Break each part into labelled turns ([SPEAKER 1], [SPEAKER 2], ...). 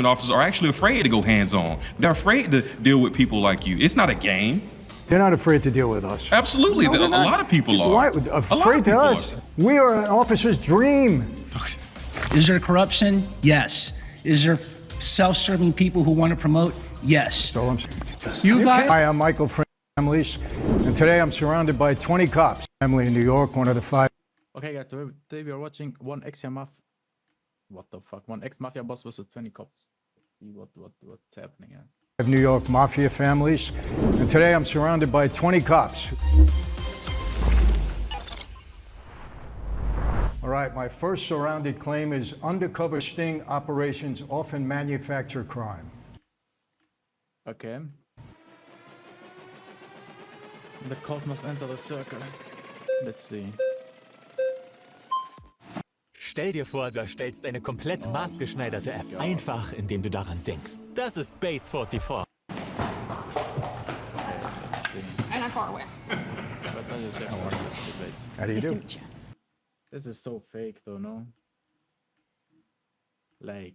[SPEAKER 1] officers are actually afraid to go hands-on. They're afraid to deal with people like you. It's not a game.
[SPEAKER 2] They're not afraid to deal with us.
[SPEAKER 1] Absolutely.
[SPEAKER 2] No,
[SPEAKER 1] a lot of people are.
[SPEAKER 2] Why? Afraid to us? We are an officer's dream.
[SPEAKER 3] Is there corruption? Yes. Is there self-serving people who want to promote? Yes.
[SPEAKER 2] So
[SPEAKER 3] Hi,
[SPEAKER 2] I'm Michael Families, and today I'm surrounded by 20 cops. Family in New York, one of the 5.
[SPEAKER 4] Okay, guys, today we are watching one ex-mafia boss versus 20 cops. See what's happening here.
[SPEAKER 2] New York Mafia families, and today I'm surrounded by 20 cops. All right, my first surrounded claim is undercover sting operations often manufacture crime.
[SPEAKER 4] Okay. The cop must enter the circle. Let's see.
[SPEAKER 5] Stell dir vor, du erstellst eine komplett maßgeschneiderte App. Einfach, indem du daran denkst. Das ist Base 44.
[SPEAKER 6] And I'm far away.
[SPEAKER 2] How do you do?
[SPEAKER 4] This is so fake though, no? Like...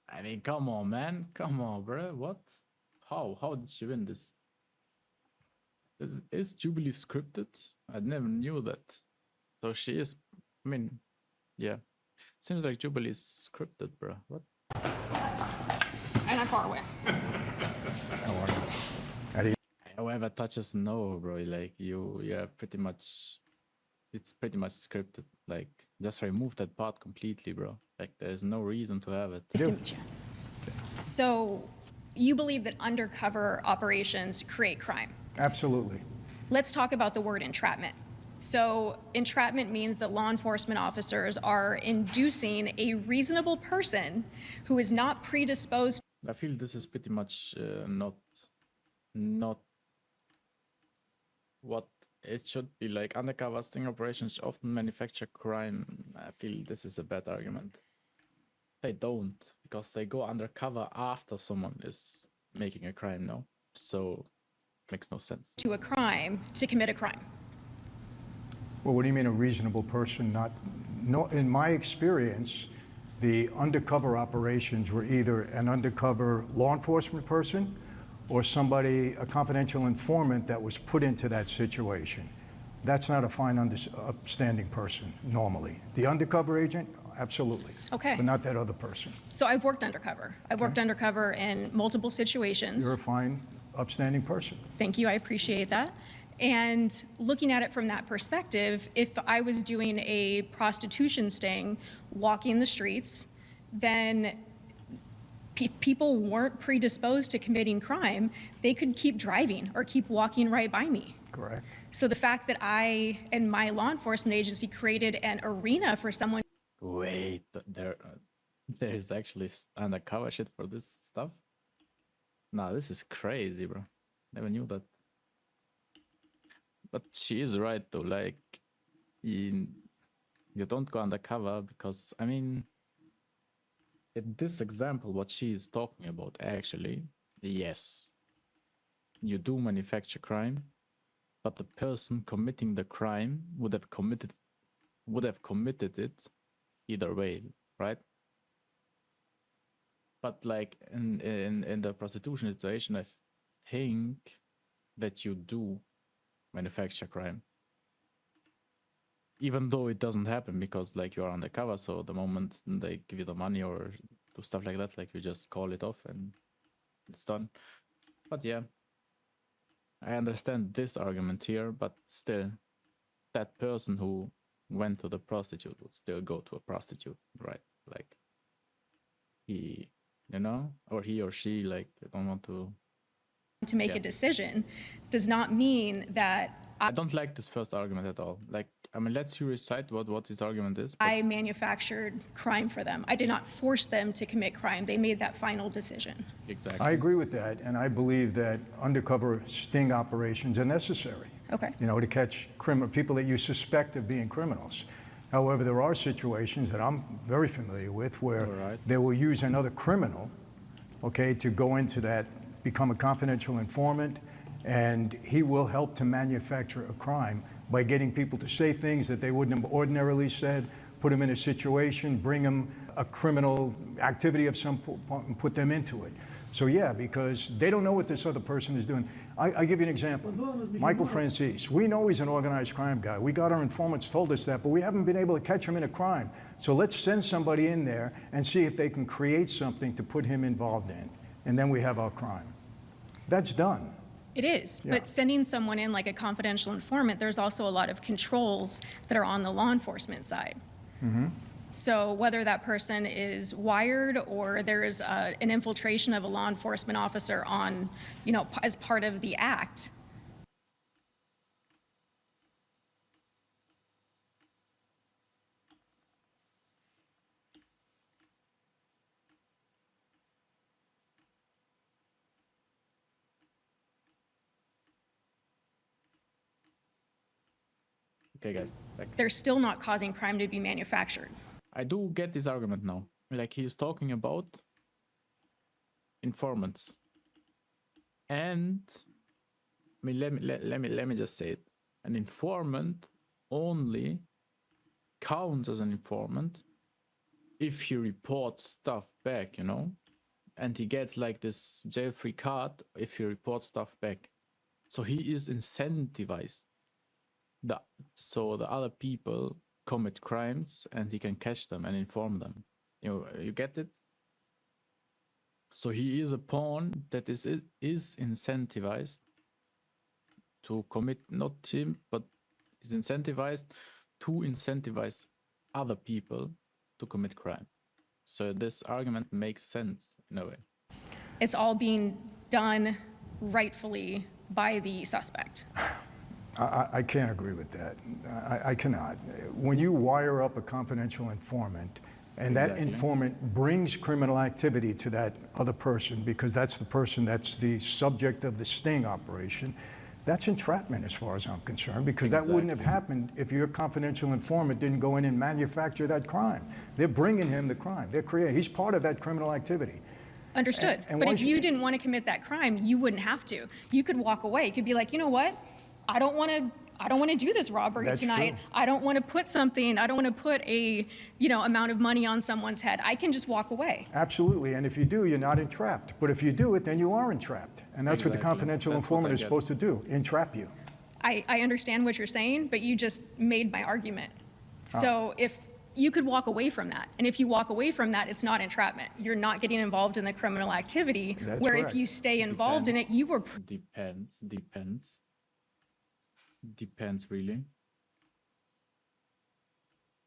[SPEAKER 4] I mean, come on, man. Come on, bro. What? How did she win this? Is Jubilee scripted? I never knew that. So she is, I mean, yeah. Seems like Jubilee is scripted, bro. What?
[SPEAKER 6] And I'm far away.
[SPEAKER 4] Whoever touches no, bro, like yeah, pretty much, it's pretty much scripted. Like, just remove that part completely, bro. Like, there's no reason to have it.
[SPEAKER 6] Nice to meet you. So, you believe that undercover operations create crime?
[SPEAKER 2] Absolutely.
[SPEAKER 6] Let's talk about the word entrapment. So, entrapment means that law enforcement officers are inducing a reasonable person who is not predisposed.
[SPEAKER 4] I feel this is pretty much not what it should be. Like, undercover sting operations often manufacture crime. I feel this is a bad argument. They don't, because they go undercover after someone is making a crime, no? So, makes no sense.
[SPEAKER 6] To a crime to commit a crime.
[SPEAKER 2] Well, what do you mean a reasonable person? No, in my experience, the undercover operations were either an undercover law enforcement person or somebody, a confidential informant that was put into that situation. That's not a fine, upstanding person normally. The undercover agent, absolutely.
[SPEAKER 6] Okay.
[SPEAKER 2] But not that other person.
[SPEAKER 6] So I've worked undercover. I've worked undercover in multiple situations.
[SPEAKER 2] You're a fine, upstanding person.
[SPEAKER 6] Thank you, I appreciate that. And looking at it from that perspective, if I was doing a prostitution sting, walking the streets, then people weren't predisposed to committing crime, they could keep driving or keep walking right by me.
[SPEAKER 2] Correct.
[SPEAKER 6] So the fact that I and my law enforcement agency created an arena for someone.
[SPEAKER 4] Wait, there is actually undercover shit for this stuff? Nah, this is crazy, bro. Never knew that. But she is right though, like, you don't go undercover because, I mean, in this example, what she is talking about, actually, yes, you do manufacture crime, but the person committing the crime would have committed it either way, right? But like in the prostitution situation, I think that you do manufacture crime, even though it doesn't happen because like you are undercover. So the moment they give you the money or do stuff like that, like you just call it off and it's done. But yeah, I understand this argument here, but still, that person who went to the prostitute would still go to a prostitute, right? Like he, you know, or he or she, like, I don't want to
[SPEAKER 6] make a decision does not mean that
[SPEAKER 4] I don't like this first argument at all. Like, I mean, let's you recite what this argument is.
[SPEAKER 6] I manufactured crime for them. I did not force them to commit crime. They made that final decision.
[SPEAKER 4] Exactly.
[SPEAKER 2] I agree with that, and I believe that undercover sting operations are necessary.
[SPEAKER 6] Okay.
[SPEAKER 2] You know, to catch people that you suspect of being criminals. However, there are situations that I'm very familiar with where they will use another criminal, okay, to go into that, become a confidential informant, and he will help to manufacture a crime by getting people to say things that they wouldn't have ordinarily said, put them in a situation, bring them a criminal activity of some point and put them into it. So yeah, because they don't know what this other person is doing. I give you an example. Michael Francis, we know he's an organized crime guy. We got our informants told us that, but we haven't been able to catch him in a crime. So let's send somebody in there and see if they can create something to put him involved in. And then we have our crime. That's done.
[SPEAKER 6] It is,
[SPEAKER 2] Yeah.
[SPEAKER 6] but sending someone in like a confidential informant, there's also a lot of controls that are on the law enforcement side. So whether that person is wired or there is an infiltration of a law enforcement officer on, as part of the act,
[SPEAKER 4] Okay, guys, back.
[SPEAKER 6] they're still not causing crime to be manufactured.
[SPEAKER 4] I do get this argument now. Like he's talking about informants, and I mean, let me just say it. An informant only counts as an informant if he reports stuff back, and he gets like this jail-free card if he reports stuff back. So he is incentivized. So the other people commit crimes and he can catch them and inform them. You get it? So he is a pawn that is incentivized to commit, not him, but is incentivized to incentivize other people to commit crime. So this argument makes sense in a way.
[SPEAKER 6] It's all being done rightfully by the suspect.
[SPEAKER 2] I can't agree with that. I cannot. When you wire up a confidential informant and that
[SPEAKER 4] Exactly.
[SPEAKER 2] informant brings criminal activity to that other person because that's the person that's the subject of the sting operation, that's entrapment as far as I'm concerned, because that wouldn't have happened if your confidential informant didn't go in and manufacture that crime. They're bringing him the crime. They're creating. He's part of that criminal activity.
[SPEAKER 6] Understood.
[SPEAKER 2] And
[SPEAKER 6] But
[SPEAKER 2] why
[SPEAKER 6] if
[SPEAKER 2] should-
[SPEAKER 6] you didn't want to commit that crime, you wouldn't have to. You could walk away. You could be like, you know what? I don't want to do this robbery
[SPEAKER 2] That's
[SPEAKER 6] tonight.
[SPEAKER 2] true.
[SPEAKER 6] I don't want to put a, amount of money on someone's head. I can just walk away.
[SPEAKER 2] Absolutely, and if you do, you're not entrapped. But if you do it, then you are entrapped. And that's what the
[SPEAKER 4] Exactly.
[SPEAKER 2] confidential
[SPEAKER 4] That's what
[SPEAKER 2] informant
[SPEAKER 4] I
[SPEAKER 2] is
[SPEAKER 4] get.
[SPEAKER 2] supposed to do, entrap you.
[SPEAKER 6] I understand what you're saying, but you just made my argument. So if you could walk away from that, and if you walk away from that, it's not entrapment. You're not getting involved in the criminal activity,
[SPEAKER 2] That's
[SPEAKER 6] where
[SPEAKER 2] correct.
[SPEAKER 6] if you stay involved in it, you were
[SPEAKER 4] Depends really.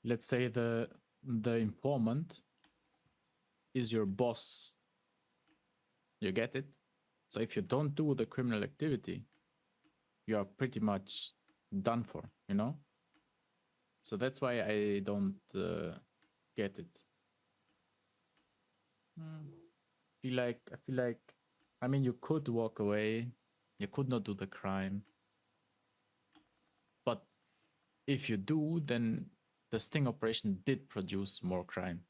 [SPEAKER 4] Let's say the informant is your boss. You get it? So if you don't do the criminal activity, you are pretty much done for, So that's why I don't get it. I feel like, I mean, you could walk away, you could not do the crime. But if you do, then the sting operation did produce more crime.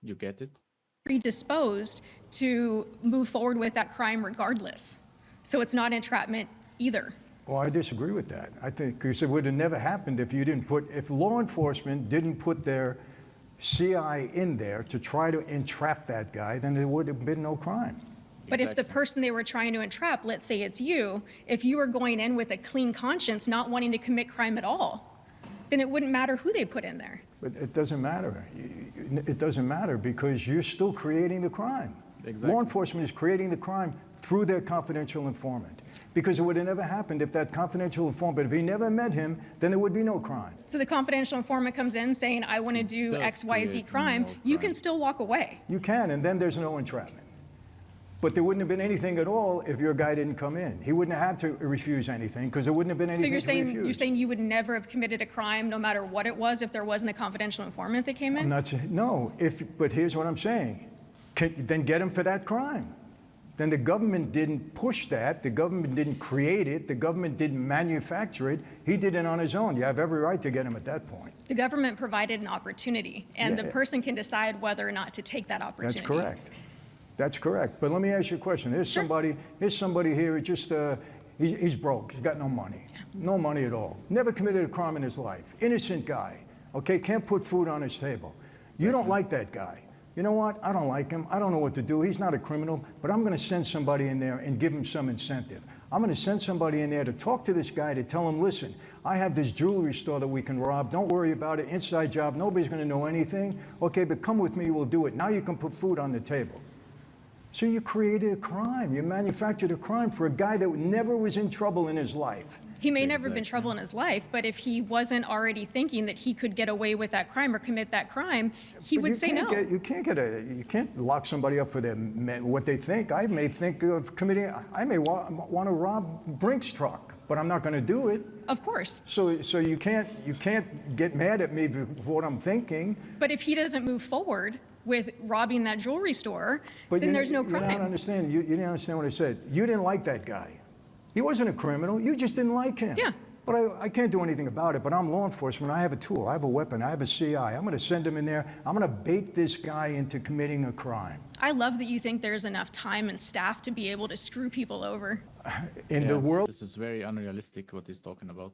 [SPEAKER 4] You get it?
[SPEAKER 6] predisposed to move forward with that crime regardless. So it's not entrapment either.
[SPEAKER 2] Well, I disagree with that. I think, because it would have never happened if law enforcement didn't put their CI in there to try to entrap that guy, then there would have been no crime.
[SPEAKER 6] But if the person they were trying to entrap, let's say it's you, if you were going in with a clean conscience, not wanting to commit crime at all, then it wouldn't matter who they put in there.
[SPEAKER 2] But it doesn't matter. It doesn't matter because you're still creating the crime.
[SPEAKER 4] Exactly.
[SPEAKER 2] Law enforcement is creating the crime through their confidential informant. Because it would have never happened if that confidential informant, if he never met him, then there would be no crime.
[SPEAKER 6] So the confidential informant comes in saying, I want to do
[SPEAKER 4] Does
[SPEAKER 6] XYZ
[SPEAKER 4] create
[SPEAKER 6] crime,
[SPEAKER 4] more
[SPEAKER 6] you
[SPEAKER 4] crime.
[SPEAKER 6] can still walk away.
[SPEAKER 2] You can, and then there's no entrapment. But there wouldn't have been anything at all if your guy didn't come in. He wouldn't have had to refuse anything because there wouldn't have been
[SPEAKER 6] So
[SPEAKER 2] anything to refuse.
[SPEAKER 6] you're saying you would never have committed a crime no matter what it was if there wasn't a confidential informant that came in?
[SPEAKER 2] I'm not saying, no, but here's what I'm saying. Then get him for that crime. Then the government didn't push that, the government didn't create it, the government didn't manufacture it, he did it on his own. You have every right to get him at that point.
[SPEAKER 6] The government provided an opportunity, and the
[SPEAKER 2] Yeah.
[SPEAKER 6] person can decide whether or not to take that opportunity.
[SPEAKER 2] That's correct. That's correct. But let me ask you a question. Here's somebody here who just He's broke. He's got no money. No money at all. Never committed a crime in his life. Innocent guy. Okay, can't put food on his table. You don't like that guy. You know what? I don't like him. I don't know what to do. He's not a criminal, but I'm going to send somebody in there and give him some incentive. I'm going to send somebody in there to talk to this guy to tell him, listen, I have this jewelry store that we can rob. Don't worry about it. Inside job. Nobody's going to know anything. Okay, but come with me. We'll do it. Now you can put food on the table. So you created a crime. You manufactured a crime for a guy that never was in trouble in his life.
[SPEAKER 6] He may never have been in trouble in his life, but if he wasn't already thinking that he could get away with that crime or commit that crime, he would say no.
[SPEAKER 2] You can't lock somebody up for what they think. I may think of committing. I may want to rob Brink's truck, but I'm not going to do it.
[SPEAKER 6] Of course.
[SPEAKER 2] So you can't get mad at me for what I'm thinking.
[SPEAKER 6] But if he doesn't move forward with robbing that jewelry store, then there's no crime.
[SPEAKER 2] You don't understand. You didn't understand what I said. You didn't like that guy. He wasn't a criminal. You just didn't like him.
[SPEAKER 6] Yeah.
[SPEAKER 2] But I can't do anything about it. But I'm law enforcement. I have a tool. I have a weapon. I have a CI. I'm going to send him in there. I'm going to bait this guy into committing a crime.
[SPEAKER 6] I love that you think there's enough time and staff to be able to screw people over.
[SPEAKER 2] In the world
[SPEAKER 4] This is very unrealistic what he's talking about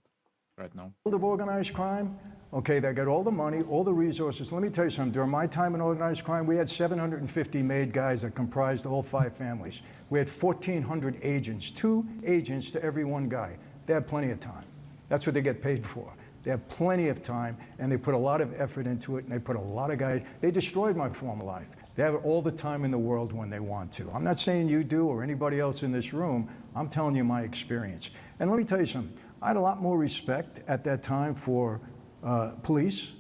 [SPEAKER 4] right now.
[SPEAKER 2] of organized crime, okay, they got all the money, all the resources. Let me tell you something. During my time in organized crime, we had 750 made guys that comprised all 5 families. We had 1,400 agents, 2 agents to every 1 guy. They had plenty of time. That's what they get paid for. They have plenty of time, and they put a lot of effort into it, and they put a lot of guys. They destroyed my former life. They have all the time in the world when they want to. I'm not saying you do or anybody else in this room. I'm telling you my experience. And let me tell you something. I had a lot more respect at that time for police.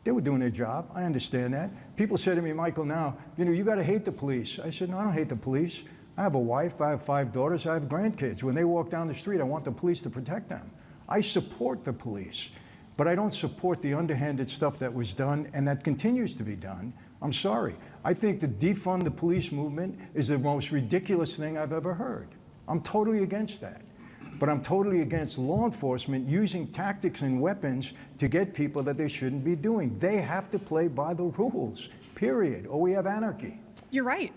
[SPEAKER 2] They were doing their job. I understand that. People say to me, Michael, now, you got to hate the police. I said, no, I don't hate the police. I have a wife. I have 5 daughters. I have grandkids. When they walk down the street, I want the police to protect them. I support the police, but I don't support the underhanded stuff that was done and that continues to be done. I'm sorry. I think the defund the police movement is the most ridiculous thing I've ever heard. I'm totally against that. But I'm totally against law enforcement using tactics and weapons to get people that they shouldn't be doing. They have to play by the rules, period, or we have anarchy.
[SPEAKER 6] You're right.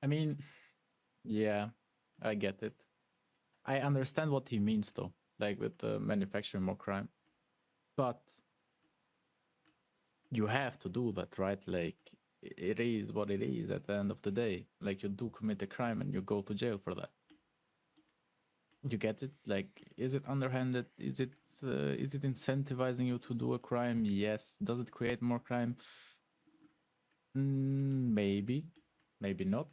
[SPEAKER 4] I mean, yeah, I get it. I understand what he means though, like with the manufacturing more crime. But you have to do that, right? Like, it is what it is at the end of the day. Like, you do commit a crime and you go to jail for that. You get it? Like, is it underhanded? Is it incentivizing you to do a crime? Yes. Does it create more crime? Maybe. Maybe not.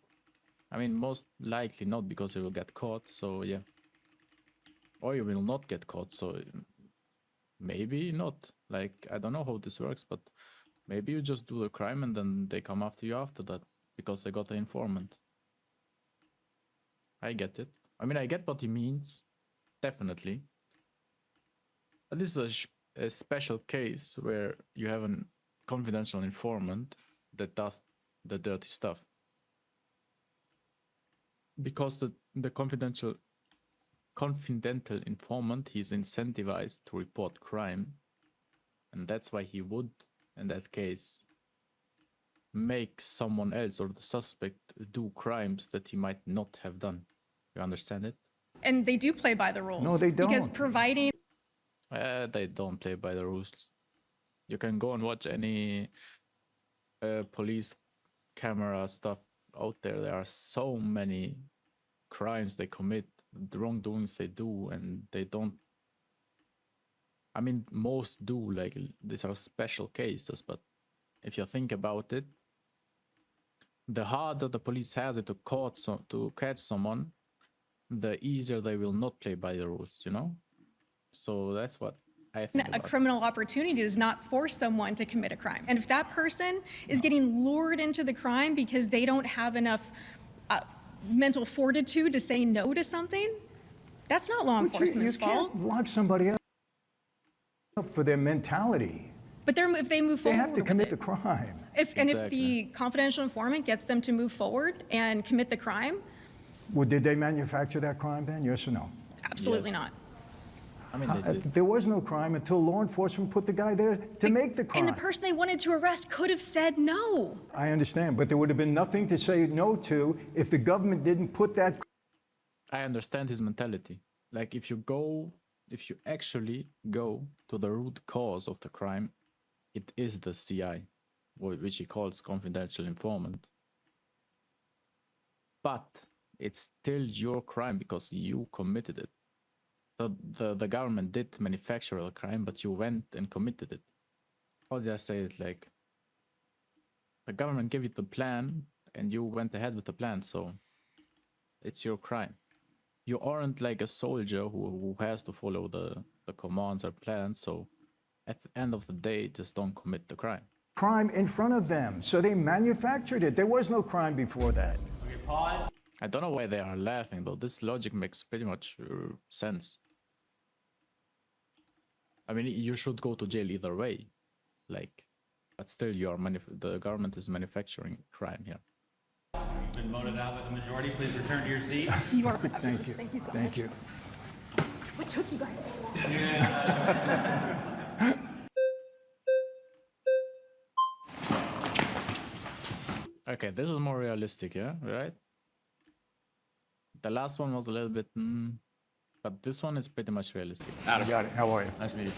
[SPEAKER 4] I mean, most likely not, because you will get caught, so yeah. Or you will not get caught, so maybe not. Like, I don't know how this works, but maybe you just do the crime and then they come after you after that, because they got the informant. I get it. I mean, I get what he means, definitely. But this is a special case where you have a confidential informant that does the dirty stuff. Because the confidential informant, he's incentivized to report crime, and that's why he would, in that case, make someone else or the suspect do crimes that he might not have done. You understand it?
[SPEAKER 6] And they do play by the rules.
[SPEAKER 2] No, they don't.
[SPEAKER 6] Because providing
[SPEAKER 4] They don't play by the rules. You can go and watch any police camera stuff out there. There are so many crimes they commit, the wrongdoings they do, and they don't. I mean, most do. Like, these are special cases, but if you think about it, the harder the police has it to catch someone, the easier they will not play by the rules, you know? So that's what I think
[SPEAKER 6] a
[SPEAKER 4] about.
[SPEAKER 6] criminal opportunity does not force someone to commit a crime. And if that person is getting lured into the crime because they don't have enough mental fortitude to say no to something, that's not law enforcement's fault.
[SPEAKER 2] You can't lock somebody up for their mentality.
[SPEAKER 6] But if they move forward,
[SPEAKER 2] They have to
[SPEAKER 6] with
[SPEAKER 2] commit
[SPEAKER 6] it.
[SPEAKER 2] the crime.
[SPEAKER 6] If the confidential informant gets them to move forward and commit the crime,
[SPEAKER 2] Well, did they manufacture that crime then? Yes or no?
[SPEAKER 6] absolutely
[SPEAKER 4] Yes.
[SPEAKER 6] not.
[SPEAKER 4] I mean, they did.
[SPEAKER 2] There was no crime until law enforcement put the guy there to make the crime.
[SPEAKER 6] And the person they wanted to arrest could have said no.
[SPEAKER 2] I understand, but there would have been nothing to say no to if the government didn't put that
[SPEAKER 4] I understand his mentality. Like if you actually go to the root cause of the crime, it is the CI, which he calls confidential informant. But it's still your crime because you committed it. So the government did manufacture a crime, but you went and committed it. How did I say it? Like the government gave you the plan and you went ahead with the plan, so it's your crime. You aren't like a soldier who has to follow the commands or plans, so at the end of the day, just don't commit the crime.
[SPEAKER 2] Crime in front of them, so they manufactured it. There was no crime before that.
[SPEAKER 4] I don't know why they are laughing, though. This logic makes pretty much sense. I mean, you should go to jail either way, like, but still, the government is manufacturing crime here.
[SPEAKER 7] Been voted out by the majority. Please return to your seats.
[SPEAKER 6] You are fabulous.
[SPEAKER 2] Thank you.
[SPEAKER 6] Thank you so much.
[SPEAKER 2] Thank you.
[SPEAKER 6] What took you guys so long?
[SPEAKER 4] Okay, this is more realistic, yeah, right? The last one was a little bit, but this one is pretty much realistic.
[SPEAKER 2] I got it. How are you?
[SPEAKER 8] Nice to meet you.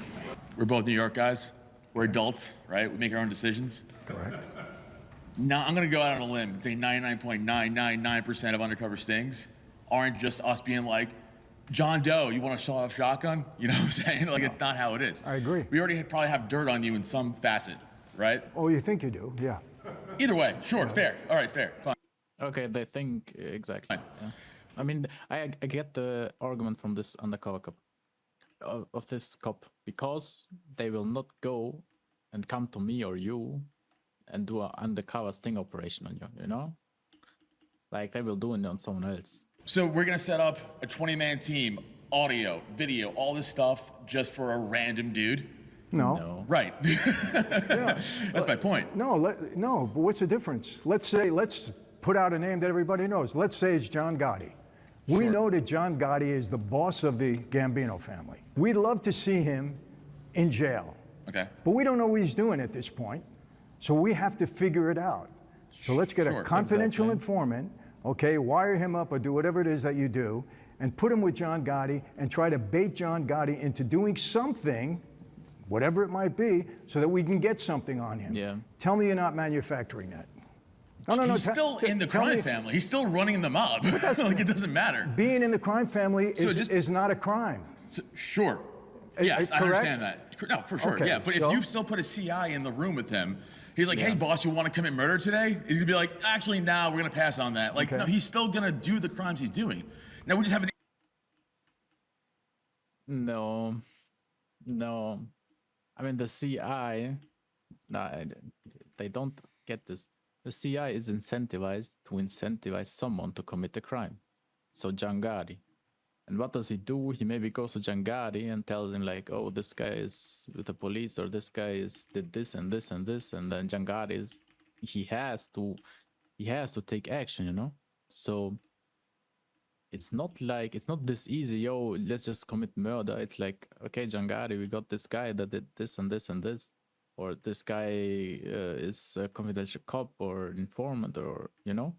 [SPEAKER 8] We're both New York guys. We're adults, right? We make our own decisions.
[SPEAKER 2] Correct.
[SPEAKER 8] Now, I'm going to go out on a limb and say 99.999% of undercover stings aren't just us being like, John Doe, you want a sawed-off shotgun? You know what I'm saying? Like, it's not how it is.
[SPEAKER 2] I agree.
[SPEAKER 8] We already probably have dirt on you in some facet, right?
[SPEAKER 2] Oh, you think you do? Yeah.
[SPEAKER 8] Either way, sure, fair. All right, fair, fine.
[SPEAKER 4] Okay, they think exactly. Yeah. I mean, I get the argument from this undercover cop, of this cop, because they will not go and come to me or you and do an undercover sting operation on you, you know? Like they will do it on someone else.
[SPEAKER 8] So we're going to set up a 20-man team, audio, video, all this stuff just for a random dude?
[SPEAKER 2] No.
[SPEAKER 8] Right. That's my point.
[SPEAKER 2] No, no, but what's the difference? Let's put out a name that everybody knows. Let's say it's John Gotti. We know that John Gotti is the boss of the Gambino family. We'd love to see him in jail.
[SPEAKER 8] Okay.
[SPEAKER 2] But we don't know what he's doing at this point. So we have to figure it out. So let's get a confidential informant, okay, wire him up or do whatever it is that you do, and put him with John Gotti and try to bait John Gotti into doing something, whatever it might be, so that we can get something on him.
[SPEAKER 4] Yeah.
[SPEAKER 2] Tell me you're not manufacturing that. No.
[SPEAKER 8] He's still in the crime family. He's still running the mob. Like, it doesn't matter.
[SPEAKER 2] Being in the crime family is not a crime.
[SPEAKER 8] So, sure. Yes, I understand that. No, for sure.
[SPEAKER 2] Okay,
[SPEAKER 8] yeah, but
[SPEAKER 2] so?
[SPEAKER 8] if you still put a CI in the room with him, he's like, hey, boss, you want to commit murder today? He's going to be like, actually, no, we're going to pass on that. Like, no, he's still going to do the crimes he's doing. Now, we just have an...
[SPEAKER 4] No. I mean, the CI, they don't get this. The CI is incentivized to incentivize someone to commit a crime. So John Gotti. And what does he do? He maybe goes to John Gotti and tells him like, oh, this guy is with the police, or this guy did this and this and this, and then John Gotti he has to take action, you know? So it's not this easy, yo, let's just commit murder. It's like, okay, John Gotti, we got this guy that did this and this and this. Or this guy is a confidential cop or informant, or, you know?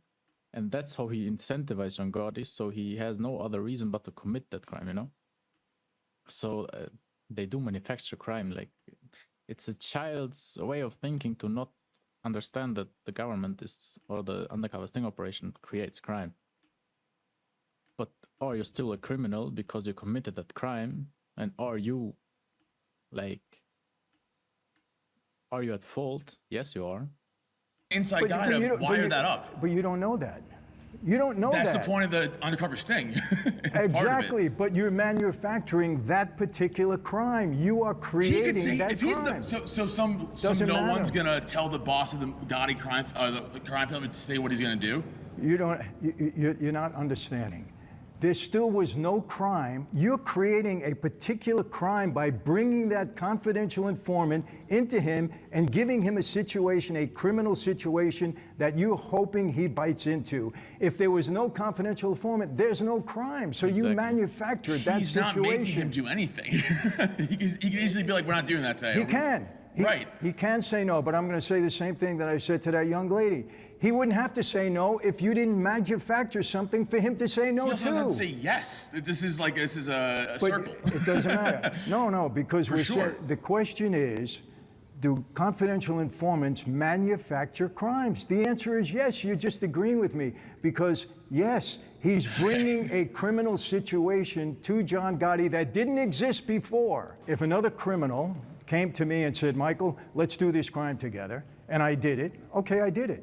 [SPEAKER 4] And that's how he incentivized John Gotti, so he has no other reason but to commit that crime, you know? So they do manufacture crime. Like, it's a child's way of thinking to not understand that the government or the undercover sting operation creates crime. But are you still a criminal because you committed that crime? And are you at fault? Yes, you are.
[SPEAKER 8] Inside guy to wire that up.
[SPEAKER 2] But you don't know that. You don't know that.
[SPEAKER 8] That's the point of the undercover sting.
[SPEAKER 2] Exactly, but you're manufacturing that particular crime. You are creating that crime.
[SPEAKER 8] One's gonna tell the boss of the Gotti crime, the crime family, to say what he's gonna do.
[SPEAKER 2] You're not understanding. There still was no crime. You're creating a particular crime by bringing that confidential informant into him and giving him a situation, a criminal situation that you're hoping he bites into. If there was no confidential informant, there's no crime. So you manufactured that situation.
[SPEAKER 8] He's not making him do anything. he can easily be like, we're not doing that today.
[SPEAKER 2] He can. He can say no, but I'm going to say the same thing that I said to that young lady. He wouldn't have to say no if you didn't manufacture something for him to say no
[SPEAKER 8] You also
[SPEAKER 2] to.
[SPEAKER 8] don't have to say yes. This is a
[SPEAKER 2] But
[SPEAKER 8] circle.
[SPEAKER 2] it doesn't matter. No, because
[SPEAKER 8] For sure.
[SPEAKER 2] the question is, do confidential informants manufacture crimes? The answer is yes. You're just agreeing with me because yes, he's bringing a criminal situation to John Gotti that didn't exist before. If another criminal came to me and said, Michael, let's do this crime together, and I did it, okay, I did it.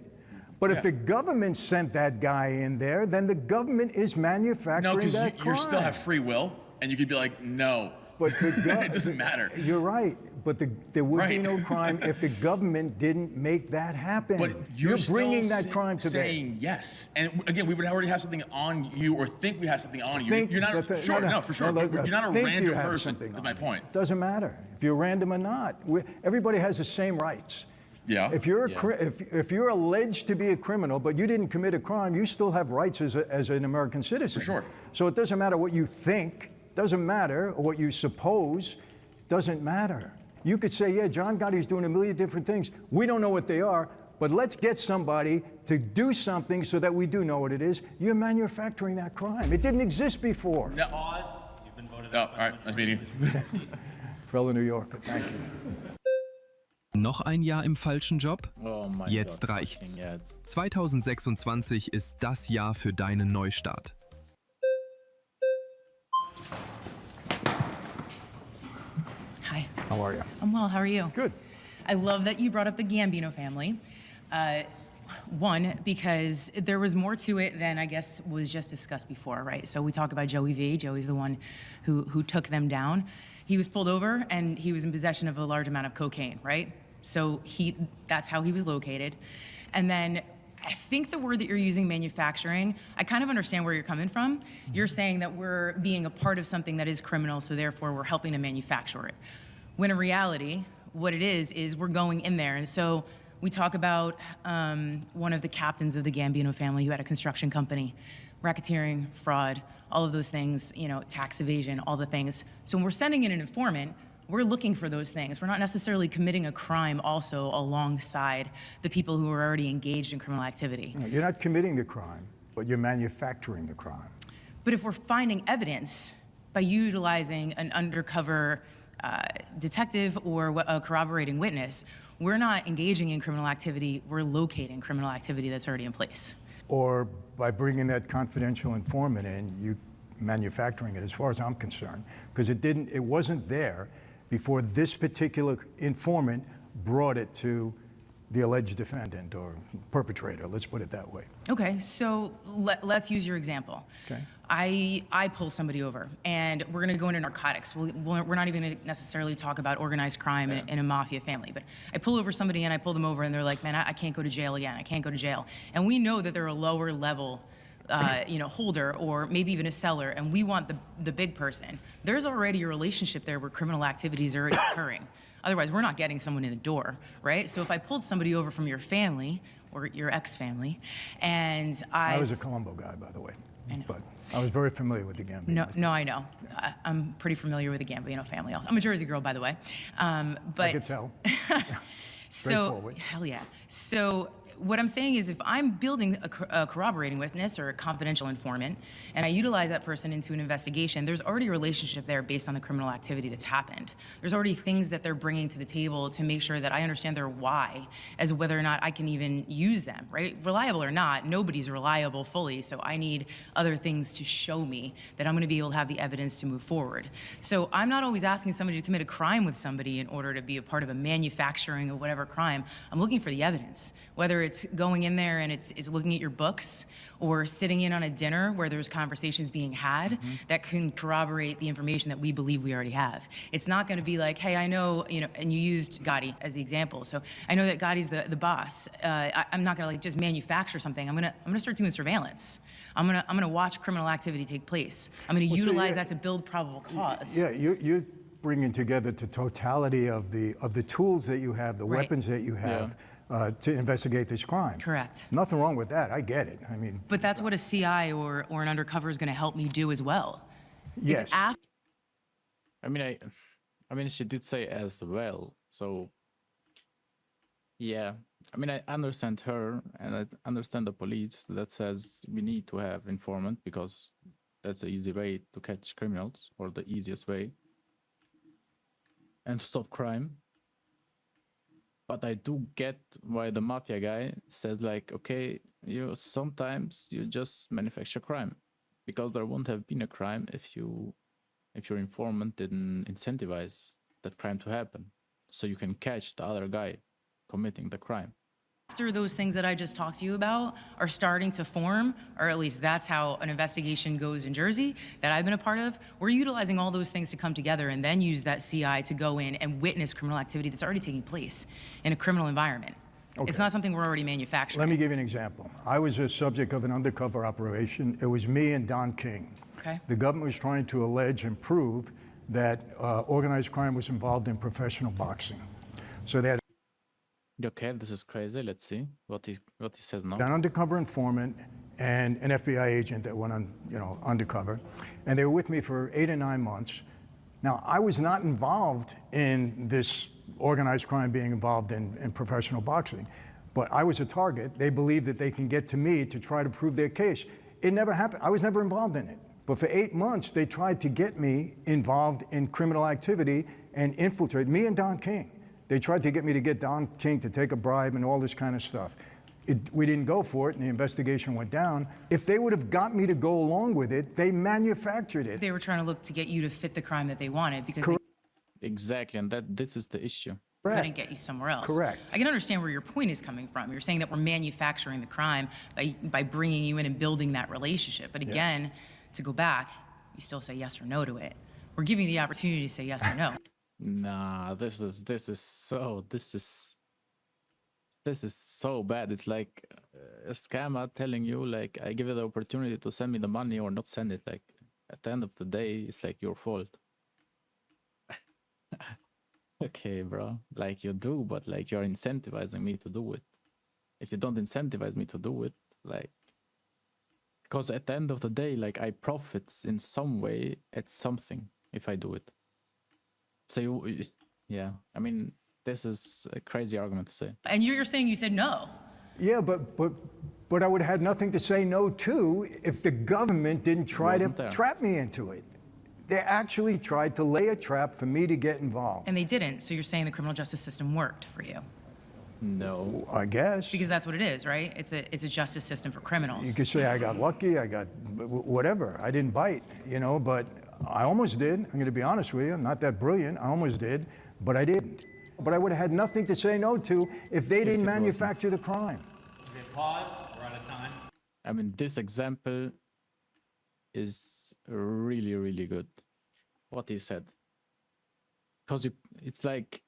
[SPEAKER 2] But if the government sent that guy in there, then the government is manufacturing
[SPEAKER 8] No, because
[SPEAKER 2] that crime.
[SPEAKER 8] you still have free will, and you could be like, no.
[SPEAKER 2] But
[SPEAKER 8] It doesn't matter.
[SPEAKER 2] You're right, but there would be
[SPEAKER 8] Right.
[SPEAKER 2] no crime if the government didn't make that happen.
[SPEAKER 8] But you're
[SPEAKER 2] bringing
[SPEAKER 8] still
[SPEAKER 2] that crime to bear.
[SPEAKER 8] saying yes. And again, we would already have something on you or think we have something on you.
[SPEAKER 2] Think
[SPEAKER 8] You're not,
[SPEAKER 2] that
[SPEAKER 8] sure, no, for sure. You're not a
[SPEAKER 2] think you
[SPEAKER 8] random
[SPEAKER 2] have
[SPEAKER 8] person,
[SPEAKER 2] something
[SPEAKER 8] is
[SPEAKER 2] on
[SPEAKER 8] my
[SPEAKER 2] you.
[SPEAKER 8] point.
[SPEAKER 2] Doesn't matter if you're random or not. Everybody has the same rights.
[SPEAKER 8] Yeah.
[SPEAKER 2] If you're if you're alleged to be a criminal, but you didn't commit a crime, you still have rights as an American citizen.
[SPEAKER 8] For sure.
[SPEAKER 2] So it doesn't matter what you think, doesn't matter, or what you suppose, doesn't matter. You could say, yeah, John Gotti's doing a million different things. We don't know what they are, but let's get somebody to do something so that we do know what it is. You're manufacturing that crime. It didn't exist before.
[SPEAKER 8] No.
[SPEAKER 7] Pause. You've been voted
[SPEAKER 8] Oh,
[SPEAKER 7] out.
[SPEAKER 8] all right. Nice meeting you.
[SPEAKER 2] Fellow New Yorker, thank you.
[SPEAKER 9] Noch ein Jahr im falschen Job?
[SPEAKER 4] Oh mein
[SPEAKER 9] Jetzt
[SPEAKER 4] Gott,
[SPEAKER 9] reicht's.
[SPEAKER 4] fucking jetzt.
[SPEAKER 9] 2026 ist das Jahr für deinen Neustart.
[SPEAKER 10] Hi.
[SPEAKER 2] How are you?
[SPEAKER 10] I'm well. How are you?
[SPEAKER 2] Good.
[SPEAKER 10] I love that you brought up the Gambino family. One, because there was more to it than I guess was just discussed before, right? So we talk about Joey V. Joey's the one who took them down. He was pulled over and he was in possession of a large amount of cocaine, right? So that's how he was located. And then I think the word that you're using, manufacturing, I kind of understand where you're coming from. You're saying that we're being a part of something that is criminal, so therefore we're helping to manufacture it. When in reality, what it is we're going in there. And so we talk about one of the captains of the Gambino family who had a construction company, racketeering, fraud, all of those things, tax evasion, all the things. So when we're sending in an informant, we're looking for those things. We're not necessarily committing a crime also alongside the people who are already engaged in criminal activity.
[SPEAKER 2] No, you're not committing the crime, but you're manufacturing the crime.
[SPEAKER 10] But if we're finding evidence by utilizing an undercover detective or a corroborating witness, we're not engaging in criminal activity, we're locating criminal activity that's already in place.
[SPEAKER 2] Or by bringing that confidential informant in, you manufacturing it, as far as I'm concerned, because it wasn't there before this particular informant brought it to the alleged defendant or perpetrator, let's put it that way.
[SPEAKER 10] Okay, so let's use your example.
[SPEAKER 2] Okay.
[SPEAKER 10] I pull somebody over, and we're gonna go into narcotics. We're not even gonna necessarily talk about organized crime in a mafia family, but I pull over somebody and I pull them over and they're like, man, I can't go to jail again, I can't go to jail. And we know that they're a lower level holder or maybe even a seller, and we want the big person. There's already a relationship there where criminal activities are already occurring. Otherwise, we're not getting someone in the door, right? So if I pulled somebody over from your family or your ex-family, and
[SPEAKER 2] I was a Colombo guy, by the way.
[SPEAKER 10] I know.
[SPEAKER 2] But I was very familiar with the Gambino.
[SPEAKER 10] No, I know. I'm pretty familiar with the Gambino family. I'm a Jersey girl, by the way. But
[SPEAKER 2] I could tell. Straightforward.
[SPEAKER 10] hell yeah. So what I'm saying is if I'm building a corroborating witness or a confidential informant, and I utilize that person into an investigation, there's already a relationship there based on the criminal activity that's happened. There's already things that they're bringing to the table to make sure that I understand their why as whether or not I can even use them, right? Reliable or not, nobody's reliable fully, so I need other things to show me that I'm gonna be able to have the evidence to move forward. So I'm not always asking somebody to commit a crime with somebody in order to be a part of a manufacturing of whatever crime. I'm looking for the evidence, whether it's going in there and it's looking at your books or sitting in on a dinner where there's conversations being had that can corroborate the information that we believe we already have. It's not going to be like, hey, I know, and you used Gotti as the example. So I know that Gotti's the boss. I'm not going to just manufacture something. I'm gonna start doing surveillance. I'm gonna watch criminal activity take place. I'm gonna utilize that to build probable cause.
[SPEAKER 2] Yeah, you're bringing together the totality of the tools that you have, the
[SPEAKER 10] Right.
[SPEAKER 2] weapons that you have. To investigate this crime.
[SPEAKER 10] Correct.
[SPEAKER 2] Nothing wrong with that. I get it. I mean,
[SPEAKER 10] But that's what a CI or an undercover is going to help me do as well.
[SPEAKER 2] yes.
[SPEAKER 10] It's after.
[SPEAKER 4] I mean, she did say as well. So, yeah, I mean, I understand her and I understand the police that says we need to have informant because that's the easy way to catch criminals or the easiest way and to stop crime. But I do get why the mafia guy says like, okay, you sometimes you just manufacture crime because there won't have been a crime if your informant didn't incentivize that crime to happen. So you can catch the other guy committing the crime.
[SPEAKER 10] After those things that I just talked to you about are starting to form, or at least that's how an investigation goes in Jersey that I've been a part of, we're utilizing all those things to come together and then use that CI to go in and witness criminal activity that's already taking place in a criminal environment.
[SPEAKER 2] Okay.
[SPEAKER 10] It's not something we're already manufacturing.
[SPEAKER 2] Let me give you an example. I was a subject of an undercover operation. It was me and Don King.
[SPEAKER 10] Okay.
[SPEAKER 2] The government was trying to allege and prove that organized crime was involved in professional boxing. So they had
[SPEAKER 4] Okay, this is crazy. Let's see what he says now.
[SPEAKER 2] an undercover informant and an FBI agent that went on, undercover, and they were with me for 8 or 9 months. Now, I was not involved in this organized crime being involved in professional boxing, but I was a target. They believed that they can get to me to try to prove their case. It never happened. I was never involved in it. But for 8 months, they tried to get me involved in criminal activity and infiltrate me and Don King. They tried to get me to get Don King to take a bribe and all this kind of stuff. We didn't go for it, and the investigation went down. If they would have got me to go along with it, they manufactured it.
[SPEAKER 10] They were trying to look to get you to fit the crime that they wanted because they
[SPEAKER 4] Exactly, and this is the issue.
[SPEAKER 10] couldn't get you somewhere else.
[SPEAKER 2] Correct.
[SPEAKER 10] I can understand where your point is coming from. You're saying that we're manufacturing the crime by bringing you in and building that relationship. But again, to go back, you still say yes or no to it. We're giving you the opportunity to say yes or no.
[SPEAKER 4] Nah, this is so bad. It's like a scammer telling you like, I give you the opportunity to send me the money or not send it. Like at the end of the day, it's like your fault. Okay, bro. Like you do, but like you're incentivizing me to do it. If you don't incentivize me to do it, like, because at the end of the day, like I profit in some way at something if I do it. So yeah, I mean, this is a crazy argument to say.
[SPEAKER 10] And you're saying you said no.
[SPEAKER 2] Yeah, but I would have had nothing to say no to if the government didn't try to
[SPEAKER 4] Wasn't there.
[SPEAKER 2] trap me into it. They actually tried to lay a trap for me to get involved.
[SPEAKER 10] And they didn't. So you're saying the criminal justice system worked for you.
[SPEAKER 4] No.
[SPEAKER 2] I guess.
[SPEAKER 10] Because that's what it is, right? It's a justice system for criminals.
[SPEAKER 2] You could say I got lucky, I got whatever. I didn't bite, but I almost did. I'm going to be honest with you. I'm not that brilliant. I almost did, but I didn't. But I would have had nothing to say no to if they didn't manufacture the crime.
[SPEAKER 7] Okay, pause. We're out of time.
[SPEAKER 4] I mean, this example is really, really good. What he said. Because it's like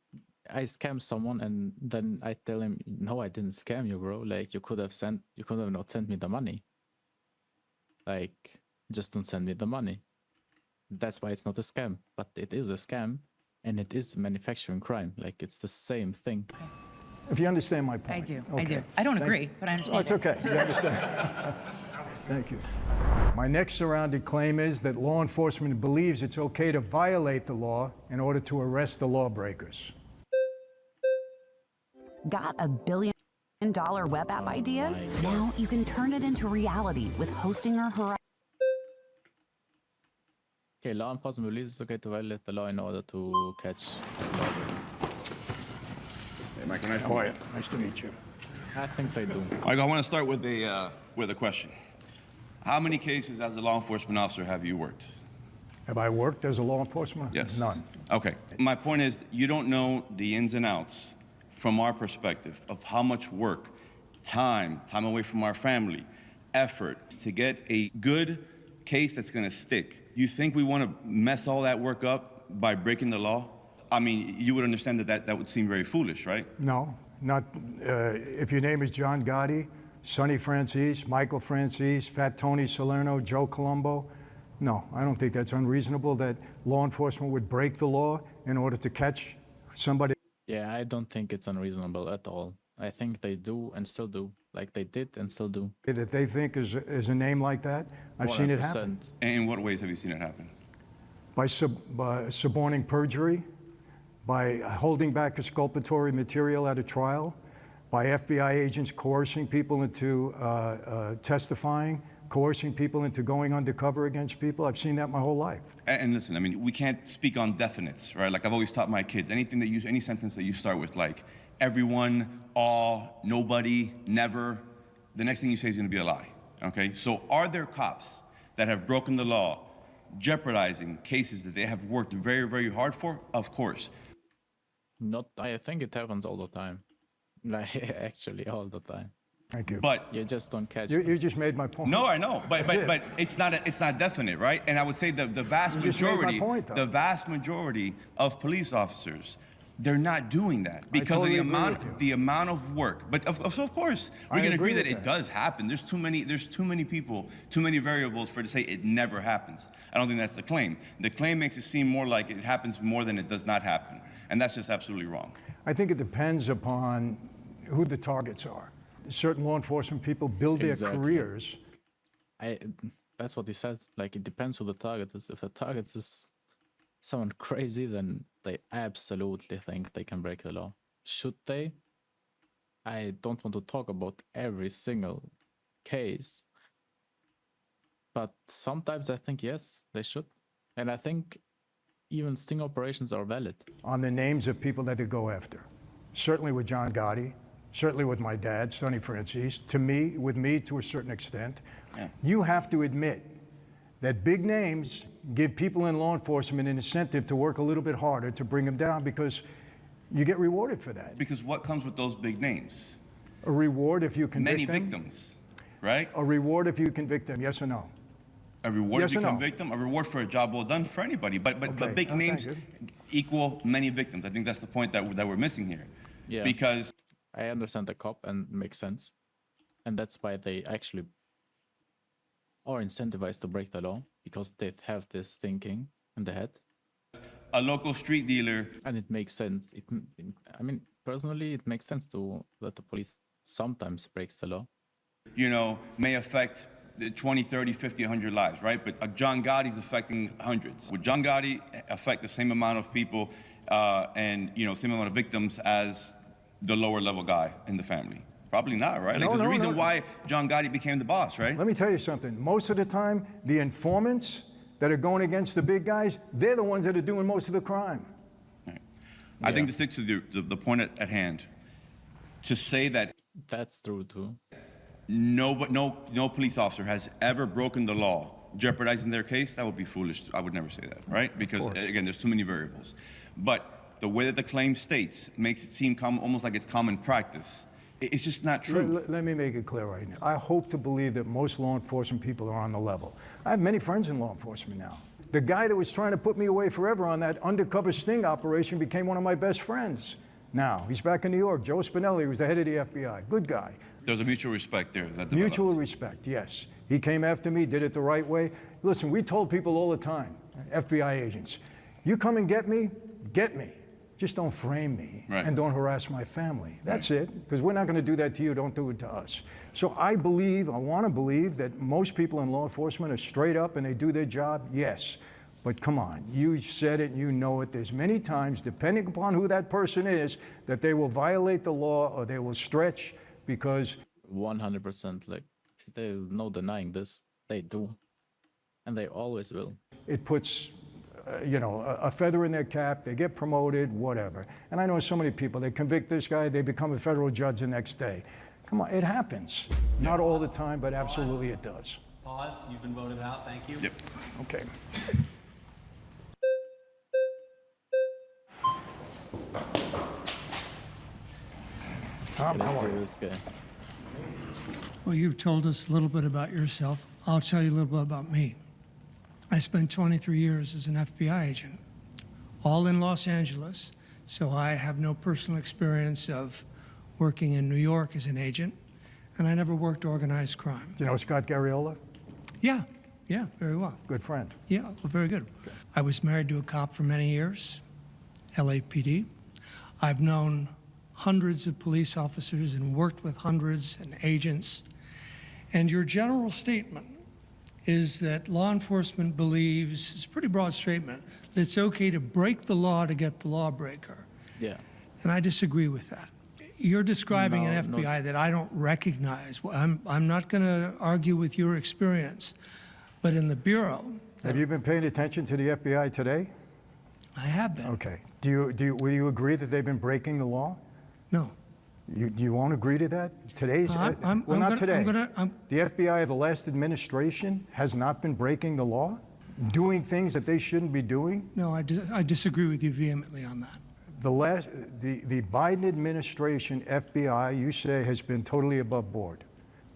[SPEAKER 4] I scam someone and then I tell him, no, I didn't scam you, bro. Like you could have not sent me the money. Like, just don't send me the money. That's why it's not a scam, but it is a scam and it is manufacturing crime. Like it's the same thing.
[SPEAKER 2] If you understand my point.
[SPEAKER 10] I do.
[SPEAKER 2] Okay.
[SPEAKER 10] I do. I don't agree, but I
[SPEAKER 2] Oh,
[SPEAKER 10] understand.
[SPEAKER 2] it's okay. You understand. Thank you. My next surrounded claim is that law enforcement believes it's okay to violate the law in order to arrest the lawbreakers.
[SPEAKER 11] Got a $1 billion web app idea? Now you can turn it into reality with hosting or horizon.
[SPEAKER 4] Okay, law enforcement believes it's okay to violate the law in order to catch lawbreakers.
[SPEAKER 12] Hey, Michael, nice to
[SPEAKER 2] How
[SPEAKER 12] meet
[SPEAKER 2] are
[SPEAKER 12] you.
[SPEAKER 2] you? Nice to meet you.
[SPEAKER 4] I think they do.
[SPEAKER 12] Michael, I want to start with a question. How many cases as a law enforcement officer have you worked?
[SPEAKER 2] Have I worked as a law enforcement?
[SPEAKER 12] Yes.
[SPEAKER 2] None.
[SPEAKER 12] Okay. My point is, you don't know the ins and outs from our perspective of how much work, time away from our family, effort to get a good case that's going to stick. You think we want to mess all that work up by breaking the law? I mean, you would understand that would seem very foolish, right?
[SPEAKER 2] No, not. If your name is John Gotti, Sonny Francis, Michael Francis, Fat Tony Salerno, Joe Colombo, no, I don't think that's unreasonable that law enforcement would break the law in order to catch somebody.
[SPEAKER 4] Yeah, I don't think it's unreasonable at all. I think they do and still do. Like they did and still do.
[SPEAKER 2] That they think is a name like that. I've seen it happen.
[SPEAKER 4] 100%.
[SPEAKER 12] And in what ways have you seen it happen?
[SPEAKER 2] By suborning perjury, by holding back exculpatory material at a trial, by FBI agents coercing people into testifying, coercing people into going undercover against people. I've seen that my whole life.
[SPEAKER 12] And listen, I mean, we can't speak on definites, right? Like I've always taught my kids, any sentence that you start with, like everyone, all, nobody, never, the next thing you say is going to be a lie, okay? So are there cops that have broken the law, jeopardizing cases that they have worked very, very hard for? Of course.
[SPEAKER 4] Not, I think it happens all the time. Like, actually, all the time.
[SPEAKER 2] Thank you.
[SPEAKER 12] But
[SPEAKER 4] You just don't catch
[SPEAKER 2] You
[SPEAKER 4] them.
[SPEAKER 2] just made my point.
[SPEAKER 12] no, I know, but
[SPEAKER 2] That's
[SPEAKER 12] but
[SPEAKER 2] it.
[SPEAKER 12] it's not definite, right? And I would say the vast
[SPEAKER 2] You just made my
[SPEAKER 12] majority,
[SPEAKER 2] point, though.
[SPEAKER 12] the vast majority of police officers, they're not doing that because
[SPEAKER 2] totally
[SPEAKER 12] of
[SPEAKER 2] agree with you.
[SPEAKER 12] the amount of work. But of course, we're
[SPEAKER 2] I
[SPEAKER 12] going to
[SPEAKER 2] agree
[SPEAKER 12] agree that
[SPEAKER 2] with
[SPEAKER 12] it
[SPEAKER 2] that.
[SPEAKER 12] does happen. There's too many people, too many variables for it to say it never happens. I don't think that's the claim. The claim makes it seem more like it happens more than it does not happen, and that's just absolutely wrong.
[SPEAKER 2] I think it depends upon who the targets are. Certain law enforcement people build their
[SPEAKER 4] Exactly.
[SPEAKER 2] careers.
[SPEAKER 4] That's what he says. Like, it depends who the target is. If the target is someone crazy, then they absolutely think they can break the law. Should they? I don't want to talk about every single case, but sometimes I think yes, they should. And I think even sting operations are valid.
[SPEAKER 2] On the names of people that they go after. Certainly with John Gotti, certainly with my dad, Sonny Francis, with me to a certain extent.
[SPEAKER 12] Yeah.
[SPEAKER 2] You have to admit that big names give people in law enforcement an incentive to work a little bit harder to bring them down because you get rewarded for that.
[SPEAKER 12] Because what comes with those big names?
[SPEAKER 2] A reward if you convict
[SPEAKER 12] Many
[SPEAKER 2] them.
[SPEAKER 12] victims, right?
[SPEAKER 2] A reward if you convict them, yes or no?
[SPEAKER 12] A reward
[SPEAKER 2] Yes
[SPEAKER 12] if
[SPEAKER 2] or
[SPEAKER 12] you
[SPEAKER 2] no?
[SPEAKER 12] convict them, a reward for a job well done for anybody. But
[SPEAKER 2] Okay.
[SPEAKER 12] big
[SPEAKER 2] Oh,
[SPEAKER 12] names
[SPEAKER 2] thank
[SPEAKER 12] equal many victims. I think that's the point that we're missing here.
[SPEAKER 4] Yeah.
[SPEAKER 12] Because
[SPEAKER 4] I understand the cop and makes sense. And that's why they actually are incentivized to break the law, because they have this thinking in the head.
[SPEAKER 12] a local street dealer,
[SPEAKER 4] And it makes sense. I mean, personally, it makes sense that the police sometimes breaks the law.
[SPEAKER 12] you know, may affect 20, 30, 50, 100 lives, right? But John Gotti's affecting hundreds. Would John Gotti affect the same amount of people and, you know, same amount of victims as the lower level guy in the family? Probably not, right? Like,
[SPEAKER 2] No,
[SPEAKER 12] there's a
[SPEAKER 2] no,
[SPEAKER 12] reason
[SPEAKER 2] no.
[SPEAKER 12] why John Gotti became the boss, right?
[SPEAKER 2] Let me tell you something. Most of the time, the informants that are going against the big guys, they're the ones that are doing most of the crime.
[SPEAKER 12] I think to stick to the point at hand, to say that
[SPEAKER 4] That's true too.
[SPEAKER 12] no police officer has ever broken the law, jeopardizing their case, that would be foolish. I would never say that, right? Because again, there's too many variables. But the way that the claim states makes it seem almost like it's common practice. It's just not true.
[SPEAKER 2] Let me make it clear right now. I hope to believe that most law enforcement people are on the level. I have many friends in law enforcement now. The guy that was trying to put me away forever on that undercover sting operation became one of my best friends. Now, he's back in New York. Joe Spinelli was the head of the FBI. Good guy.
[SPEAKER 12] There's a mutual respect there. That
[SPEAKER 2] Mutual
[SPEAKER 12] develops.
[SPEAKER 2] respect, yes. He came after me, did it the right way. Listen, we told people all the time, FBI agents, you come and get me. Just don't frame me
[SPEAKER 12] Right.
[SPEAKER 2] and don't harass my family. That's it, because we're not going to do that to you. Don't do it to us. So I want to believe that most people in law enforcement are straight up and they do their job, yes. But come on, you said it, you know it. There's many times, depending upon who that person is, that they will violate the law or they will stretch because
[SPEAKER 4] 100%. Like, there's no denying this. They do. And they always will.
[SPEAKER 2] it puts, a feather in their cap, they get promoted, whatever. And I know so many people, they convict this guy, they become a federal judge the next day. Come on, it happens. Not all the time, but absolutely it does.
[SPEAKER 7] Pause. You've been voted out. Thank you.
[SPEAKER 12] Yep.
[SPEAKER 2] Okay. Tom, how
[SPEAKER 4] Let's
[SPEAKER 2] are
[SPEAKER 4] see
[SPEAKER 2] you?
[SPEAKER 4] this guy.
[SPEAKER 13] Well, you've told us a little bit about yourself. I'll tell you a little bit about me. I spent 23 years as an FBI agent, all in Los Angeles, so I have no personal experience of working in New York as an agent, and I never worked organized crime.
[SPEAKER 2] Do you know Scott Garriola?
[SPEAKER 13] Yeah, very well.
[SPEAKER 2] Good friend.
[SPEAKER 13] Yeah, well, very good. I was married to a cop for many years, LAPD. I've known hundreds of police officers and worked with hundreds and agents. And your general statement is that law enforcement believes, it's a pretty broad statement, that it's okay to break the law to get the lawbreaker.
[SPEAKER 4] Yeah.
[SPEAKER 13] And I disagree with that. You're describing
[SPEAKER 4] No,
[SPEAKER 13] an FBI that I don't recognize. Well, I'm not going to argue with your experience, but in the Bureau.
[SPEAKER 2] Have you been paying attention to the FBI today?
[SPEAKER 13] I have been.
[SPEAKER 2] Okay. Will you agree that they've been breaking the law?
[SPEAKER 13] No.
[SPEAKER 2] You won't agree to that? Today's,
[SPEAKER 13] I'm
[SPEAKER 2] well, not today.
[SPEAKER 13] I'm
[SPEAKER 2] The FBI of the last administration has not been breaking the law, doing things that they shouldn't be doing.
[SPEAKER 13] No, I disagree with you vehemently on that.
[SPEAKER 2] The Biden administration FBI, you say, has been totally above board.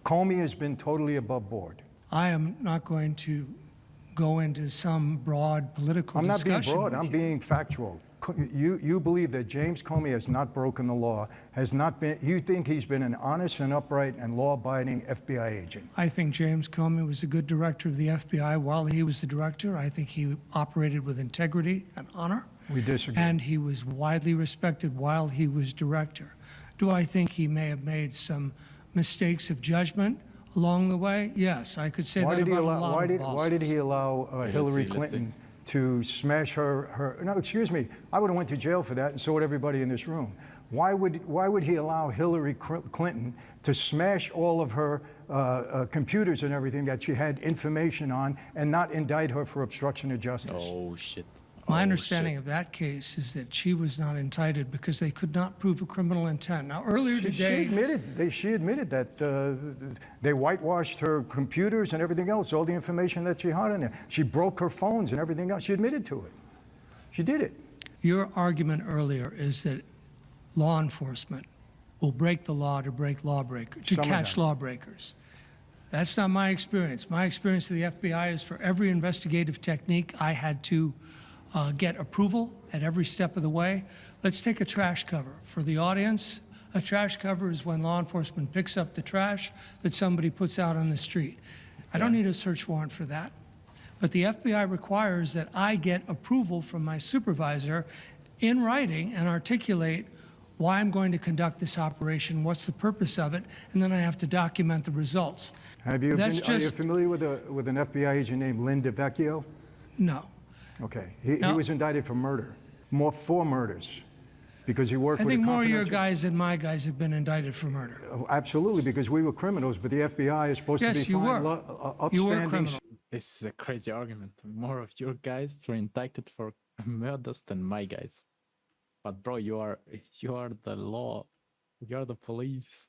[SPEAKER 2] Comey has been totally above board.
[SPEAKER 13] I am not going to go into some broad political discussion.
[SPEAKER 2] I'm not being broad, I'm
[SPEAKER 13] with you.
[SPEAKER 2] being factual. You believe that James Comey has not broken the law, has not been, you think he's been an honest and upright and law-abiding FBI agent?
[SPEAKER 13] I think James Comey was a good director of the FBI while he was the director. I think he operated with integrity and honor.
[SPEAKER 2] We disagree.
[SPEAKER 13] And he was widely respected while he was director. Do I think he may have made some mistakes of judgment along the way? Yes, I could say that about a lot of bosses.
[SPEAKER 2] Why did he allow Hillary Clinton to smash her? No, excuse me. I would have went to jail for that, and so would everybody in this room. Why would he allow Hillary Clinton to smash all of her computers and everything that she had information on, and not indict her for obstruction of justice?
[SPEAKER 4] Oh shit.
[SPEAKER 13] My understanding of that case is that she was not indicted because they could not prove a criminal intent. Now, earlier today...
[SPEAKER 2] She admitted that they whitewashed her computers and everything else, all the information that she had in there. She broke her phones and everything else. She admitted to it. She did it.
[SPEAKER 13] Your argument earlier is that law enforcement will break the law to break lawbreakers, to catch lawbreakers. That's not my experience. My experience of the FBI is for every investigative technique, I had to get approval at every step of the way. Let's take a trash cover. For the audience, a trash cover is when law enforcement picks up the trash that somebody puts out on the street. I don't need a search warrant for that. But the FBI requires that I get approval from my supervisor in writing and articulate why I'm going to conduct this operation, what's the purpose of it, and then I have to document the results.
[SPEAKER 2] Are you familiar with an FBI agent named Lynn DeVecchio?
[SPEAKER 13] No.
[SPEAKER 2] Okay. He was indicted for murder, four murders, because he worked with a
[SPEAKER 13] I think more of your
[SPEAKER 2] confidential...
[SPEAKER 13] guys than my guys have been indicted for murder.
[SPEAKER 2] Absolutely, because we were criminals, but the FBI is supposed to be
[SPEAKER 13] you were.
[SPEAKER 2] upstanding...
[SPEAKER 13] You were criminal.
[SPEAKER 4] This is a crazy argument. More of your guys were indicted for murders than my guys. But bro, you are the law. You are the police.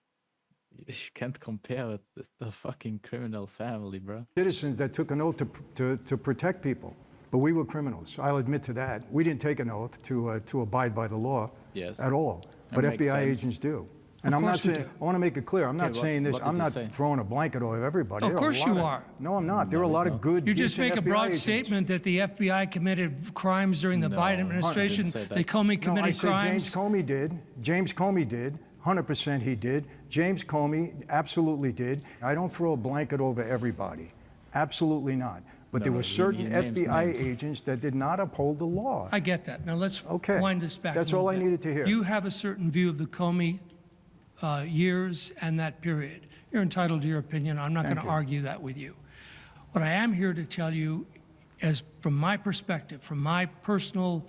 [SPEAKER 4] You can't compare with the fucking criminal family, bro.
[SPEAKER 2] Citizens that took an oath to protect people. But we were criminals. I'll admit to that. We didn't take an oath to abide by the law at all. But FBI agents do. And I'm not saying, I want to make it clear, I'm not saying this, I'm not throwing a blanket over everybody.
[SPEAKER 13] Of course you are.
[SPEAKER 2] No, I'm not. There are a lot of good,
[SPEAKER 13] You just make a broad
[SPEAKER 2] agents.
[SPEAKER 13] statement that the FBI committed crimes during the Biden administration. They Comey committed crimes.
[SPEAKER 2] James Comey did. James Comey did. 100% he did. James Comey absolutely did. I don't throw a blanket over everybody. Absolutely not. But there were certain FBI agents that did not uphold the law.
[SPEAKER 13] I get that. Now let's wind this back.
[SPEAKER 2] That's all I needed to hear.
[SPEAKER 13] You have a certain view of the Comey years and that period. You're entitled to your opinion. I'm not going to argue that with you. What I am here to tell you, as from my perspective, from my personal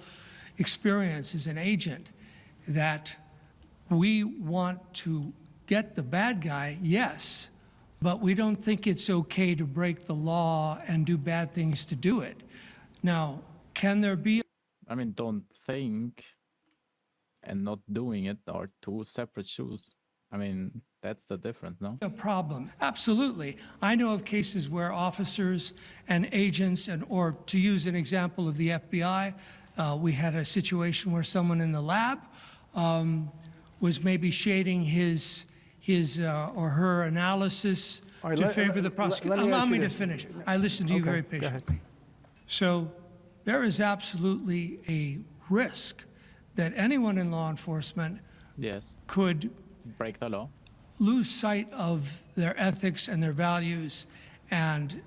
[SPEAKER 13] experience as an agent, that we want to get the bad guy, yes, but we don't think it's okay to break the law and do bad things to do it. Now, can there be...
[SPEAKER 4] I mean, don't think and not doing it are two separate shoes. I mean, that's the difference, no?
[SPEAKER 13] A problem. Absolutely. I know of cases where officers and agents, or to use an example of the FBI, we had a situation where someone in the lab was maybe shading his or her analysis to favor the prosecutor. Allow me to finish. I listened to you very patiently. So there is absolutely a risk that anyone in law enforcement could
[SPEAKER 4] break the law,
[SPEAKER 13] lose sight of their ethics and their values, and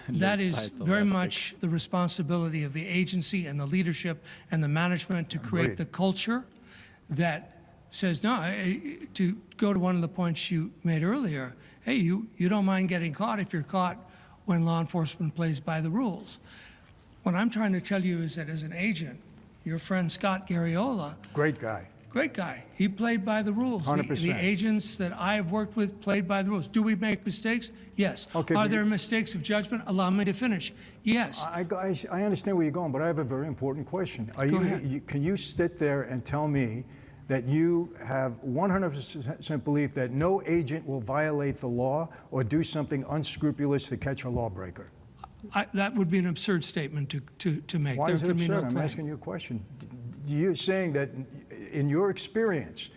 [SPEAKER 13] that is very much the responsibility of the agency and the leadership and the management to create the culture that says, no, to go to one of the points you made earlier, hey, you don't mind getting caught if you're caught when law enforcement plays by the rules. What I'm trying to tell you is that as an agent, your friend Scott Garriola,
[SPEAKER 2] great guy,
[SPEAKER 13] Great guy. He played by the rules. The
[SPEAKER 2] 100%.
[SPEAKER 13] agents that I have worked with played by the rules. Do we make mistakes? Yes.
[SPEAKER 2] Okay,
[SPEAKER 13] Are
[SPEAKER 2] but
[SPEAKER 13] there mistakes of judgment? Allow me to finish. Yes.
[SPEAKER 2] I understand where you're going, but I have a very important question.
[SPEAKER 13] Go ahead.
[SPEAKER 2] Can you sit there and tell me that you have 100% belief that no agent will violate the law or do something unscrupulous to catch a lawbreaker?
[SPEAKER 13] That would be an absurd statement to make.
[SPEAKER 2] Why
[SPEAKER 13] There
[SPEAKER 2] is it
[SPEAKER 13] can be no
[SPEAKER 2] absurd? I'm
[SPEAKER 13] claim.
[SPEAKER 2] asking you a question. You're saying that in your experience,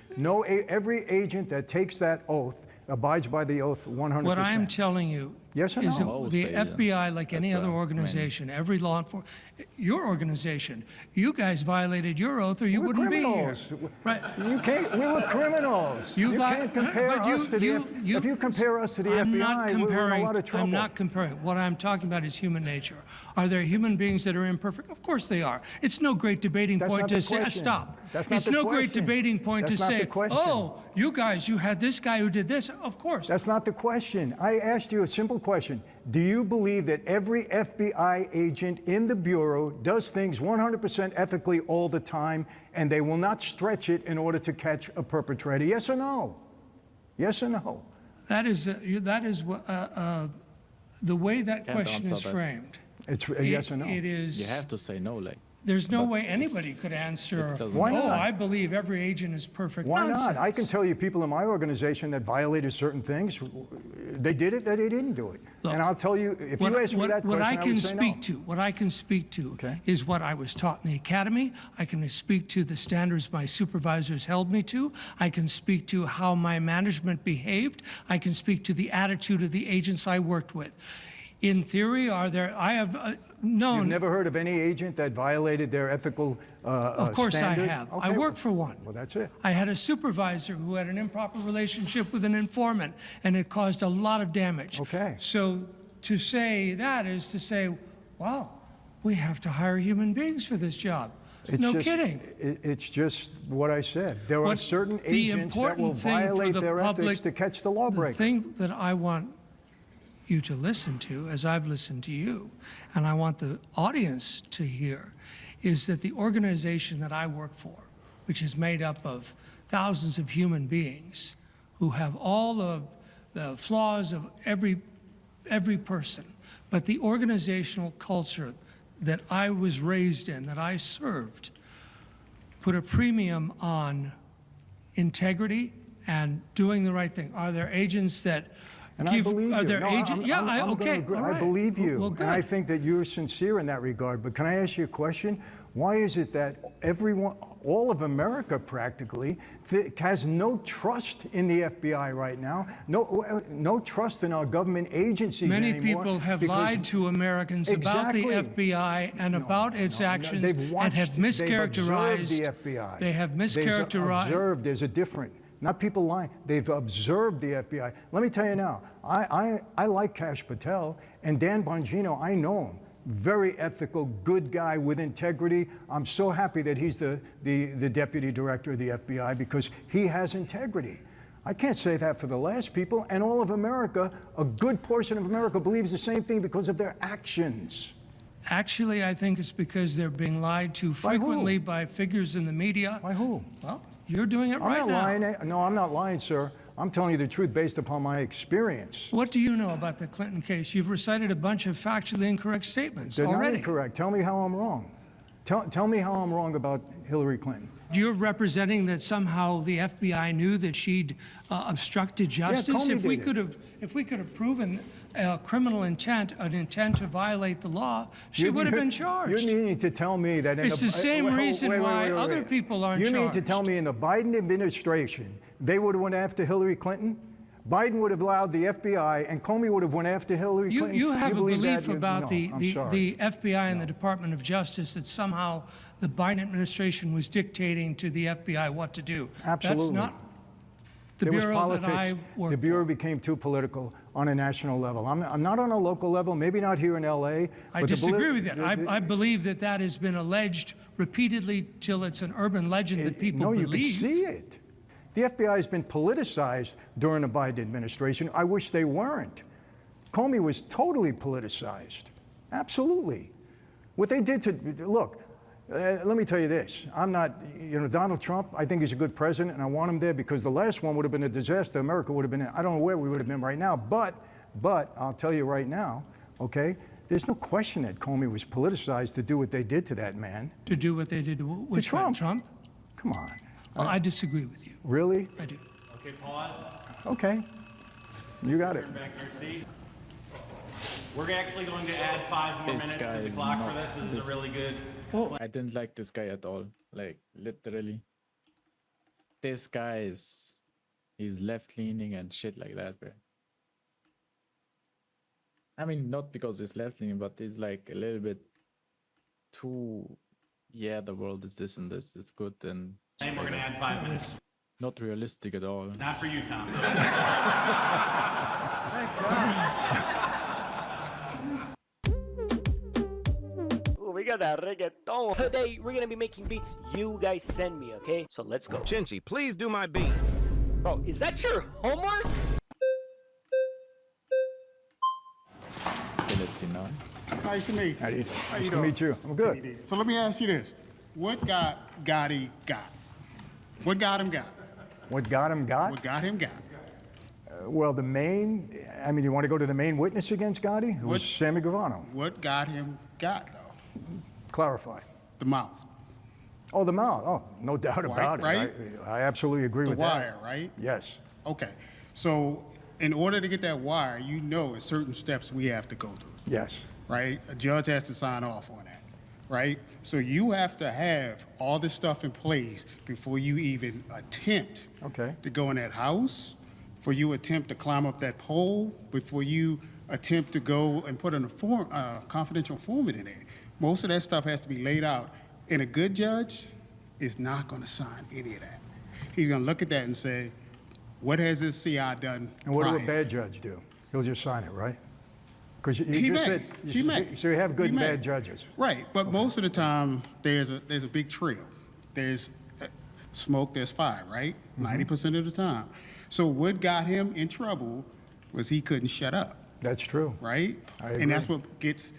[SPEAKER 2] every agent that takes that oath abides by the oath 100%.
[SPEAKER 13] What I'm telling you
[SPEAKER 2] Yes or
[SPEAKER 13] is
[SPEAKER 2] no?
[SPEAKER 13] that the FBI, like any other organization, every law enforcement, your organization, you guys violated your oath or you
[SPEAKER 2] We're
[SPEAKER 13] wouldn't
[SPEAKER 2] criminals.
[SPEAKER 13] be here. Right.
[SPEAKER 2] You can't. We were criminals. You can't compare us to the. If you compare us to the
[SPEAKER 13] I'm
[SPEAKER 2] FBI,
[SPEAKER 13] not
[SPEAKER 2] we're in a
[SPEAKER 13] comparing.
[SPEAKER 2] lot of trouble.
[SPEAKER 13] I'm not comparing. What I'm talking about is human nature. Are there human beings that are imperfect? Of course they are. It's no great debating
[SPEAKER 2] That's
[SPEAKER 13] point
[SPEAKER 2] not
[SPEAKER 13] to
[SPEAKER 2] the
[SPEAKER 13] say.
[SPEAKER 2] question.
[SPEAKER 13] Stop.
[SPEAKER 2] That's not
[SPEAKER 13] It's
[SPEAKER 2] the
[SPEAKER 13] no great
[SPEAKER 2] question.
[SPEAKER 13] debating point
[SPEAKER 2] That's
[SPEAKER 13] to
[SPEAKER 2] not
[SPEAKER 13] say,
[SPEAKER 2] the question.
[SPEAKER 13] oh, you guys, you had this guy who did this. Of course.
[SPEAKER 2] That's not the question. I asked you a simple question. Do you believe that every FBI agent in the Bureau does things 100% ethically all the time and they will not stretch it in order to catch a perpetrator? Yes or no? Yes or no?
[SPEAKER 13] That is the way that
[SPEAKER 4] Can't
[SPEAKER 13] question
[SPEAKER 4] answer
[SPEAKER 13] is
[SPEAKER 4] that.
[SPEAKER 13] framed.
[SPEAKER 2] It's a yes or no.
[SPEAKER 13] It is.
[SPEAKER 4] You have to say no, like.
[SPEAKER 13] There's no
[SPEAKER 4] but
[SPEAKER 13] way anybody could answer.
[SPEAKER 4] doesn't
[SPEAKER 2] Why
[SPEAKER 4] make
[SPEAKER 2] not?
[SPEAKER 13] Oh, I believe every agent is perfect.
[SPEAKER 2] Why
[SPEAKER 13] Nonsense.
[SPEAKER 2] not? I can tell you people in my organization that violated certain things. They did it, that they didn't do it.
[SPEAKER 13] Look,
[SPEAKER 2] and I'll tell you, if you ask me that question,
[SPEAKER 13] what I can
[SPEAKER 2] would say
[SPEAKER 13] speak
[SPEAKER 2] no.
[SPEAKER 13] to, what I can speak to
[SPEAKER 2] Okay.
[SPEAKER 13] is what I was taught in the academy. I can speak to the standards my supervisors held me to. I can speak to how my management behaved. I can speak to the attitude of the agents I worked with. In theory, I have known.
[SPEAKER 2] You've never heard of any agent that violated their ethical
[SPEAKER 13] Of course
[SPEAKER 2] standard?
[SPEAKER 13] I have.
[SPEAKER 2] Okay,
[SPEAKER 13] I worked for one.
[SPEAKER 2] Well, that's it.
[SPEAKER 13] I had a supervisor who had an improper relationship with an informant, and it caused a lot of damage.
[SPEAKER 2] Okay.
[SPEAKER 13] So to say that is to say, wow, we have to hire human beings for this job. No kidding.
[SPEAKER 2] It's just what I said. There are
[SPEAKER 13] What
[SPEAKER 2] certain
[SPEAKER 13] the
[SPEAKER 2] agents that will
[SPEAKER 13] important thing for
[SPEAKER 2] violate
[SPEAKER 13] the
[SPEAKER 2] their ethics
[SPEAKER 13] public-
[SPEAKER 2] to catch the
[SPEAKER 13] The
[SPEAKER 2] lawbreaker.
[SPEAKER 13] thing that I want you to listen to, as I've listened to you, and I want the audience to hear, is that the organization that I work for, which is made up of thousands of human beings who have all the flaws of every person, but the organizational culture that I was raised in, that I served, put a premium on integrity and doing the right thing. Are there agents that
[SPEAKER 2] And I believe you.
[SPEAKER 13] Are there
[SPEAKER 2] No,
[SPEAKER 13] agents? Yeah,
[SPEAKER 2] I'm gonna
[SPEAKER 13] okay.
[SPEAKER 2] agree.
[SPEAKER 13] All
[SPEAKER 2] I
[SPEAKER 13] right.
[SPEAKER 2] believe you.
[SPEAKER 13] Well,
[SPEAKER 2] and
[SPEAKER 13] good.
[SPEAKER 2] I think that you're sincere in that regard. But can I ask you a question? Why is it that everyone, all of America practically, has no trust in the FBI right now? No trust in our government agencies
[SPEAKER 13] Many
[SPEAKER 2] anymore?
[SPEAKER 13] people have
[SPEAKER 2] because-
[SPEAKER 13] lied to Americans about the
[SPEAKER 2] Exactly.
[SPEAKER 13] FBI and about its actions
[SPEAKER 2] They've
[SPEAKER 13] and
[SPEAKER 2] watched,
[SPEAKER 13] have mischaracterized
[SPEAKER 2] They've observed the FBI.
[SPEAKER 13] They have
[SPEAKER 2] They've
[SPEAKER 13] mischaracterized.
[SPEAKER 2] observed. There's a different. Not people lying. They've observed the FBI. Let me tell you now. I like Kash Patel and Dan Bongino. I know him. Very ethical, good guy with integrity. I'm so happy that he's the deputy director of the FBI because he has integrity. I can't say that for the last people. And all of America, a good portion of America believes the same thing because of their actions.
[SPEAKER 13] Actually, I think it's because they're being lied to
[SPEAKER 2] By who?
[SPEAKER 13] frequently by figures in the media.
[SPEAKER 2] By who?
[SPEAKER 13] Well, you're doing it
[SPEAKER 2] I'm
[SPEAKER 13] right
[SPEAKER 2] not
[SPEAKER 13] now.
[SPEAKER 2] lying. No, I'm not lying, sir. I'm telling you the truth based upon my experience.
[SPEAKER 13] What do you know about the Clinton case? You've recited a bunch of factually incorrect statements
[SPEAKER 2] They're
[SPEAKER 13] already.
[SPEAKER 2] not incorrect. Tell me how I'm wrong. Tell me how I'm wrong about Hillary Clinton.
[SPEAKER 13] You're representing that somehow the FBI knew that she'd obstructed justice.
[SPEAKER 2] Comey
[SPEAKER 13] If we
[SPEAKER 2] did it.
[SPEAKER 13] if we could have proven criminal intent, an intent to violate the law, she would have been charged.
[SPEAKER 2] You need to tell me that.
[SPEAKER 13] It's the same reason why other people aren't
[SPEAKER 2] You
[SPEAKER 13] charged.
[SPEAKER 2] need to tell me in the Biden administration, they would have went after Hillary Clinton. Biden would have allowed the FBI, and Comey would have went after Hillary Clinton.
[SPEAKER 13] You have a
[SPEAKER 2] believe
[SPEAKER 13] belief
[SPEAKER 2] that?
[SPEAKER 13] about
[SPEAKER 2] No,
[SPEAKER 13] the
[SPEAKER 2] I'm sorry.
[SPEAKER 13] FBI and the Department of Justice that somehow the Biden administration was dictating to the FBI what to do.
[SPEAKER 2] Absolutely.
[SPEAKER 13] That's not the
[SPEAKER 2] There was
[SPEAKER 13] bureau that
[SPEAKER 2] politics.
[SPEAKER 13] I work
[SPEAKER 2] The bureau
[SPEAKER 13] for.
[SPEAKER 2] became too political on a national level. I'm not on a local level, maybe not here in L.A.
[SPEAKER 13] I
[SPEAKER 2] but the
[SPEAKER 13] disagree with that.
[SPEAKER 2] the-
[SPEAKER 13] I believe that that has been alleged repeatedly till it's an urban legend that people
[SPEAKER 2] No, you
[SPEAKER 13] believe.
[SPEAKER 2] can see it. The FBI has been politicized during the Biden administration. I wish they weren't. Comey was totally politicized. Absolutely. What they did to, look, Let me tell you this. I'm not, Donald Trump, I think he's a good president, and I want him there because the last one would have been a disaster. America would have been, I don't know where we would have been right now, but I'll tell you right now, okay, there's no question that Comey was politicized to do what they did to that man.
[SPEAKER 13] To do what they did to
[SPEAKER 2] Trump.
[SPEAKER 13] Trump?
[SPEAKER 2] Come on.
[SPEAKER 13] Well, I disagree with you.
[SPEAKER 2] Really?
[SPEAKER 13] I do.
[SPEAKER 7] Okay, pause.
[SPEAKER 2] Okay. You got it.
[SPEAKER 7] Turn back to your seat. We're actually going to add 5 more
[SPEAKER 4] This
[SPEAKER 7] minutes to
[SPEAKER 4] guy
[SPEAKER 7] the
[SPEAKER 4] is
[SPEAKER 7] clock for
[SPEAKER 4] not-
[SPEAKER 7] this. This is
[SPEAKER 4] this-
[SPEAKER 7] a really good.
[SPEAKER 4] I didn't like this guy at all. Like literally. This guy is he's left leaning and shit like that, bro. I mean, not because he's left leaning, but it's like a little bit too. Yeah, the world is this and this. It's good and.
[SPEAKER 7] And we're going to add 5 minutes.
[SPEAKER 4] Not realistic at all.
[SPEAKER 7] Not for you, Tom.
[SPEAKER 14] Ooh, we got that reggaeton. Today, we're gonna be making beats you guys send me, okay? So let's go.
[SPEAKER 15] Chinchi, please do my beat.
[SPEAKER 14] Bro, is that your homework?
[SPEAKER 4] Okay, let's see now.
[SPEAKER 16] Nice to meet you.
[SPEAKER 2] How do you,
[SPEAKER 16] How
[SPEAKER 2] nice
[SPEAKER 16] you
[SPEAKER 2] to
[SPEAKER 16] doing?
[SPEAKER 2] meet you. I'm good.
[SPEAKER 16] So let me ask you this. What got Gotti got? What got him got?
[SPEAKER 2] What got him got?
[SPEAKER 16] What got him got?
[SPEAKER 2] Well, you want to go to the main witness against Gotti? It was Sammy Gravano.
[SPEAKER 16] What got him got, though?
[SPEAKER 2] Clarify.
[SPEAKER 16] The mouth.
[SPEAKER 2] Oh, the mouth. Oh, no doubt about
[SPEAKER 16] Right?
[SPEAKER 2] it. I absolutely agree
[SPEAKER 16] The
[SPEAKER 2] with
[SPEAKER 16] wire,
[SPEAKER 2] that.
[SPEAKER 16] right?
[SPEAKER 2] Yes.
[SPEAKER 16] Okay. So in order to get that wire, you know it's certain steps we have to go through,
[SPEAKER 2] Yes.
[SPEAKER 16] right? A judge has to sign off on that, right? So you have to have all this stuff in place before you even attempt to go in that house, before you attempt to climb up that pole, before you attempt to go and put a confidential informant in there. Most of that stuff has to be laid out. And a good judge is not going to sign any of that. He's going to look at that and say, what has this CI done
[SPEAKER 2] And what
[SPEAKER 16] prior?
[SPEAKER 2] will a bad judge do? He'll just sign it, right? Because you
[SPEAKER 16] He
[SPEAKER 2] just
[SPEAKER 16] may.
[SPEAKER 2] said,
[SPEAKER 16] He may.
[SPEAKER 2] so you have good
[SPEAKER 16] He
[SPEAKER 2] and
[SPEAKER 16] may.
[SPEAKER 2] bad judges.
[SPEAKER 16] Right, but most of the time, there's a big trail. There's smoke, there's fire, right? 90% of the time. So what got him in trouble was he couldn't shut up.
[SPEAKER 2] That's true.
[SPEAKER 16] Right?
[SPEAKER 2] I
[SPEAKER 16] And that's
[SPEAKER 2] agree.
[SPEAKER 16] what gets...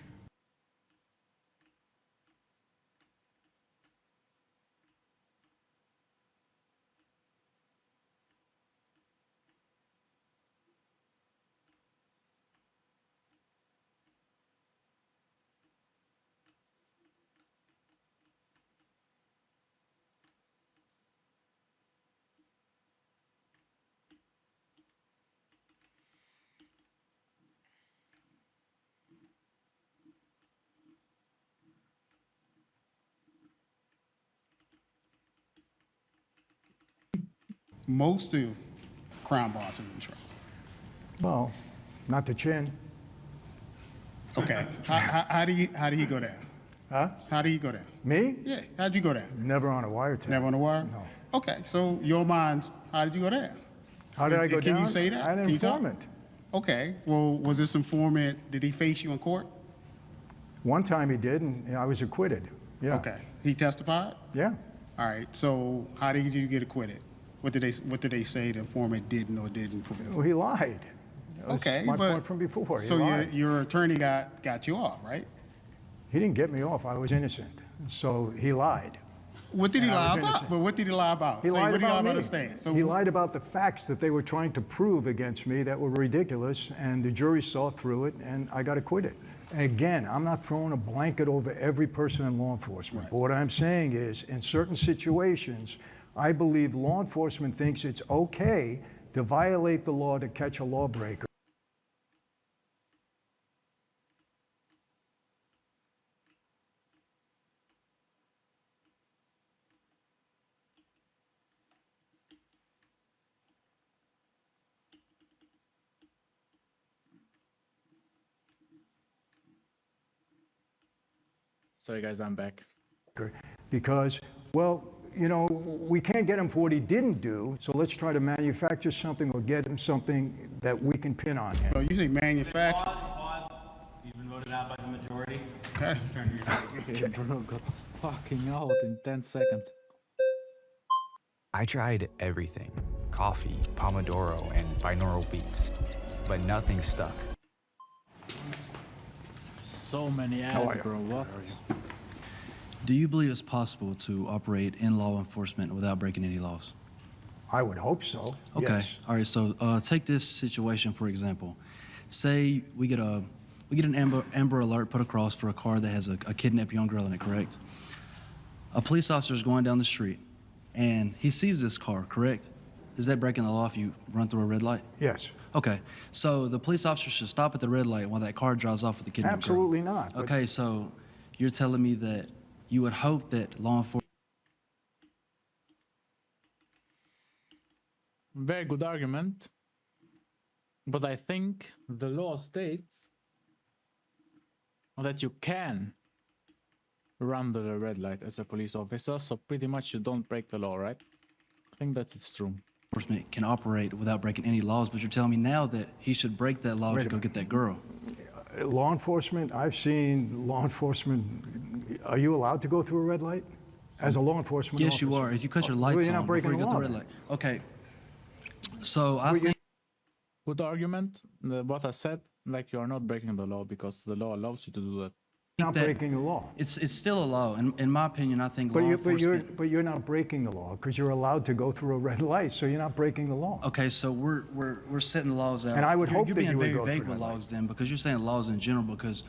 [SPEAKER 16] Most of crime bosses in trouble.
[SPEAKER 2] Well, not the chin.
[SPEAKER 16] Okay. How do you go down?
[SPEAKER 2] Huh?
[SPEAKER 16] How do you go down?
[SPEAKER 2] Me?
[SPEAKER 16] Yeah. How'd you go down?
[SPEAKER 2] Never on a wiretap.
[SPEAKER 16] Never on the wire?
[SPEAKER 2] No.
[SPEAKER 16] Okay. So your mind, how did you go down?
[SPEAKER 2] How did I go down?
[SPEAKER 16] Can you say that?
[SPEAKER 2] I had an
[SPEAKER 16] Can you talk?
[SPEAKER 2] informant.
[SPEAKER 16] Okay. Well, was this informant, did he face you in court?
[SPEAKER 2] One time he did, and I was acquitted. Yeah.
[SPEAKER 16] Okay. He testified?
[SPEAKER 2] Yeah.
[SPEAKER 16] All right. So how did you get acquitted? What did they say the informant didn't or didn't prove?
[SPEAKER 2] Well, he lied. That was
[SPEAKER 16] Okay,
[SPEAKER 2] my
[SPEAKER 16] but
[SPEAKER 2] point from before. He
[SPEAKER 16] so
[SPEAKER 2] lied.
[SPEAKER 16] your attorney got you off, right?
[SPEAKER 2] He didn't get me off. I was innocent. So he lied.
[SPEAKER 16] What did he
[SPEAKER 2] And I
[SPEAKER 16] lie
[SPEAKER 2] was
[SPEAKER 16] about?
[SPEAKER 2] innocent.
[SPEAKER 16] But what did he lie about?
[SPEAKER 2] He
[SPEAKER 16] Say,
[SPEAKER 2] lied
[SPEAKER 16] what did he lie
[SPEAKER 2] about
[SPEAKER 16] about
[SPEAKER 2] me.
[SPEAKER 16] the stand? So
[SPEAKER 2] He lied about the facts that they were trying to prove against me that were ridiculous, and the jury saw through it, and I got acquitted. And again, I'm not throwing a blanket over every person in law enforcement. But what I'm saying is, in certain situations, I believe law enforcement thinks it's okay to violate the law to catch a lawbreaker.
[SPEAKER 4] Sorry guys, I'm back.
[SPEAKER 2] Because, well, we can't get him for what he didn't do, so let's try to manufacture something or get him something that we can pin on him.
[SPEAKER 16] So you say manufacture.
[SPEAKER 7] Pause. You've been voted out by the majority.
[SPEAKER 16] Okay.
[SPEAKER 7] Turn to your seat.
[SPEAKER 4] Okay, bro, got fucking out in 10 seconds.
[SPEAKER 17] I tried everything, coffee, Pomodoro, and binaural beats, but nothing stuck.
[SPEAKER 4] So many
[SPEAKER 2] How are
[SPEAKER 4] ads,
[SPEAKER 2] you?
[SPEAKER 4] bro. What?
[SPEAKER 15] Do you believe it's possible to operate in law enforcement without breaking any laws?
[SPEAKER 2] I would hope so.
[SPEAKER 15] Okay.
[SPEAKER 2] Yes.
[SPEAKER 15] All right. So take this situation for example. Say we get an Amber Alert put across for a car that has a kidnapped young girl in it. Correct. A police officer is going down the street, and he sees this car. Correct. Is that breaking the law if you run through a red light?
[SPEAKER 2] Yes.
[SPEAKER 15] Okay. So the police officer should stop at the red light while that car drives off with the kidnapped girl.
[SPEAKER 2] Absolutely not. but-
[SPEAKER 15] Okay. So you're telling me that you would hope that law enforcement.
[SPEAKER 4] Very good argument. But I think the law states that you can run the red light as a police officer, so pretty much you don't break the law, right? I think that it's true.
[SPEAKER 15] Enforcement can operate without breaking any laws, but you're telling me now that he should break that law
[SPEAKER 2] Wait
[SPEAKER 15] to
[SPEAKER 2] a
[SPEAKER 15] go get that girl.
[SPEAKER 2] Law enforcement, I've seen law enforcement, are you allowed to go through a red light? As a law enforcement
[SPEAKER 15] Yes,
[SPEAKER 2] officer?
[SPEAKER 15] you are. If you cut your
[SPEAKER 2] Oh,
[SPEAKER 15] lights
[SPEAKER 2] well, you're
[SPEAKER 15] on
[SPEAKER 2] not breaking
[SPEAKER 15] before you
[SPEAKER 2] the
[SPEAKER 15] go
[SPEAKER 2] law
[SPEAKER 15] through the red
[SPEAKER 2] then.
[SPEAKER 15] light. Okay. So I think
[SPEAKER 4] Good argument. What I said, like you are not breaking the law because the law allows you to do that.
[SPEAKER 2] Not breaking the law.
[SPEAKER 15] it's still a law. In my opinion, I think
[SPEAKER 2] But
[SPEAKER 15] law
[SPEAKER 2] you're not breaking the law because you're allowed to go through a red light, so you're not breaking the law.
[SPEAKER 15] Okay, so we're setting the laws out.
[SPEAKER 2] And I would hope
[SPEAKER 15] you're
[SPEAKER 2] that
[SPEAKER 15] being
[SPEAKER 2] you would
[SPEAKER 15] very
[SPEAKER 2] go
[SPEAKER 15] vague
[SPEAKER 2] through
[SPEAKER 15] with
[SPEAKER 2] that
[SPEAKER 15] laws then, because you're saying laws in general, because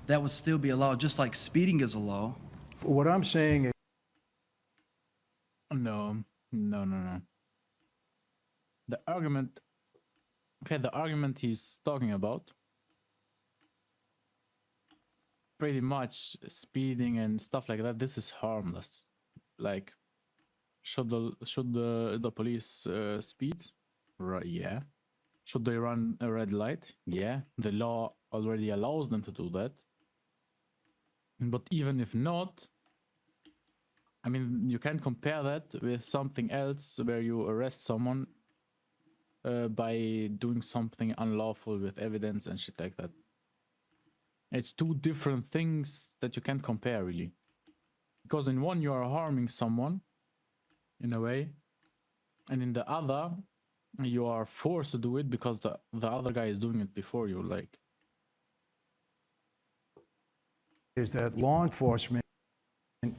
[SPEAKER 15] that would still be a law, just like speeding is a law.
[SPEAKER 2] What I'm saying is.
[SPEAKER 4] No. The argument he's talking about, pretty much speeding and stuff like that, this is harmless. Like, should the police speed? Right, yeah. Should they run a red light? Yeah. The law already allows them to do that. But even if not, I mean, you can compare that with something else where you arrest someone by doing something unlawful with evidence and shit like that. It's two different things that you can't compare, really. Because in one, you are harming someone, in a way. And in the other, you are forced to do it because the other guy is doing it before you, like.
[SPEAKER 2] Is that law enforcement,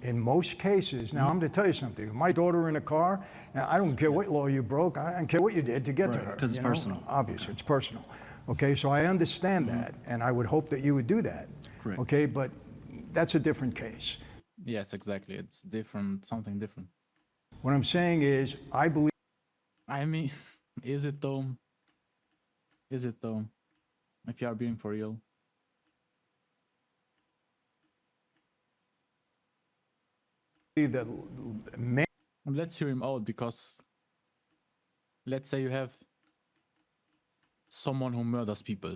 [SPEAKER 2] in most cases, now I'm going to tell you something. If my daughter in a car, and I don't care what law you broke, I don't care what you did to get to
[SPEAKER 15] Right,
[SPEAKER 2] her.
[SPEAKER 15] 'cause it's
[SPEAKER 2] you know?
[SPEAKER 15] personal.
[SPEAKER 2] Obviously, it's personal. Okay, so I understand that, and I would hope that you would do that.
[SPEAKER 15] Correct.
[SPEAKER 2] Okay, but that's a different case.
[SPEAKER 4] Yes, exactly. It's different, something different.
[SPEAKER 2] What I'm saying is, I believe.
[SPEAKER 4] I mean, is it though? Is it though? If you are being for real.
[SPEAKER 2] That
[SPEAKER 4] let's hear him out, because let's say you have someone who murders people.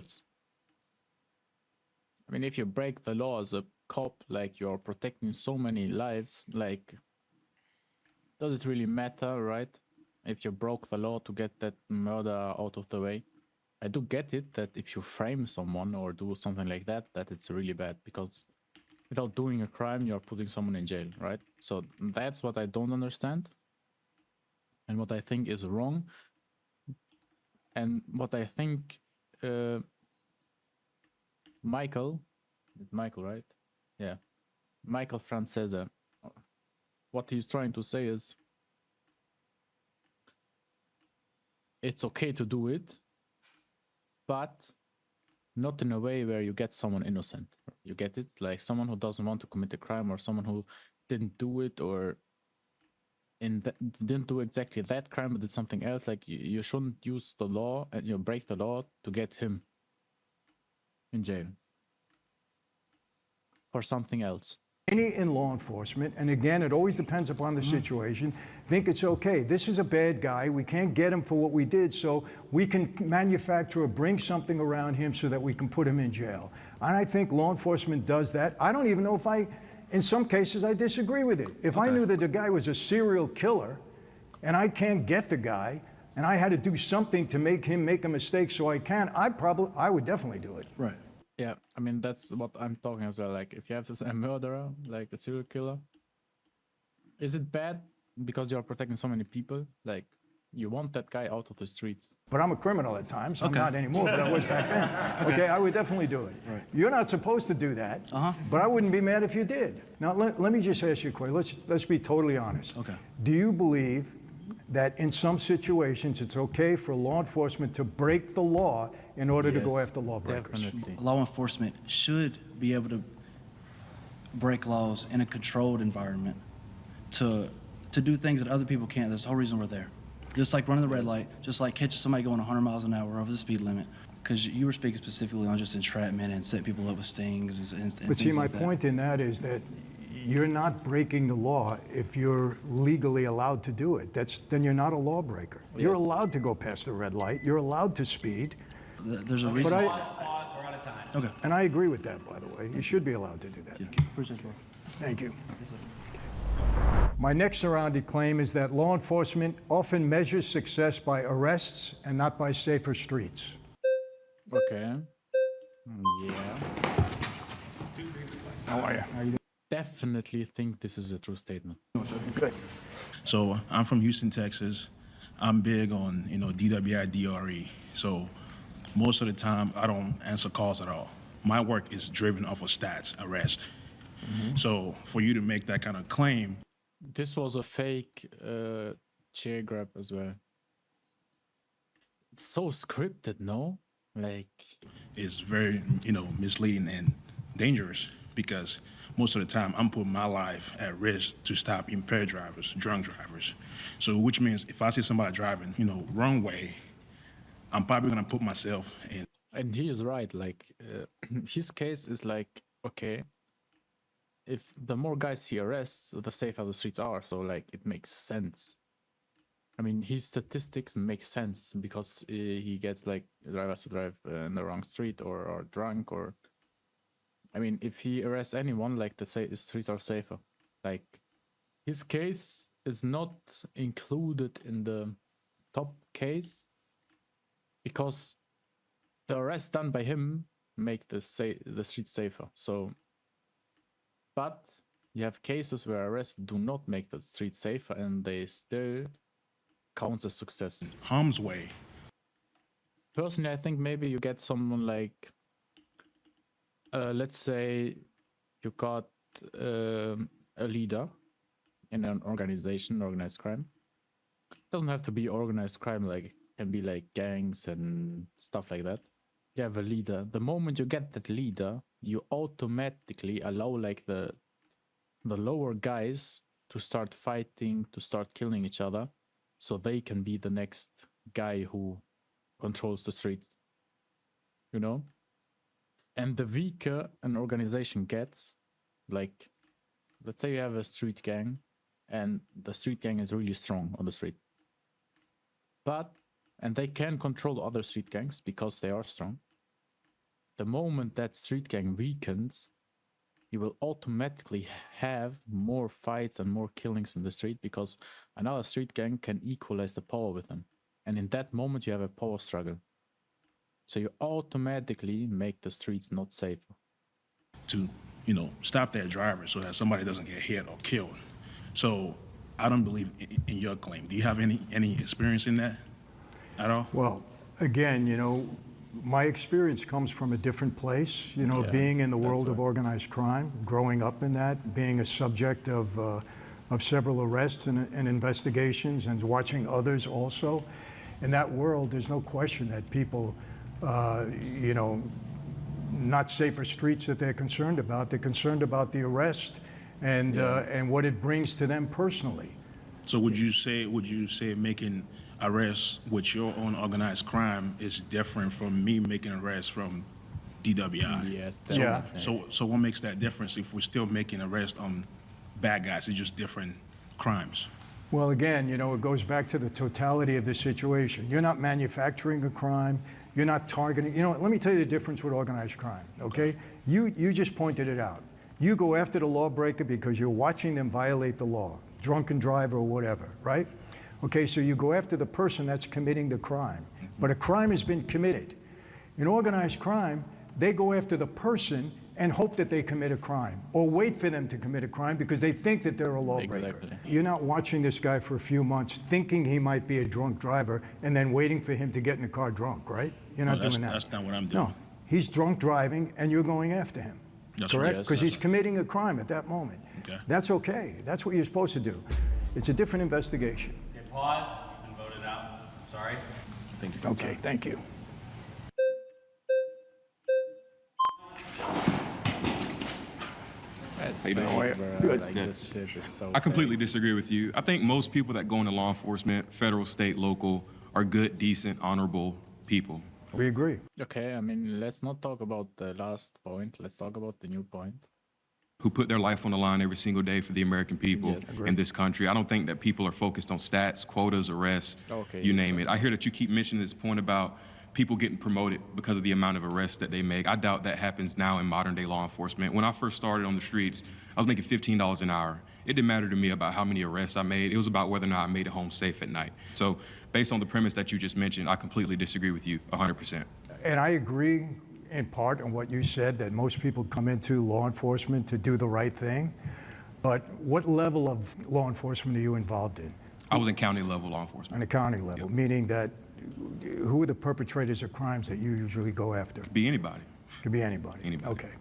[SPEAKER 4] I mean, if you break the law as a cop, like you're protecting so many lives, like, does it really matter, right? If you broke the law to get that murder out of the way. I do get it that if you frame someone or do something like that, that it's really bad, because without doing a crime, you're putting someone in jail, right? So that's what I don't understand. And what I think is wrong. And what I think Michael, right? Yeah. Michael Francesa, what he's trying to say is it's okay to do it, but not in a way where you get someone innocent. You get it? Like someone who doesn't want to commit a crime, or someone who didn't do it, or didn't do exactly that crime but did something else. Like you shouldn't use the law and break the law to get him in jail for something else.
[SPEAKER 2] Any in law enforcement, and again, it always depends upon the situation, think it's okay. This is a bad guy. We can't get him for what we did, so we can manufacture or bring something around him so that we can put him in jail. And I think law enforcement does that. I don't even know if in some cases, I disagree with it. If I knew that the guy was a serial killer, and I can't get the guy, and I had to do something to make him make a mistake so I can, I would definitely do it.
[SPEAKER 15] Right.
[SPEAKER 4] Yeah, I mean, that's what I'm talking as well. Like, if you have a murderer, like a serial killer, is it bad because you're protecting so many people? Like, You want that guy out of the streets.
[SPEAKER 2] But I'm a criminal at times. I'm
[SPEAKER 15] Okay.
[SPEAKER 2] not anymore, but I was back then. Okay, I would definitely do it. You're not supposed to do that, but I wouldn't be mad if you did. Now, let me just ask you a question. Let's be totally honest.
[SPEAKER 15] Okay.
[SPEAKER 2] Do you believe that in some situations it's okay for law enforcement to break the law in order to go
[SPEAKER 4] Yes,
[SPEAKER 2] after lawbreakers?
[SPEAKER 4] definitely.
[SPEAKER 15] Law enforcement should be able to break laws in a controlled environment to do things that other people can't. That's the whole reason we're there. Just like running the red light, just like catching somebody going 100 miles an hour over the speed limit. Because you were speaking specifically on just entrapment and set people up with stings and
[SPEAKER 2] But see,
[SPEAKER 15] things
[SPEAKER 2] my
[SPEAKER 15] like that.
[SPEAKER 2] point in that is that you're not breaking the law if you're legally allowed to do it. Then you're not a lawbreaker. You're
[SPEAKER 4] Yes.
[SPEAKER 2] allowed to go past the red light. You're allowed to speed.
[SPEAKER 15] There's a
[SPEAKER 2] But
[SPEAKER 15] reason.
[SPEAKER 2] I,
[SPEAKER 7] Pause, we're out of time.
[SPEAKER 15] Okay.
[SPEAKER 2] and I agree with that, by the way. You should be allowed to do that.
[SPEAKER 15] Appreciate you.
[SPEAKER 2] Thank you. My next surrounded claim is that law enforcement often measures success by arrests and not by safer streets.
[SPEAKER 4] Okay. Yeah.
[SPEAKER 2] How are you? How you
[SPEAKER 4] Definitely think this is a true statement.
[SPEAKER 2] doing? Good.
[SPEAKER 18] So I'm from Houston, Texas. I'm big on, DWI, DRE. So most of the time, I don't answer calls at all. My work is driven off of stats, arrest. So for you to make that kind of claim,
[SPEAKER 4] This was a fake chair grab as well. It's so scripted, no? Like,
[SPEAKER 18] is very, misleading and dangerous because most of the time I'm putting my life at risk to stop impaired drivers, drunk drivers. So which means if I see somebody driving, wrong way, I'm probably gonna put myself in.
[SPEAKER 4] and he is right. Like, his case is like, okay, if the more guys he arrests, the safer the streets are. So, like, it makes sense. I mean, his statistics make sense because he gets like drivers to drive in the wrong street or are drunk or. I mean, if he arrests anyone, like the streets are safer. Like, his case is not included in the top case because the arrests done by him make the streets safer. So, but you have cases where arrests do not make the streets safer and they still counts as success.
[SPEAKER 18] Harm's way.
[SPEAKER 4] Personally, I think maybe you get someone like, let's say you got a leader in an organization, organized crime. It doesn't have to be organized crime, like it can be like gangs and stuff like that. You have a leader. The moment you get that leader, you automatically allow like the lower guys to start fighting, to start killing each other, so they can be the next guy who controls the streets. You know? And the weaker an organization gets, like, let's say you have a street gang, and the street gang is really strong on the street. And they can control other street gangs because they are strong. The moment that street gang weakens, you will automatically have more fights and more killings in the street because another street gang can equalize the power with them. And in that moment, you have a power struggle. So you automatically make the streets not safer.
[SPEAKER 18] To, stop that driver so that somebody doesn't get hit or killed. So I don't believe in your claim. Do you have any experience in that at all?
[SPEAKER 2] Well, again, my experience comes from a different place, being in the world of organized crime, growing up in that, being a subject of several arrests and investigations and watching others also. In that world, there's no question that people, not safer streets that they're concerned about. They're concerned about the arrest and what it brings to them personally.
[SPEAKER 18] So would you say making arrests with your own organized crime is different from me making arrests from DWI?
[SPEAKER 4] Yes,
[SPEAKER 18] definitely. So what makes that difference if we're still making arrests on bad guys? It's just different crimes.
[SPEAKER 2] Well, again, it goes back to the totality of the situation. You're not manufacturing a crime. You're not targeting. Let me tell you the difference with organized crime, okay? You just pointed it out. You go after the lawbreaker because you're watching them violate the law, drunken driver or whatever, right? Okay, so you go after the person that's committing the crime, but a crime has been committed. In organized crime, they go after the person and hope that they commit a crime or wait for them to commit a crime because they think that they're a lawbreaker.
[SPEAKER 4] Exactly.
[SPEAKER 2] You're not watching this guy for a few months thinking he might be a drunk driver and then waiting for him to get in the car drunk, right? You're not doing that.
[SPEAKER 18] That's not what I'm doing.
[SPEAKER 2] No, he's drunk driving and you're going after him.
[SPEAKER 18] That's
[SPEAKER 2] correct?
[SPEAKER 18] right.
[SPEAKER 2] Because
[SPEAKER 18] Yes.
[SPEAKER 2] he's committing a crime at that moment.
[SPEAKER 18] Okay.
[SPEAKER 2] That's okay. That's what you're supposed to do. It's a different investigation.
[SPEAKER 7] Okay, pause. You've been voted out. Sorry.
[SPEAKER 18] Thank you.
[SPEAKER 2] Okay, thank you.
[SPEAKER 4] It's
[SPEAKER 1] How you doing?
[SPEAKER 4] fake, bro.
[SPEAKER 1] Good.
[SPEAKER 4] Like,
[SPEAKER 1] Good.
[SPEAKER 4] this shit is so
[SPEAKER 1] I completely
[SPEAKER 4] fake.
[SPEAKER 1] disagree with you. I think most people that go into law enforcement, federal, state, local, are good, decent, honorable people.
[SPEAKER 2] We agree.
[SPEAKER 4] Okay, I mean, let's not talk about the last point. Let's talk about the new point.
[SPEAKER 1] Who put their life on the line every single day for the American people
[SPEAKER 4] Yes.
[SPEAKER 1] in this country. I don't think that people are focused on stats, quotas, arrests,
[SPEAKER 4] Okay,
[SPEAKER 1] you
[SPEAKER 4] yes,
[SPEAKER 1] name it. I hear that you keep mentioning this point about people getting promoted because of the amount of arrests that they make. I doubt that happens now in modern day law enforcement. When I first started on the streets, I was making $15 an hour. It didn't matter to me about how many arrests I made. It was about whether or not I made it home safe at night. So based on the premise that you just mentioned, I completely disagree with you 100%.
[SPEAKER 2] And I agree in part on what you said, that most people come into law enforcement to do the right thing. But what level of law enforcement are you involved in?
[SPEAKER 1] I was in county level law enforcement.
[SPEAKER 2] On a county level, meaning that who are the perpetrators of crimes that you usually go after?
[SPEAKER 1] Be anybody.
[SPEAKER 2] Could be anybody.
[SPEAKER 1] Anybody.
[SPEAKER 2] Okay.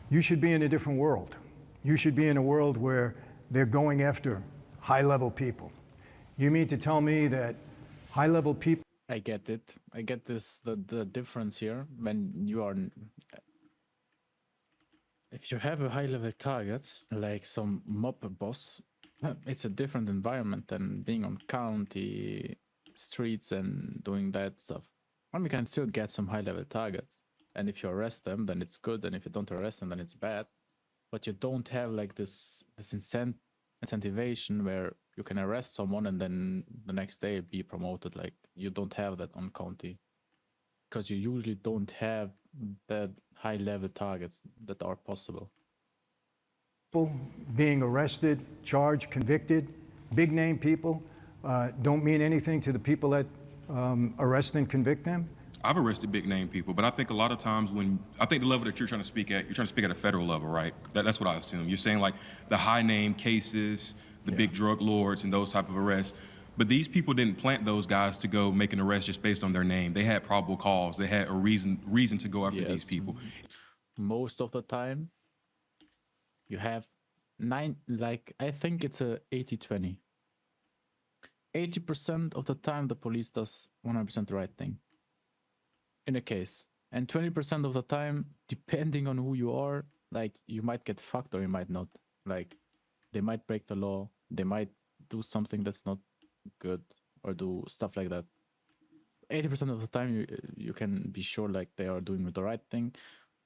[SPEAKER 2] You should be in a different world. You should be in a world where they're going after high-level people. You mean to tell me that high-level people...
[SPEAKER 4] I get it. I get this, the difference here when you are... If you have a high-level target, like some mob boss, it's a different environment than being on county streets and doing that stuff. I mean, you can still get some high-level targets. And if you arrest them, then it's good. And if you don't arrest them, then it's bad. But you don't have like this incentivation where you can arrest someone and then the next day be promoted. Like, you don't have that on county because you usually don't have that high level targets that are possible.
[SPEAKER 2] being arrested, charged, convicted, big name people, don't mean anything to the people that arrest and convict them?
[SPEAKER 1] I've arrested big name people, but I think a lot of times I think the level that you're trying to speak at, you're trying to speak at a federal level, right? That's what I assume. You're saying like the high name cases, the big drug lords and those type of arrests. But these people didn't plant those guys to go make an arrest just based on their name. They had probable cause. They had a reason to go after these people.
[SPEAKER 4] Most of the time, you have I think it's a 80-20. 80% of the time, the police does 100% the right thing in a case. And 20% of the time, depending on who you are, like, you might get fucked or you might not. Like, they might break the law. They might do something that's not good or do stuff like that. 80% of the time, you can be sure, like, they are doing the right thing.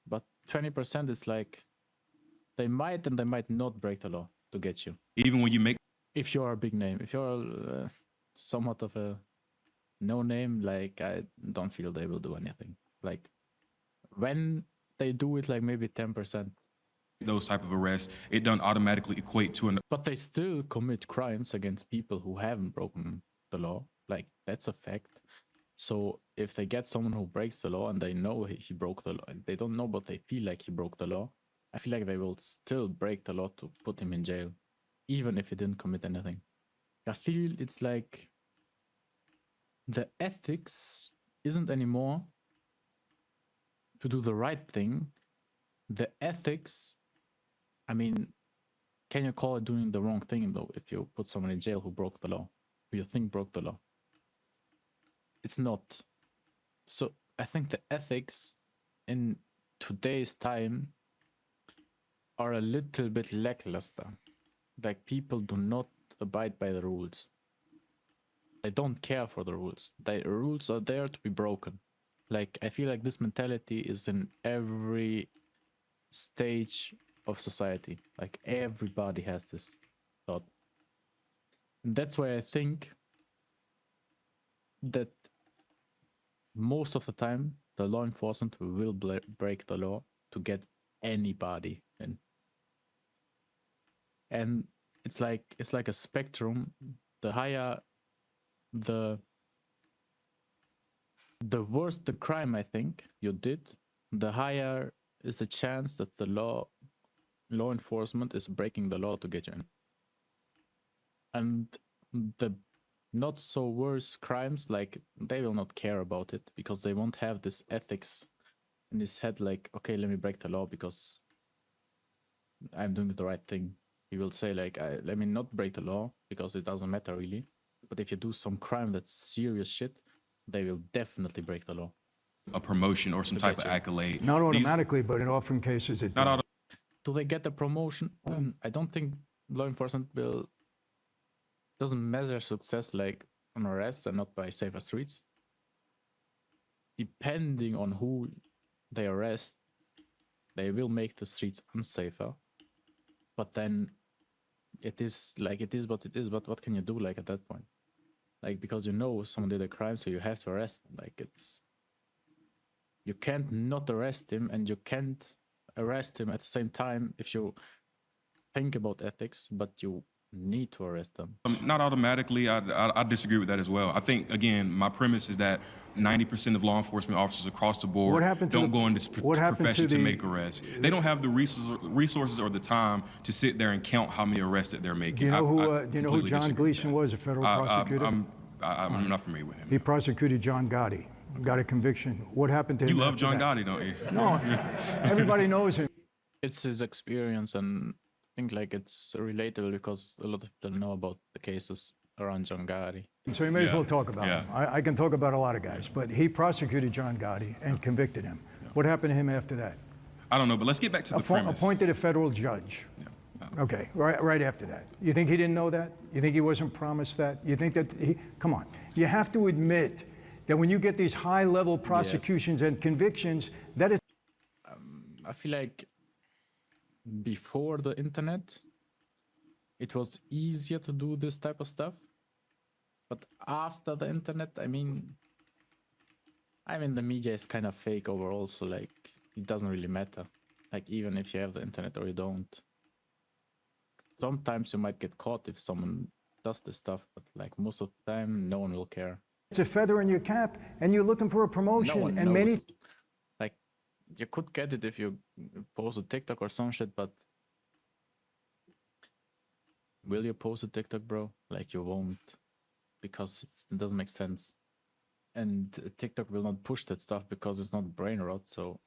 [SPEAKER 4] But 20% is like, they might and they might not break the law to get you.
[SPEAKER 1] Even when you make...
[SPEAKER 4] If you're a big name, if you're somewhat of a no name, like, I don't feel they will do anything. Like, when they do it, like, maybe 10%.
[SPEAKER 1] Those type of arrests, it doesn't automatically equate to an...
[SPEAKER 4] But they still commit crimes against people who haven't broken the law. Like, that's a fact. So if they get someone who breaks the law and they know he broke the law, and they don't know but they feel like he broke the law, I feel like they will still break the law to put him in jail, even if he didn't commit anything. I feel it's like the ethics isn't anymore to do the right thing. The ethics, I mean, can you call it doing the wrong thing though if you put someone in jail who broke the law, who you think broke the law? It's not. So I think the ethics in today's time are a little bit lackluster. Like, people do not abide by the rules. They don't care for the rules. The rules are there to be broken. Like, I feel like this mentality is in every stage of society. Like, everybody has this thought. And that's why I think that most of the time the law enforcement will break the law to get anybody in. And it's like a spectrum. The higher the worse the crime I think you did, the higher is the chance that the law enforcement is breaking the law to get you in. And the not so worse crimes, like, they will not care about it because they won't have this ethics in his head, like, okay, let me break the law because I'm doing the right thing. He will say, like, let me not break the law because it doesn't matter really. But if you do some crime that's serious shit, they will definitely break the law.
[SPEAKER 1] A promotion or some type of accolade.
[SPEAKER 2] Not automatically, but in often cases it does.
[SPEAKER 4] Do they get a promotion? I don't think law enforcement doesn't measure success like on arrests and not by safer streets. Depending on who they arrest, they will make the streets unsafer. But then it is what it is. But what can you do, like, at that point? Like, because you know someone did a crime, so you have to arrest them. Like, you can't not arrest him, and you can't arrest him at the same time if you think about ethics, but you need to arrest them.
[SPEAKER 1] Not automatically. I disagree with that as well. I think, again, my premise is that 90% of law enforcement officers across the board don't go into this profession to make arrests. They don't have the resources or the time to sit there and count how many arrests that they're making.
[SPEAKER 2] Do you know who John Gleason was, a federal prosecutor?
[SPEAKER 1] I'm not familiar with him.
[SPEAKER 2] He prosecuted John Gotti, got a conviction. What happened to him?
[SPEAKER 1] You love John Gotti, don't you?
[SPEAKER 2] No, everybody knows him.
[SPEAKER 4] It's his experience, and I think, like, it's relatable because a lot of people know about the cases around John Gotti.
[SPEAKER 2] So you may as well talk about him. I can talk about a lot of guys, but he prosecuted John Gotti and convicted him. What happened to him after that?
[SPEAKER 1] I don't know, but let's get back to the premise.
[SPEAKER 2] Appointed a federal judge. Okay, right after that. You think he didn't know that? You think he wasn't promised that? You think that come on. You have to admit that when you get these high-level prosecutions and convictions, that is...
[SPEAKER 4] I feel like before the internet, it was easier to do this type of stuff. But after the internet, I mean, the media is kind of fake overall, so, like, it doesn't really matter. Like, even if you have the internet or you don't. Sometimes you might get caught if someone does this stuff, but, like, most of the time, no one will care.
[SPEAKER 2] It's a feather in your cap, and you're looking for a promotion.
[SPEAKER 4] No one
[SPEAKER 2] and
[SPEAKER 4] knows. Like, you could get it if you post a TikTok or some shit, but will you post a TikTok, bro? Like, you won't, because it doesn't make sense. And TikTok will not push that stuff because it's not brain rot, so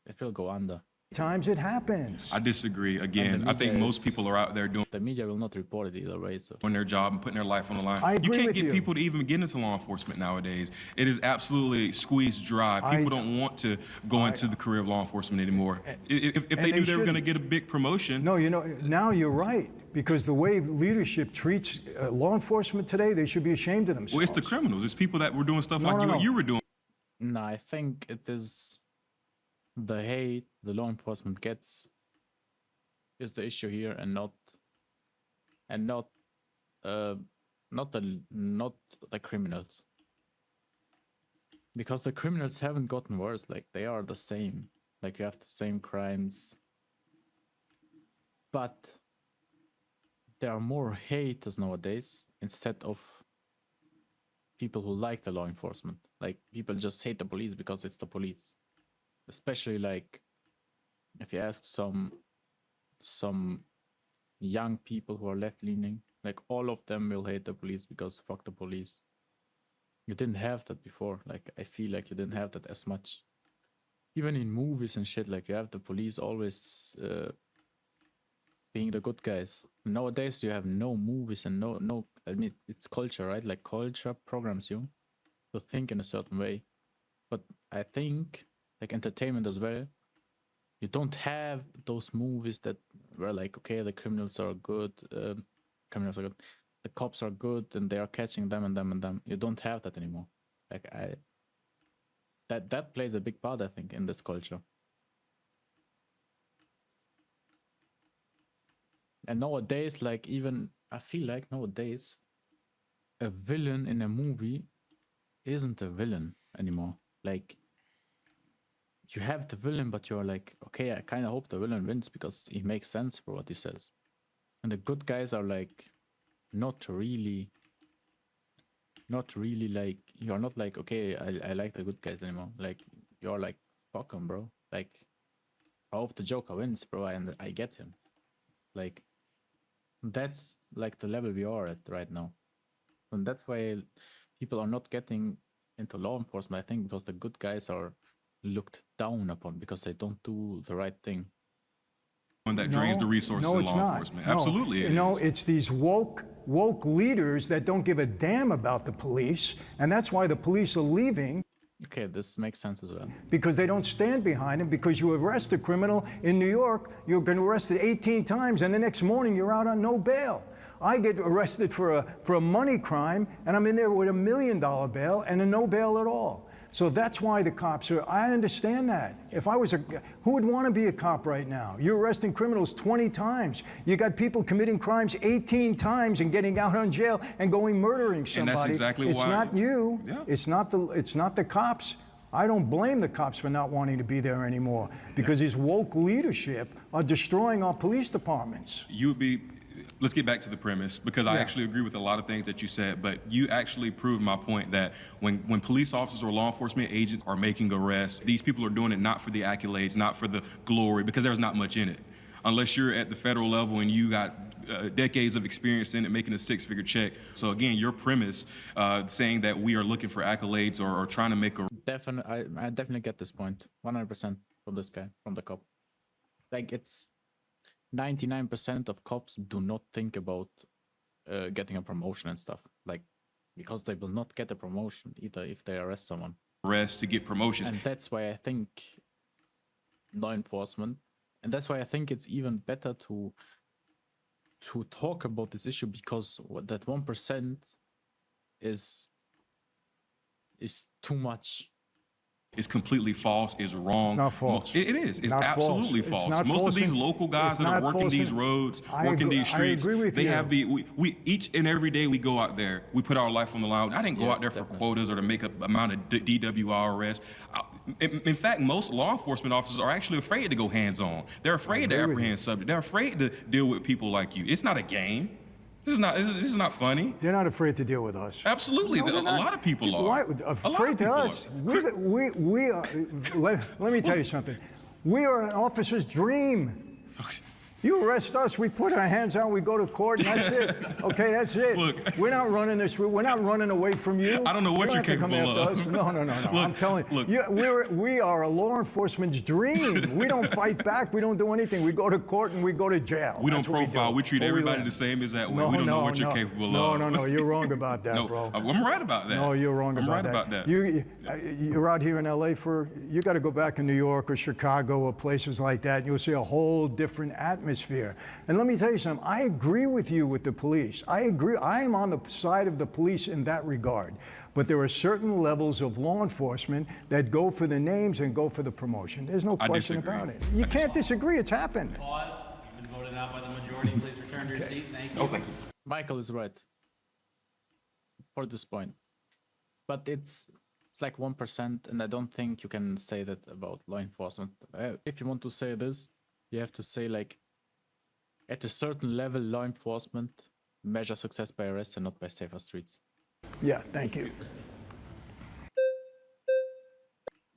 [SPEAKER 4] it will go under.
[SPEAKER 2] Times it happens.
[SPEAKER 1] I disagree. Again, I think most people are out there doing...
[SPEAKER 4] The media will not report it either way, so...
[SPEAKER 1] Doing their job and putting their life on the line.
[SPEAKER 2] I agree
[SPEAKER 1] you can't
[SPEAKER 2] with
[SPEAKER 1] get
[SPEAKER 2] you.
[SPEAKER 1] people to even get into law enforcement nowadays. It is absolutely squeezed dry. People don't want to go into the career of law enforcement anymore. If they knew they were going to get a big promotion...
[SPEAKER 2] No, now you're right. Because the way leadership treats law enforcement today, they should be ashamed of themselves.
[SPEAKER 1] Well, it's the criminals. It's people that were doing stuff what you were doing.
[SPEAKER 4] No, I think it is the hate the law enforcement gets is the issue here, and not the criminals. Because the criminals haven't gotten worse. Like, they are the same. Like, you have the same crimes, but there are more haters nowadays instead of people who like the law enforcement. Like, people just hate the police because it's the police. Especially, like, if you ask some young people who are left-leaning, like, all of them will hate the police because fuck the police. You didn't have that before. Like, I feel like you didn't have that as much. Even in movies and shit, like, you have the police always being the good guys. Nowadays, you have no movies and no. I mean, it's culture, right? Like, culture programs you to think in a certain way. But I think, like, entertainment as well, you don't have those movies that were like, okay, the criminals are good, the cops are good, and they are catching them and them and them. You don't have that anymore. Like, that plays a big part, I think, in this culture. And nowadays, like, even I feel like nowadays, a villain in a movie isn't a villain anymore. Like, you have the villain, but you're like, okay, I kind of hope the villain wins because he makes sense for what he says. And the good guys are like, not really like, you're not like, okay, I like the good guys anymore. Like, you're like, fuck 'em, bro. Like, I hope the Joker wins, bro, and I get him. Like, that's like the level we are at right now. And that's why people are not getting into law enforcement, I think, because the good guys are looked down upon because they don't do the right thing.
[SPEAKER 1] One that drains the resources
[SPEAKER 2] no,
[SPEAKER 1] of
[SPEAKER 2] it's
[SPEAKER 1] law
[SPEAKER 2] not.
[SPEAKER 1] enforcement.
[SPEAKER 2] No.
[SPEAKER 1] Absolutely, it
[SPEAKER 2] No,
[SPEAKER 1] is.
[SPEAKER 2] it's these woke leaders that don't give a damn about the police, and that's why the police are leaving.
[SPEAKER 4] Okay, this makes sense as well.
[SPEAKER 2] Because they don't stand behind him, because you arrest a criminal in New York, you've been arrested 18 times, and the next morning you're out on no bail. I get arrested for a money crime, and I'm in there with $1 million bail and a no bail at all. So that's why the cops are, I understand that. If I was who would want to be a cop right now? You're arresting criminals 20 times. You got people committing crimes 18 times and getting out on jail and going murdering somebody.
[SPEAKER 1] And that's exactly
[SPEAKER 2] it's
[SPEAKER 1] why.
[SPEAKER 2] Not you.
[SPEAKER 1] Yeah.
[SPEAKER 2] It's not the cops. I don't blame the cops for not wanting to be there anymore because these woke leadership are destroying our police departments.
[SPEAKER 1] You would be, let's get back to the premise, because I actually agree with a lot of things that you said, but you actually proved my point that when police officers or law enforcement agents are making arrests, these people are doing it not for the accolades, not for the glory, because there's not much in it. Unless you're at the federal level and you got decades of experience in it, making a six-figure check. So again, your premise saying that we are looking for accolades or trying to make a...
[SPEAKER 4] I definitely get this point, 100% from this guy, from the cop. Like, it's 99% of cops do not think about getting a promotion and stuff, like, because they will not get a promotion either if they arrest someone.
[SPEAKER 1] Arrest to get promotions.
[SPEAKER 4] And that's why I think law enforcement, and that's why I think it's even better to talk about this issue, because that 1% is too much.
[SPEAKER 1] It's completely false, is wrong.
[SPEAKER 2] It's not false.
[SPEAKER 1] It is. It's
[SPEAKER 2] not
[SPEAKER 1] absolutely
[SPEAKER 2] false.
[SPEAKER 1] false.
[SPEAKER 2] It's not
[SPEAKER 1] Most
[SPEAKER 2] false
[SPEAKER 1] of these
[SPEAKER 2] in-
[SPEAKER 1] local guys
[SPEAKER 2] it's
[SPEAKER 1] that are
[SPEAKER 2] not
[SPEAKER 1] working
[SPEAKER 2] false
[SPEAKER 1] these
[SPEAKER 2] in-
[SPEAKER 1] roads,
[SPEAKER 2] I
[SPEAKER 1] working
[SPEAKER 2] agree-
[SPEAKER 1] these streets,
[SPEAKER 2] I agree with
[SPEAKER 1] they
[SPEAKER 2] you.
[SPEAKER 1] have we each and every day we go out there, we put our life on the line. I didn't go out there for quotas or to make up amount of DWI arrests. In fact, most law enforcement officers are actually afraid to go hands-on. They're afraid to apprehend subjects. They're afraid to deal with people like you. It's not a game. This is not funny.
[SPEAKER 2] They're not afraid to deal with us.
[SPEAKER 1] Absolutely.
[SPEAKER 2] No, they're
[SPEAKER 1] a
[SPEAKER 2] not.
[SPEAKER 1] lot of people are.
[SPEAKER 2] Why,
[SPEAKER 1] A lot of
[SPEAKER 2] afraid to
[SPEAKER 1] people
[SPEAKER 2] us?
[SPEAKER 1] are.
[SPEAKER 2] We are. Let me tell you something. We are an officer's dream. You arrest us, we put our hands out, we go to court, and that's it. Okay, that's it.
[SPEAKER 1] Look,
[SPEAKER 2] we're not running this. We're not running away from you.
[SPEAKER 1] I don't know what
[SPEAKER 2] you
[SPEAKER 1] you're
[SPEAKER 2] don't have to come
[SPEAKER 1] capable
[SPEAKER 2] after
[SPEAKER 1] of.
[SPEAKER 2] us. No.
[SPEAKER 1] Look,
[SPEAKER 2] I'm telling you, we are a law enforcement's dream. We don't fight back. We don't do anything. We go to court and we go to jail.
[SPEAKER 1] We don't
[SPEAKER 2] That's what
[SPEAKER 1] profile. We treat
[SPEAKER 2] Or
[SPEAKER 1] everybody
[SPEAKER 2] learn.
[SPEAKER 1] the same as that way.
[SPEAKER 2] No,
[SPEAKER 1] We don't know what
[SPEAKER 2] no.
[SPEAKER 1] you're capable
[SPEAKER 2] No,
[SPEAKER 1] of.
[SPEAKER 2] you're wrong about that,
[SPEAKER 1] No,
[SPEAKER 2] bro.
[SPEAKER 1] I'm right about that.
[SPEAKER 2] No, you're wrong
[SPEAKER 1] I'm
[SPEAKER 2] about
[SPEAKER 1] right
[SPEAKER 2] that.
[SPEAKER 1] about that.
[SPEAKER 2] You're out here in LA you got to go back in New York or Chicago or places like that, and you'll see a whole different atmosphere. And let me tell you something, I agree with you with the police. I agree, I am on the side of the police in that regard. But there are certain levels of law enforcement that go for the names and go for the promotion. There's no question about it. You can't disagree, it's happened.
[SPEAKER 7] Pause. You've been voted out by the majority. Please return to your seat. Thank you.
[SPEAKER 1] Oh, thank you.
[SPEAKER 4] Michael is right for this point, but it's like 1%, and I don't think you can say that about law enforcement. If you want to say this, you have to say, like, at a certain level, law enforcement measure success by arrest and not by safer streets.
[SPEAKER 2] Yeah, thank you.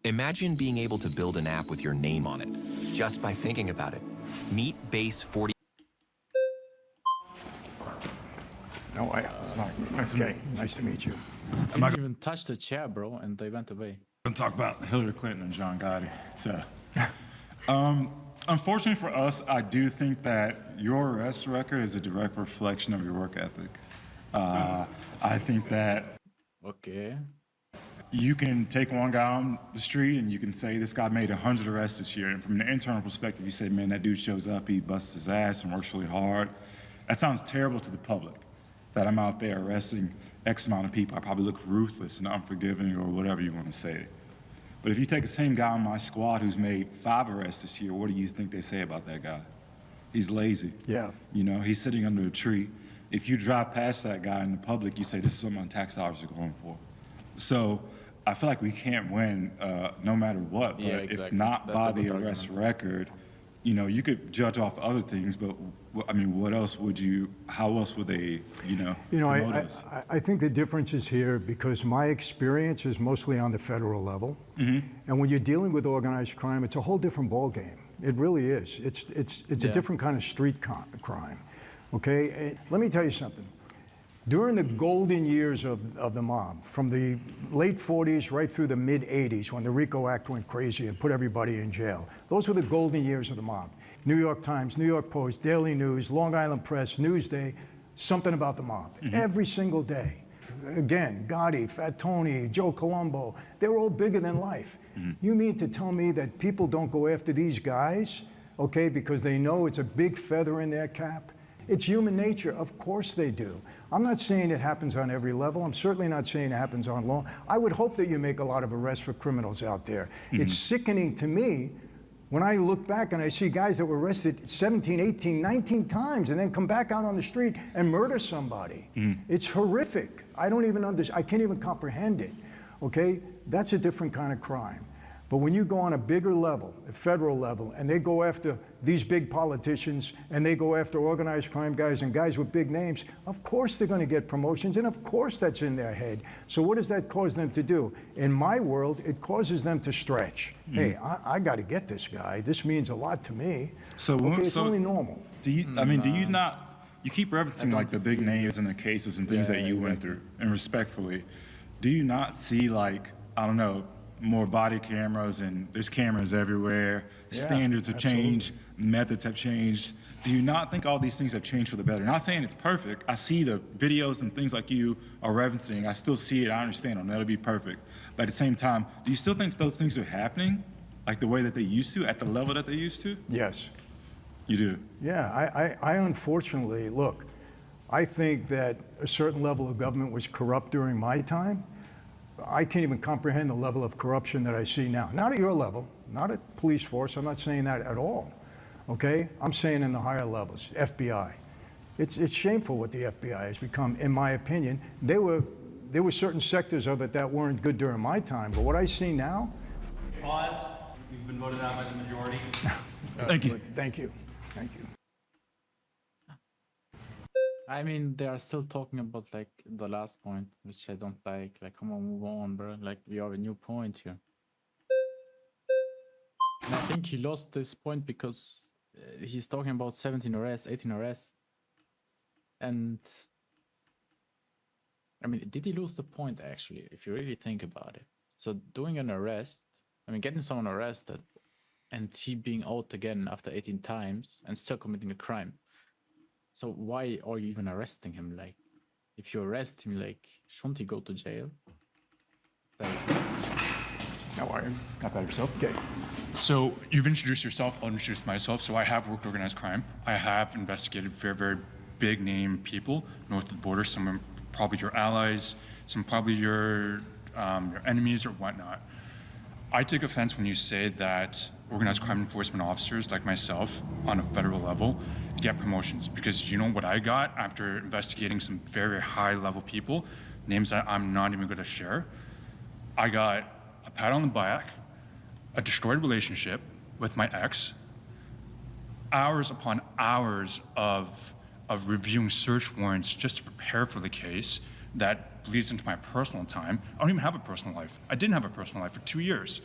[SPEAKER 19] Imagine being able to build an app with your name on it, just by thinking about it. Meet Base 40.
[SPEAKER 2] No, okay, nice to meet you.
[SPEAKER 4] I didn't even touch the chair, bro, and they went away.
[SPEAKER 20] I'm going to talk about Hillary Clinton and John Gotti. So, unfortunately for us, I do think that your arrest record is a direct reflection of your work ethic. I think that you can take one guy on the street and you can say, this guy made 100 arrests this year. And from an internal perspective, you say, man, that dude shows up, he busts his ass and works really hard. That sounds terrible to the public, that I'm out there arresting X amount of people. I probably look ruthless and unforgiving or whatever you want to say. But if you take the same guy on my squad who's made 5 arrests this year, what do you think they say about that guy? He's lazy.
[SPEAKER 2] Yeah.
[SPEAKER 20] You know, he's sitting under a tree. If you drive past that guy in the public, you say, this is what my tax dollars are going for. So I feel like we can't win no matter what. But
[SPEAKER 4] Yeah, exactly.
[SPEAKER 20] if not
[SPEAKER 4] That's
[SPEAKER 20] by
[SPEAKER 4] a good
[SPEAKER 20] the arrest
[SPEAKER 4] argument.
[SPEAKER 20] record, you know, you could judge off other things, but I mean, what else would you, how else would they, promote us?
[SPEAKER 2] I think the difference is here because my experience is mostly on the federal level. And when you're dealing with organized crime, it's a whole different ballgame. It really is. It's a different kind of street crime. Okay, let me tell you something. During the golden years of the mob, from the late 40s right through the mid 80s, when the RICO Act went crazy and put everybody in jail, those were the golden years of the mob. New York Times, New York Post, Daily News, Long Island Press, Newsday, something about the mob every single day. Again, Gotti, Fat Tony, Joe Colombo, they were all bigger than life. You mean to tell me that people don't go after these guys, okay, because they know it's a big feather in their cap? It's human nature. Of course they do. I'm not saying it happens on every level. I'm certainly not saying it happens on law. I would hope that you make a lot of arrests for criminals out there. It's sickening to me when I look back and I see guys that were arrested 17, 18, 19 times and then come back out on the street and murder somebody. It's horrific. I don't even understand. I can't even comprehend it. Okay? That's a different kind of crime. But when you go on a bigger level, a federal level, and they go after these big politicians and they go after organized crime guys and guys with big names, of course they're going to get promotions, and of course that's in their head. So what does that cause them to do? In my world, it causes them to stretch. Hey, I got to get this guy. This means a lot to me.
[SPEAKER 20] So,
[SPEAKER 2] okay, it's only normal.
[SPEAKER 20] Do you? I mean, do you not? You keep referencing like the big names and the cases and things that you went through, and respectfully, do you not see like, I don't know, more body cameras, and there's cameras everywhere, standards have changed, methods have changed. Do you not think all these things have changed for the better? Not saying it's perfect. I see the videos and things like you are referencing. I still see it. I understand. It'll never be perfect. But at the same time, do you still think those things are happening like the way that they used to, at the level that they used to?
[SPEAKER 2] Yes.
[SPEAKER 20] You do?
[SPEAKER 2] Yeah, I unfortunately, look, I think that a certain level of government was corrupt during my time. I can't even comprehend the level of corruption that I see now. Not at your level, not at police force. I'm not saying that at all. Okay? I'm saying in the higher levels, FBI. It's shameful what the FBI has become, in my opinion. There were certain sectors of it that weren't good during my time, but what I see now.
[SPEAKER 7] Pause. You've been voted out by the majority.
[SPEAKER 20] Thank you.
[SPEAKER 2] Thank you. Thank you.
[SPEAKER 4] I mean, they are still talking about like the last point, which I don't like. Like, come on, move on, bro. Like, we have a new point here. And I think he lost this point because he's talking about 17 arrests, 18 arrests. And I mean, did he lose the point actually, if you really think about it? So doing an arrest, I mean, getting someone arrested and he being out again after 18 times and still committing a crime. So why are you even arresting him? Like, if you arrest him, like, shouldn't he go to jail? Like,
[SPEAKER 21] how are you? Not bad yourself?
[SPEAKER 2] Okay.
[SPEAKER 21] So you've introduced yourself, I'll introduce myself. So I have worked organized crime. I have investigated very, very big name people north of the border. Some are probably your allies, some probably your enemies or whatnot. I take offense when you say that organized crime enforcement officers like myself on a federal level get promotions, because you know what I got after investigating some very high level people, names that I'm not even going to share. I got a pat on the back, a destroyed relationship with my ex, hours upon hours of reviewing search warrants just to prepare for the case that bleeds into my personal time. I don't even have a personal life. I didn't have a personal life for 2 years.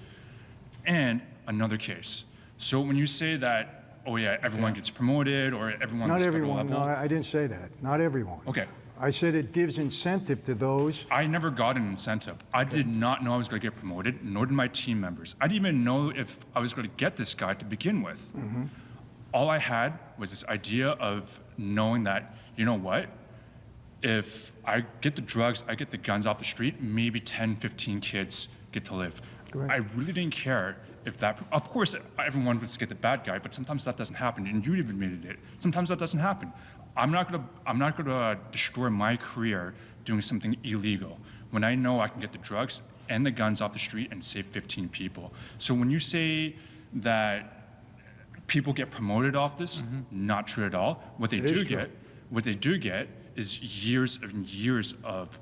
[SPEAKER 21] And another case. So when you say that, oh yeah, everyone gets promoted or everyone
[SPEAKER 2] Not
[SPEAKER 21] gets
[SPEAKER 2] everyone.
[SPEAKER 21] level,
[SPEAKER 2] No, I didn't say that. Not everyone.
[SPEAKER 21] Okay.
[SPEAKER 2] I said it gives incentive to those.
[SPEAKER 21] I never got an incentive. I did not know I was going to get promoted, nor did my team members. I didn't even know if I was going to get this guy to begin with. All I had was this idea of knowing that, you know what, if I get the drugs, I get the guns off the street, maybe 10, 15 kids get to live.
[SPEAKER 2] Correct.
[SPEAKER 21] I really didn't care if that, of course, everyone wants to get the bad guy, but sometimes that doesn't happen, and you admitted it. Sometimes that doesn't happen. I'm not gonna destroy my career doing something illegal when I know I can get the drugs and the guns off the street and save 15 people. So when you say that people get promoted off this, not true at all. What they do get is years and years of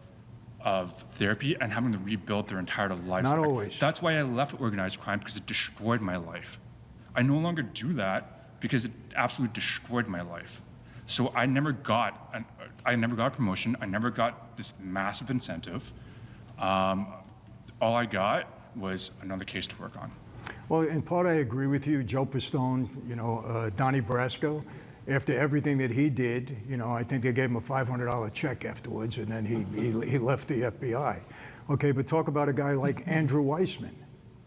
[SPEAKER 21] therapy and having to rebuild their entire life.
[SPEAKER 2] Not always.
[SPEAKER 21] That's why I left organized crime, because it destroyed my life. I no longer do that because it absolutely destroyed my life. So I never got a promotion. I never got this massive incentive. All I got was another case to work on.
[SPEAKER 2] Well, in part, I agree with you. Joe Pistone, Donnie Brasco, after everything that he did, I think they gave him a $500 check afterwards, and then he left the FBI. Okay, but talk about a guy like Andrew Weissman.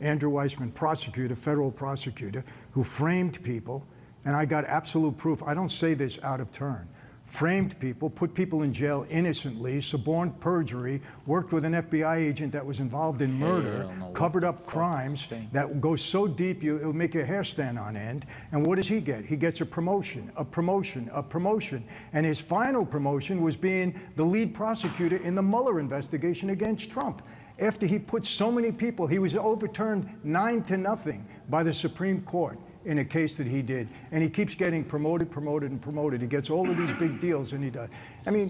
[SPEAKER 2] Andrew Weissman, prosecutor, federal prosecutor, who framed people, and I got absolute proof. I don't say this out of turn. Framed people, put people in jail innocently, suborned perjury, worked with an FBI agent that was involved in murder, covered up crimes that go so deep it'll make your hair stand on end. And what does he get? He gets a promotion, a promotion, a promotion. And his final promotion was being the lead prosecutor in the Mueller investigation against Trump. After he put so many people, he was overturned 9-0 by the Supreme Court in a case that he did, and he keeps getting promoted, promoted, and promoted. He gets all of these big deals, and he does. I mean,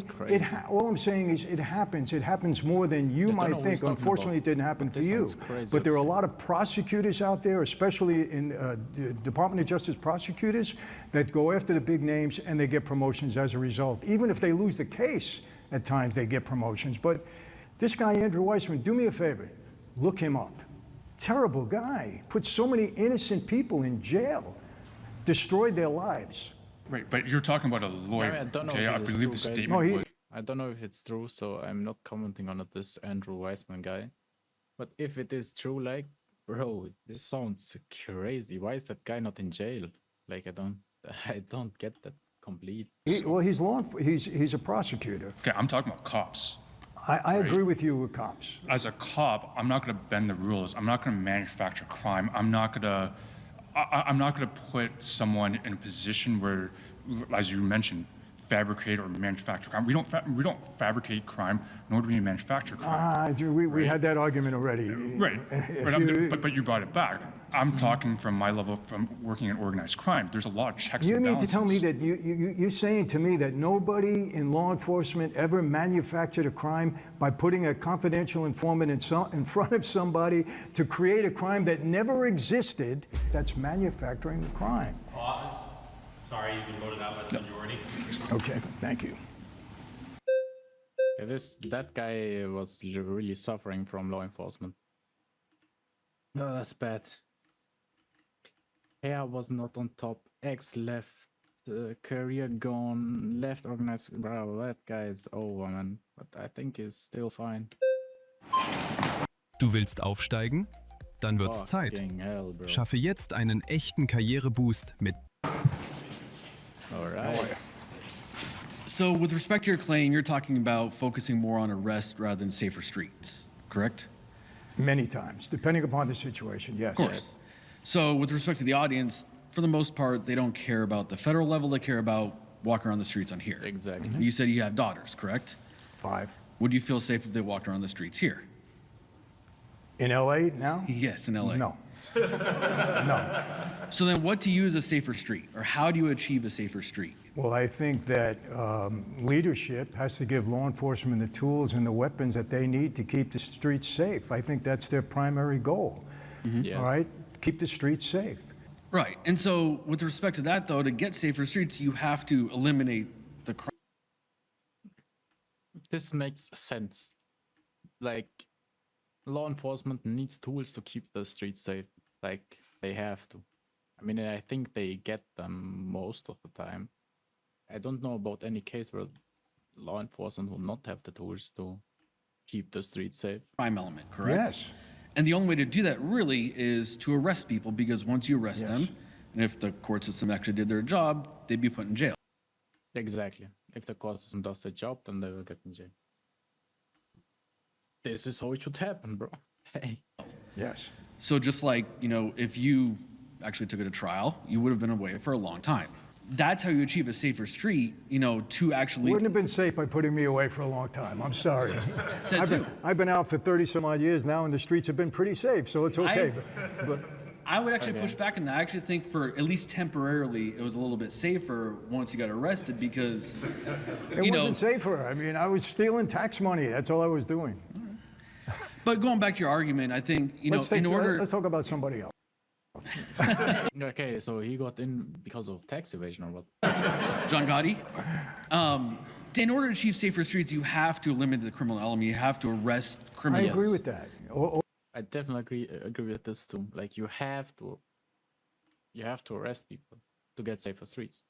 [SPEAKER 2] all I'm saying is it happens. It happens more than you might think. Unfortunately, it didn't happen for you. But there are a lot of prosecutors out there, especially in the Department of Justice prosecutors, that go after the big names, and they get promotions as a result. Even if they lose the case, at times they get promotions. But this guy, Andrew Weissman, do me a favor, look him up. Terrible guy. Put so many innocent people in jail. Destroyed their lives.
[SPEAKER 21] Right, but you're talking about a lawyer.
[SPEAKER 4] I don't know
[SPEAKER 21] okay,
[SPEAKER 4] if
[SPEAKER 21] I
[SPEAKER 4] it's
[SPEAKER 21] believe
[SPEAKER 4] true,
[SPEAKER 21] the
[SPEAKER 4] guys.
[SPEAKER 21] statement was.
[SPEAKER 4] I don't know if it's true, so I'm not commenting on it, this Andrew Weissman guy. But if it is true, like, bro, this sounds crazy. Why is that guy not in jail? Like, I don't get that complete.
[SPEAKER 2] He's a prosecutor.
[SPEAKER 21] Okay, I'm talking about cops.
[SPEAKER 2] I agree with you with cops.
[SPEAKER 21] As a cop, I'm not going to bend the rules. I'm not going to manufacture crime. I'm not going to put someone in a position where, as you mentioned, fabricate or manufacture crime. We don't fabricate crime, nor do we manufacture crime.
[SPEAKER 2] We had that argument already.
[SPEAKER 21] Right, but you brought it back. I'm talking from my level, from working in organized crime. There's a lot of checks and balances.
[SPEAKER 2] You mean to tell me that you're saying to me that nobody in law enforcement ever manufactured a crime by putting a confidential informant in front of somebody to create a crime that never existed? That's manufacturing the crime.
[SPEAKER 7] Pause. Sorry, you've been voted out by the majority.
[SPEAKER 2] Okay, thank you.
[SPEAKER 4] Yeah, that guy was really suffering from law enforcement. No, that's bad. Hair was not on top. X left. Career gone. Left organized. Bro, that guy is over, man. But I think he's still fine.
[SPEAKER 9] Du willst aufsteigen? Dann wird's Zeit.
[SPEAKER 4] Hell, bro.
[SPEAKER 9] Schaffe jetzt einen echten Karriereboost mit.
[SPEAKER 4] Alright.
[SPEAKER 15] So with respect to your claim, you're talking about focusing more on arrest rather than safer streets, correct?
[SPEAKER 2] Many times, depending upon the situation, yes.
[SPEAKER 15] Of course. So with respect to the audience, for the most part, they don't care about the federal level, they care about walking around the streets on here.
[SPEAKER 4] Exactly.
[SPEAKER 15] You said you have daughters, correct?
[SPEAKER 2] 5.
[SPEAKER 15] Would you feel safe if they walked around the streets here?
[SPEAKER 2] In LA now?
[SPEAKER 15] Yes, in LA.
[SPEAKER 2] No. No.
[SPEAKER 15] So then what to you is a safer street, or how do you achieve a safer street?
[SPEAKER 2] Well, I think that leadership has to give law enforcement the tools and the weapons that they need to keep the streets safe. I think that's their primary goal.
[SPEAKER 15] Yes.
[SPEAKER 2] All right? Keep the streets safe.
[SPEAKER 15] Right. And so with respect to that, though, to get safer streets, you have to eliminate the crime.
[SPEAKER 4] This makes sense. Like, law enforcement needs tools to keep the streets safe. Like, they have to. I mean, I think they get them most of the time. I don't know about any case where law enforcement will not have the tools to keep the streets safe.
[SPEAKER 15] Crime element, correct?
[SPEAKER 2] Yes.
[SPEAKER 15] And the only way to do that really is to arrest people, because once you arrest them, and if the court system actually did their job, they'd be put in jail.
[SPEAKER 4] Exactly. If the court system does their job, then they will get in jail. This is how it should happen, bro. Hey.
[SPEAKER 2] Yes.
[SPEAKER 15] So just like, if you actually took it to trial, you would have been away for a long time. That's how you achieve a safer street, to actually...
[SPEAKER 2] Wouldn't have been safe by putting me away for a long time. I'm sorry. I've been out for 30 some odd years now, and the streets have been pretty safe, so it's okay.
[SPEAKER 15] I would actually push back on that. I actually think for at least temporarily, it was a little bit safer once you got arrested, because,
[SPEAKER 2] It wasn't safer. I mean, I was stealing tax money. That's all I was doing.
[SPEAKER 15] But going back to your argument, I think,
[SPEAKER 2] Let's talk about somebody else.
[SPEAKER 4] Okay, so he got in because of tax evasion or what?
[SPEAKER 15] John Gotti? In order to achieve safer streets, you have to eliminate the criminal element. You have to arrest criminals.
[SPEAKER 2] I agree with that.
[SPEAKER 4] I definitely agree with this too. Like you have to arrest people to get safer streets.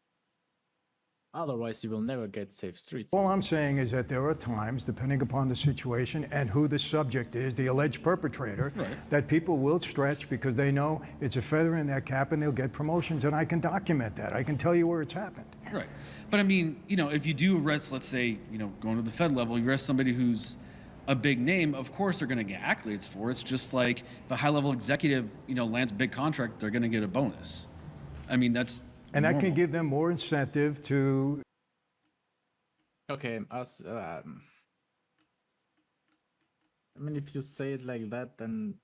[SPEAKER 4] Otherwise, you will never get safe streets.
[SPEAKER 2] All I'm saying is that there are times, depending upon the situation and who the subject is, the alleged perpetrator, that people will stretch because they know it's a feather in their cap and they'll get promotions, and I can document that. I can tell you where it's happened.
[SPEAKER 3] Right. But I mean, you know, if you do arrest, let's say, you know, going to the Fed level, you arrest somebody who's a big name, of course they're going to get accolades for it. It's just like if a high-level executive, you know, lands a big contract, they're going to get a bonus. I mean, that's
[SPEAKER 2] And that
[SPEAKER 3] normal.
[SPEAKER 2] can give them more incentive to...
[SPEAKER 4] Okay, I mean, if you say it like that, then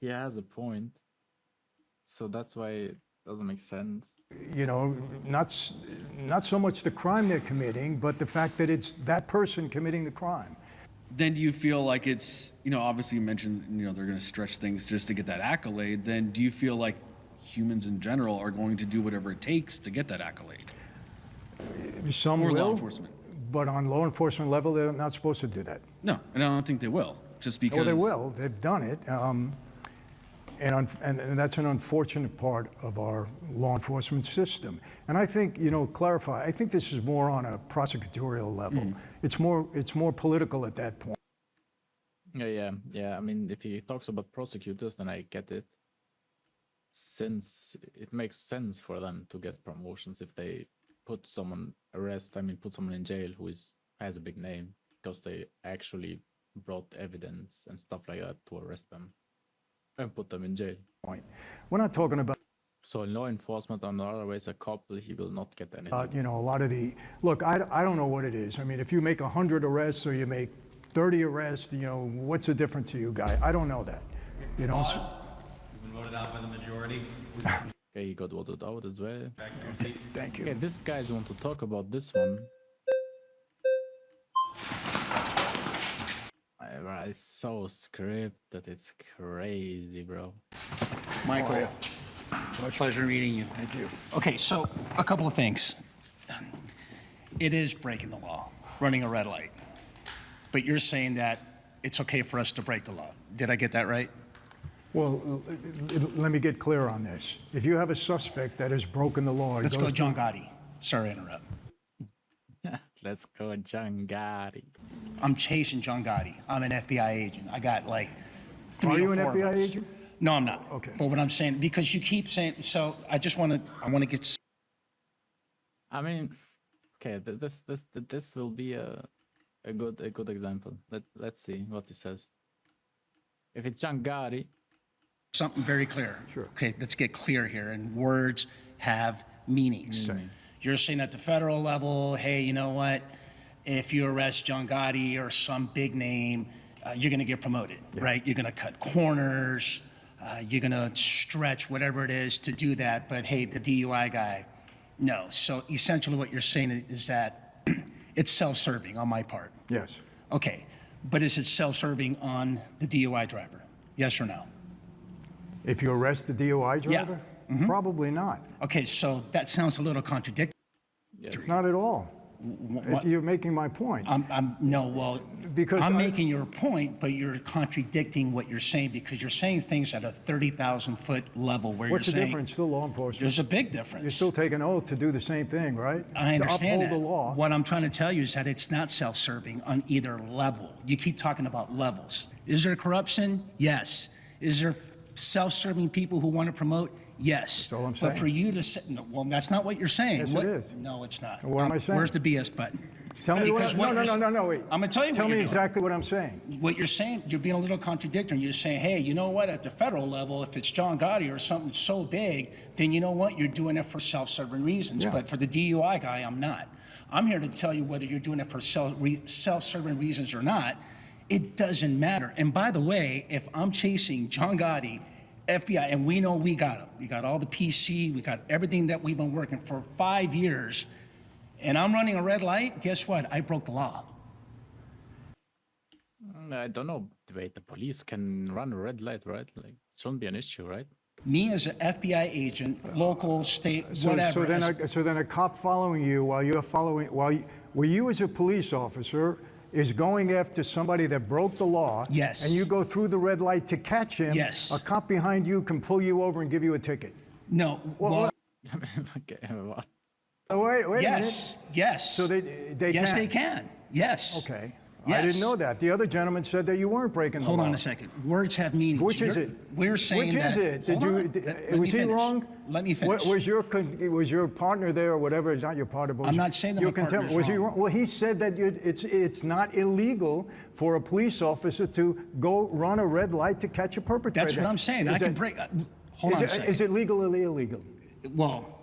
[SPEAKER 4] he has a point. So that's why it doesn't make sense.
[SPEAKER 2] You know, not so much the crime they're committing, but the fact that it's that person committing the crime.
[SPEAKER 3] Then do you feel like it's, you know, obviously you mentioned, you know, they're going to stretch things just to get that accolade. Then do you feel like humans in general are going to do whatever it takes to get that accolade?
[SPEAKER 2] Some
[SPEAKER 3] or
[SPEAKER 2] will,
[SPEAKER 3] law enforcement.
[SPEAKER 2] But on law enforcement level, they're not supposed to do that.
[SPEAKER 3] No, and I don't think they will, just because...
[SPEAKER 2] Oh, they will. They've done it. And that's an unfortunate part of our law enforcement system. And I think, you know, clarify, I think this is more on a prosecutorial level. It's more political at that point.
[SPEAKER 4] Yeah. I mean, if he talks about prosecutors, then I get it. Since it makes sense for them to get promotions if they put someone put someone in jail who has a big name because they actually brought evidence and stuff like that to arrest them and put them in jail.
[SPEAKER 2] We're not talking about...
[SPEAKER 4] So in law enforcement, on the other ways, a cop, he will not get anything.
[SPEAKER 2] You know, a lot of the... Look, I don't know what it is. I mean, if you make 100 arrests or you make 30 arrests, you know, what's the difference to you, guy? I don't know that. You know...
[SPEAKER 7] Pause. You've been voted out by the majority.
[SPEAKER 4] Okay, he got voted out as well.
[SPEAKER 7] Back to your seat.
[SPEAKER 2] Thank you.
[SPEAKER 4] Okay, these guys want to talk about this one. It's so scripted, it's crazy, bro.
[SPEAKER 22] Michael, pleasure meeting you.
[SPEAKER 2] Thank you.
[SPEAKER 22] Okay, so a couple of things. It is breaking the law, running a red light. But you're saying that it's okay for us to break the law. Did I get that right?
[SPEAKER 2] Well, let me get clear on this. If you have a suspect that has broken the law...
[SPEAKER 22] Let's go John Gotti. Sorry to interrupt.
[SPEAKER 4] Let's go John Gotti.
[SPEAKER 22] I'm chasing John Gotti. I'm an FBI agent. I got like 3
[SPEAKER 2] Are
[SPEAKER 22] or
[SPEAKER 2] you
[SPEAKER 22] 4
[SPEAKER 2] an FBI
[SPEAKER 22] of us.
[SPEAKER 2] agent?
[SPEAKER 22] No, I'm not.
[SPEAKER 2] Okay.
[SPEAKER 22] But what I'm saying, because you keep saying, so I want to get...
[SPEAKER 4] I mean, okay, this will be a good example. Let's see what he says. If it's John Gotti,
[SPEAKER 22] something very clear.
[SPEAKER 2] Sure.
[SPEAKER 22] Okay, let's get clear here. And words have meanings. You're saying at the federal level, hey, you know what? If you arrest John Gotti or some big name, you're going to get promoted, right? You're going to cut corners. You're going to stretch whatever it is to do that. But hey, the DUI guy, no. So essentially what you're saying is that it's self-serving on my part.
[SPEAKER 2] Yes.
[SPEAKER 22] Okay, but is it self-serving on the DUI driver? Yes or no?
[SPEAKER 2] If you arrest the DUI driver?
[SPEAKER 22] Yeah.
[SPEAKER 2] Probably not.
[SPEAKER 22] Okay, so that sounds a little contradictory.
[SPEAKER 2] It's not at all. You're making my point.
[SPEAKER 22] Because I'm making your point, but you're contradicting what you're saying because you're saying things at a 30,000-foot level where
[SPEAKER 2] What's
[SPEAKER 22] you're
[SPEAKER 2] the
[SPEAKER 22] saying...
[SPEAKER 2] difference? Still law enforcement.
[SPEAKER 22] There's a big difference.
[SPEAKER 2] You still take an oath to do the same thing, right?
[SPEAKER 22] I understand
[SPEAKER 2] to
[SPEAKER 22] that.
[SPEAKER 2] uphold the law.
[SPEAKER 22] What I'm trying to tell you is that it's not self-serving on either level. You keep talking about levels. Is there corruption? Yes. Is there self-serving people who want to promote? Yes.
[SPEAKER 2] That's all I'm
[SPEAKER 22] But
[SPEAKER 2] saying.
[SPEAKER 22] for you to say, no, well, that's not what you're saying.
[SPEAKER 2] Yes,
[SPEAKER 22] What-
[SPEAKER 2] it is.
[SPEAKER 22] No, it's not.
[SPEAKER 2] What am I saying?
[SPEAKER 22] Where's the BS button?
[SPEAKER 2] Tell me
[SPEAKER 22] Because
[SPEAKER 2] what...
[SPEAKER 22] what you're-
[SPEAKER 2] No, wait.
[SPEAKER 22] I'm going to tell you
[SPEAKER 2] Tell
[SPEAKER 22] what
[SPEAKER 2] me
[SPEAKER 22] you're doing.
[SPEAKER 2] exactly what I'm saying.
[SPEAKER 22] What you're saying, you're being a little contradictory. You're saying, hey, you know what, at the federal level, if it's John Gotti or something so big, then you know what, you're doing it for self-serving reasons.
[SPEAKER 2] Yeah.
[SPEAKER 22] But for the DUI guy, I'm not. I'm here to tell you whether you're doing it for self-serving reasons or not. It doesn't matter. And by the way, if I'm chasing John Gotti, FBI, and we know we got him. We got all the PC, we got everything that we've been working for 5 years, and I'm running a red light, guess what? I broke the law.
[SPEAKER 4] I don't know. Wait, the police can run a red light, right? Like, it shouldn't be an issue, right?
[SPEAKER 22] Me as an FBI agent, local, state, whatever.
[SPEAKER 2] So then a cop following you while you're following... Were you as a police officer is going after somebody that broke the law,
[SPEAKER 22] Yes.
[SPEAKER 2] and you go through the red light to catch him,
[SPEAKER 22] Yes.
[SPEAKER 2] a cop behind you can pull you over and give you a ticket.
[SPEAKER 22] No. Well,
[SPEAKER 4] Okay, what?
[SPEAKER 2] Wait a minute.
[SPEAKER 22] yes. Yes.
[SPEAKER 2] So they
[SPEAKER 22] yes,
[SPEAKER 2] can.
[SPEAKER 22] they can. Yes.
[SPEAKER 2] Okay.
[SPEAKER 22] Yes.
[SPEAKER 2] I didn't know that. The other gentleman said that you weren't breaking the law.
[SPEAKER 22] Hold on a second. Words have meanings.
[SPEAKER 2] Which is
[SPEAKER 22] You're-
[SPEAKER 2] it?
[SPEAKER 22] We're saying
[SPEAKER 2] Which
[SPEAKER 22] that.
[SPEAKER 2] is it?
[SPEAKER 22] Hold on. Let
[SPEAKER 2] Was
[SPEAKER 22] me
[SPEAKER 2] he
[SPEAKER 22] finish.
[SPEAKER 2] wrong?
[SPEAKER 22] Let me finish.
[SPEAKER 2] Was your partner there or whatever? Not your partner. But
[SPEAKER 22] I'm not saying that
[SPEAKER 2] your
[SPEAKER 22] my partner's
[SPEAKER 2] contemporary- Was he
[SPEAKER 22] wrong.
[SPEAKER 2] wrong? Well, he said that it's not illegal for a police officer to go run a red light to catch a perpetrator.
[SPEAKER 22] That's what I'm saying.
[SPEAKER 2] Is
[SPEAKER 22] I can
[SPEAKER 2] that-
[SPEAKER 22] break. Hold on a second.
[SPEAKER 2] Is it legal or illegal?
[SPEAKER 22] Well,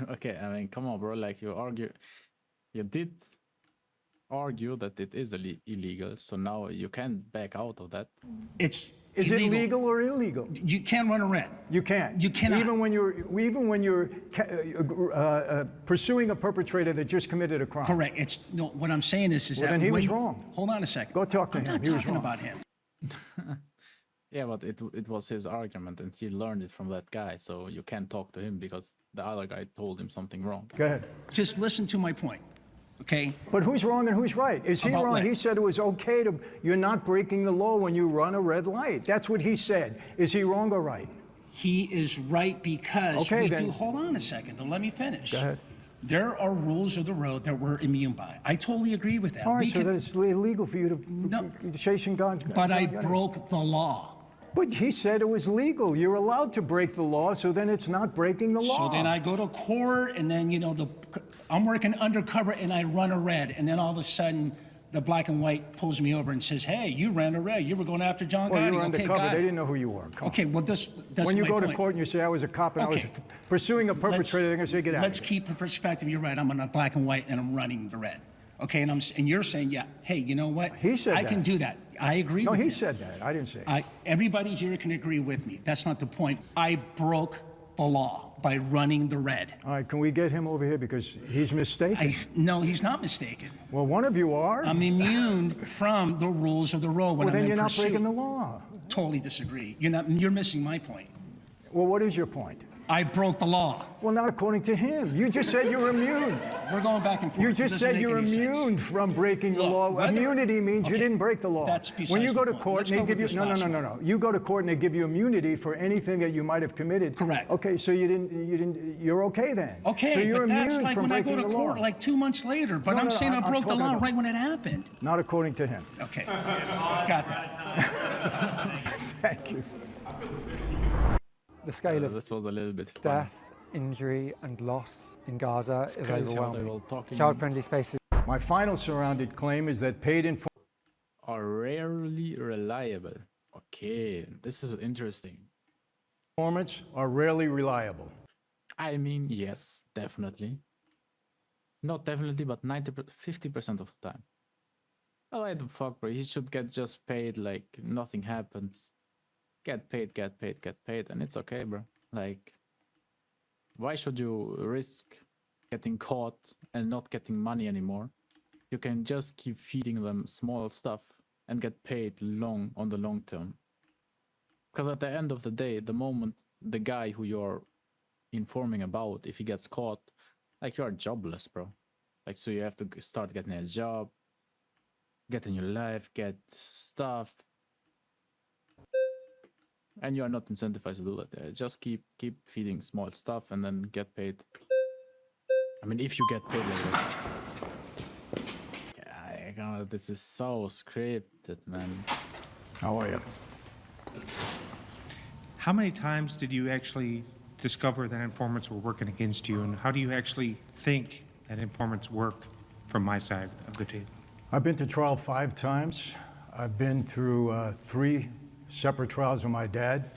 [SPEAKER 4] Okay, I mean, come on, bro. Like you did argue that it is illegal, so now you can't back out of that.
[SPEAKER 22] it's
[SPEAKER 2] Is
[SPEAKER 22] illegal.
[SPEAKER 2] it legal or illegal?
[SPEAKER 22] You can run a red.
[SPEAKER 2] You can't.
[SPEAKER 22] You cannot.
[SPEAKER 2] Even when you're pursuing a perpetrator that just committed a crime.
[SPEAKER 22] Correct. It's no. What I'm saying is
[SPEAKER 2] Well,
[SPEAKER 22] that
[SPEAKER 2] then he was
[SPEAKER 22] when-
[SPEAKER 2] wrong.
[SPEAKER 22] Hold on a second.
[SPEAKER 2] Go talk to
[SPEAKER 22] I'm
[SPEAKER 2] him.
[SPEAKER 22] not
[SPEAKER 2] He was
[SPEAKER 22] talking
[SPEAKER 2] wrong.
[SPEAKER 22] about him.
[SPEAKER 4] Yeah, but it was his argument, and he learned it from that guy. So you can't talk to him because the other guy told him something wrong.
[SPEAKER 2] Go ahead.
[SPEAKER 22] Just listen to my point, okay?
[SPEAKER 2] But who's wrong and who's right? Is he
[SPEAKER 22] About
[SPEAKER 2] wrong?
[SPEAKER 22] what?
[SPEAKER 2] He said it was okay to, you're not breaking the law when you run a red light. That's what he said. Is he wrong or right?
[SPEAKER 22] He is right because
[SPEAKER 2] Okay,
[SPEAKER 22] we
[SPEAKER 2] then.
[SPEAKER 22] do. Hold on a second. Then let me finish.
[SPEAKER 2] Go ahead.
[SPEAKER 22] There are rules of the road that we're immune by. I totally agree with that.
[SPEAKER 2] All right,
[SPEAKER 22] We
[SPEAKER 2] so
[SPEAKER 22] can-
[SPEAKER 2] that it's illegal for you to chasing guns.
[SPEAKER 22] but I broke the law.
[SPEAKER 2] But he said it was legal. You're allowed to break the law, so then it's not breaking the law.
[SPEAKER 22] So then I go to court, and then I'm working undercover, and I run a red, and then all of a sudden, the black and white pulls me over and says, "Hey, you ran a red. You were going after John
[SPEAKER 2] Well,
[SPEAKER 22] Gotti."
[SPEAKER 2] you were
[SPEAKER 22] Okay,
[SPEAKER 2] undercover.
[SPEAKER 22] got
[SPEAKER 2] They
[SPEAKER 22] it.
[SPEAKER 2] didn't know who you were. Come on.
[SPEAKER 22] Okay, well, that's
[SPEAKER 2] when you
[SPEAKER 22] my
[SPEAKER 2] go to
[SPEAKER 22] point.
[SPEAKER 2] court and you say I was a cop and I was
[SPEAKER 22] Okay.
[SPEAKER 2] pursuing a perpetrator, they're going to say get out.
[SPEAKER 22] Let's keep the perspective. You're right. I'm on a black and white, and I'm running the red. Okay, and you're saying, yeah, hey, you know what?
[SPEAKER 2] He said
[SPEAKER 22] I
[SPEAKER 2] that.
[SPEAKER 22] can do that. I agree
[SPEAKER 2] No,
[SPEAKER 22] with
[SPEAKER 2] he
[SPEAKER 22] you.
[SPEAKER 2] said that. I didn't say it.
[SPEAKER 22] Everybody here can agree with me. That's not the point. I broke the law by running the red.
[SPEAKER 2] All right, can we get him over here because he's mistaken?
[SPEAKER 22] No, he's not mistaken.
[SPEAKER 2] Well, one of you are.
[SPEAKER 22] I'm immune from the rules of the road when
[SPEAKER 2] Well,
[SPEAKER 22] I'm
[SPEAKER 2] then
[SPEAKER 22] in
[SPEAKER 2] you're not
[SPEAKER 22] pursuit.
[SPEAKER 2] breaking the law.
[SPEAKER 22] Totally disagree. You're missing my point.
[SPEAKER 2] Well, what is your point?
[SPEAKER 22] I broke the law.
[SPEAKER 2] Well, not according to him. You just said you're immune.
[SPEAKER 22] We're going back and forth.
[SPEAKER 2] You
[SPEAKER 22] It
[SPEAKER 2] just
[SPEAKER 22] doesn't
[SPEAKER 2] said
[SPEAKER 22] make
[SPEAKER 2] you're
[SPEAKER 22] any sense.
[SPEAKER 2] immune from breaking the
[SPEAKER 22] Look,
[SPEAKER 2] law.
[SPEAKER 22] whether-
[SPEAKER 2] Immunity means you
[SPEAKER 22] Okay,
[SPEAKER 2] didn't break the law.
[SPEAKER 22] that's
[SPEAKER 2] When
[SPEAKER 22] besides
[SPEAKER 2] you go
[SPEAKER 22] the
[SPEAKER 2] to
[SPEAKER 22] point.
[SPEAKER 2] court
[SPEAKER 22] Let's
[SPEAKER 2] and
[SPEAKER 22] go
[SPEAKER 2] they give
[SPEAKER 22] with
[SPEAKER 2] you
[SPEAKER 22] this last
[SPEAKER 2] no. You go to court and they give you immunity for anything that you might have committed.
[SPEAKER 22] Correct.
[SPEAKER 2] Okay, so you're okay then.
[SPEAKER 22] Okay,
[SPEAKER 2] so you're
[SPEAKER 22] but that's
[SPEAKER 2] immune
[SPEAKER 22] like
[SPEAKER 2] from
[SPEAKER 22] when I
[SPEAKER 2] breaking
[SPEAKER 22] go to
[SPEAKER 2] the
[SPEAKER 22] court
[SPEAKER 2] law.
[SPEAKER 22] like 2 months later. But
[SPEAKER 2] No,
[SPEAKER 22] I'm
[SPEAKER 2] no,
[SPEAKER 22] saying I broke the
[SPEAKER 2] talking
[SPEAKER 22] law
[SPEAKER 2] about-
[SPEAKER 22] right when it happened.
[SPEAKER 2] Not according to him.
[SPEAKER 22] Okay, got that.
[SPEAKER 2] Thank you.
[SPEAKER 5] The scale of
[SPEAKER 4] This was a little bit funny.
[SPEAKER 5] death, injury, and loss in Gaza
[SPEAKER 4] It's
[SPEAKER 5] is
[SPEAKER 4] crazy how they
[SPEAKER 5] overwhelming.
[SPEAKER 4] will talk in-
[SPEAKER 5] Child-friendly spaces.
[SPEAKER 2] My final surrounded claim is that paid
[SPEAKER 4] Are rarely reliable. Okay, this is interesting.
[SPEAKER 2] informants are rarely reliable.
[SPEAKER 4] I mean, yes, definitely. Not definitely, but 50% of the time. Oh, why the fuck, bro? He should get just paid like nothing happens. Get paid, and it's okay, bro. Like, why should you risk getting caught and not getting money anymore? You can just keep feeding them small stuff and get paid on the long term. Because at the end of the day, the moment the guy who you're informing about, if he gets caught, like, you're jobless, bro. Like, so you have to start getting a job, get a new life, get stuff, and you are not incentivized to do that. Just keep feeding small stuff and then get paid. I mean, if you get paid like that. God, this is so scripted, man.
[SPEAKER 2] How are you?
[SPEAKER 6] How many times did you actually discover that informants were working against you, and how do you actually think that informants work from my side of the table?
[SPEAKER 2] I've been to trial 5 times. I've been through 3 separate trials with my dad.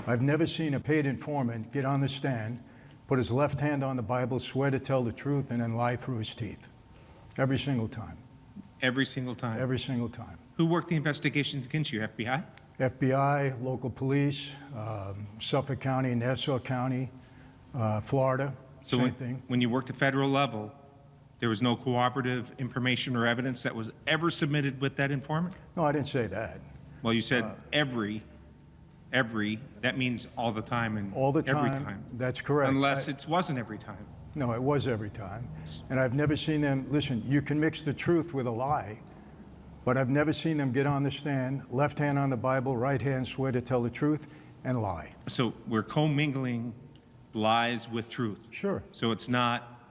[SPEAKER 2] I've never seen a paid informant get on the stand, put his left hand on the Bible, swear to tell the truth, and then lie through his teeth. Every single time.
[SPEAKER 6] Every single time?
[SPEAKER 2] Every single time.
[SPEAKER 6] Who worked the investigations against you, FBI?
[SPEAKER 2] FBI, local police, Suffolk County, Nassau County, Florida,
[SPEAKER 6] So
[SPEAKER 2] same thing.
[SPEAKER 6] when you worked at federal level, there was no cooperative information or evidence that was ever submitted with that informant?
[SPEAKER 2] No, I didn't say that.
[SPEAKER 6] Well, you said every, that means all the time and
[SPEAKER 2] All the
[SPEAKER 6] every
[SPEAKER 2] time.
[SPEAKER 6] time.
[SPEAKER 2] That's correct.
[SPEAKER 6] Unless it wasn't every time.
[SPEAKER 2] No, it was every time. And I've never seen them, listen, you can mix the truth with a lie, but I've never seen them get on the stand, left hand on the Bible, right hand swear to tell the truth, and lie.
[SPEAKER 6] So we're commingling lies with truth.
[SPEAKER 2] Sure.
[SPEAKER 6] So it's not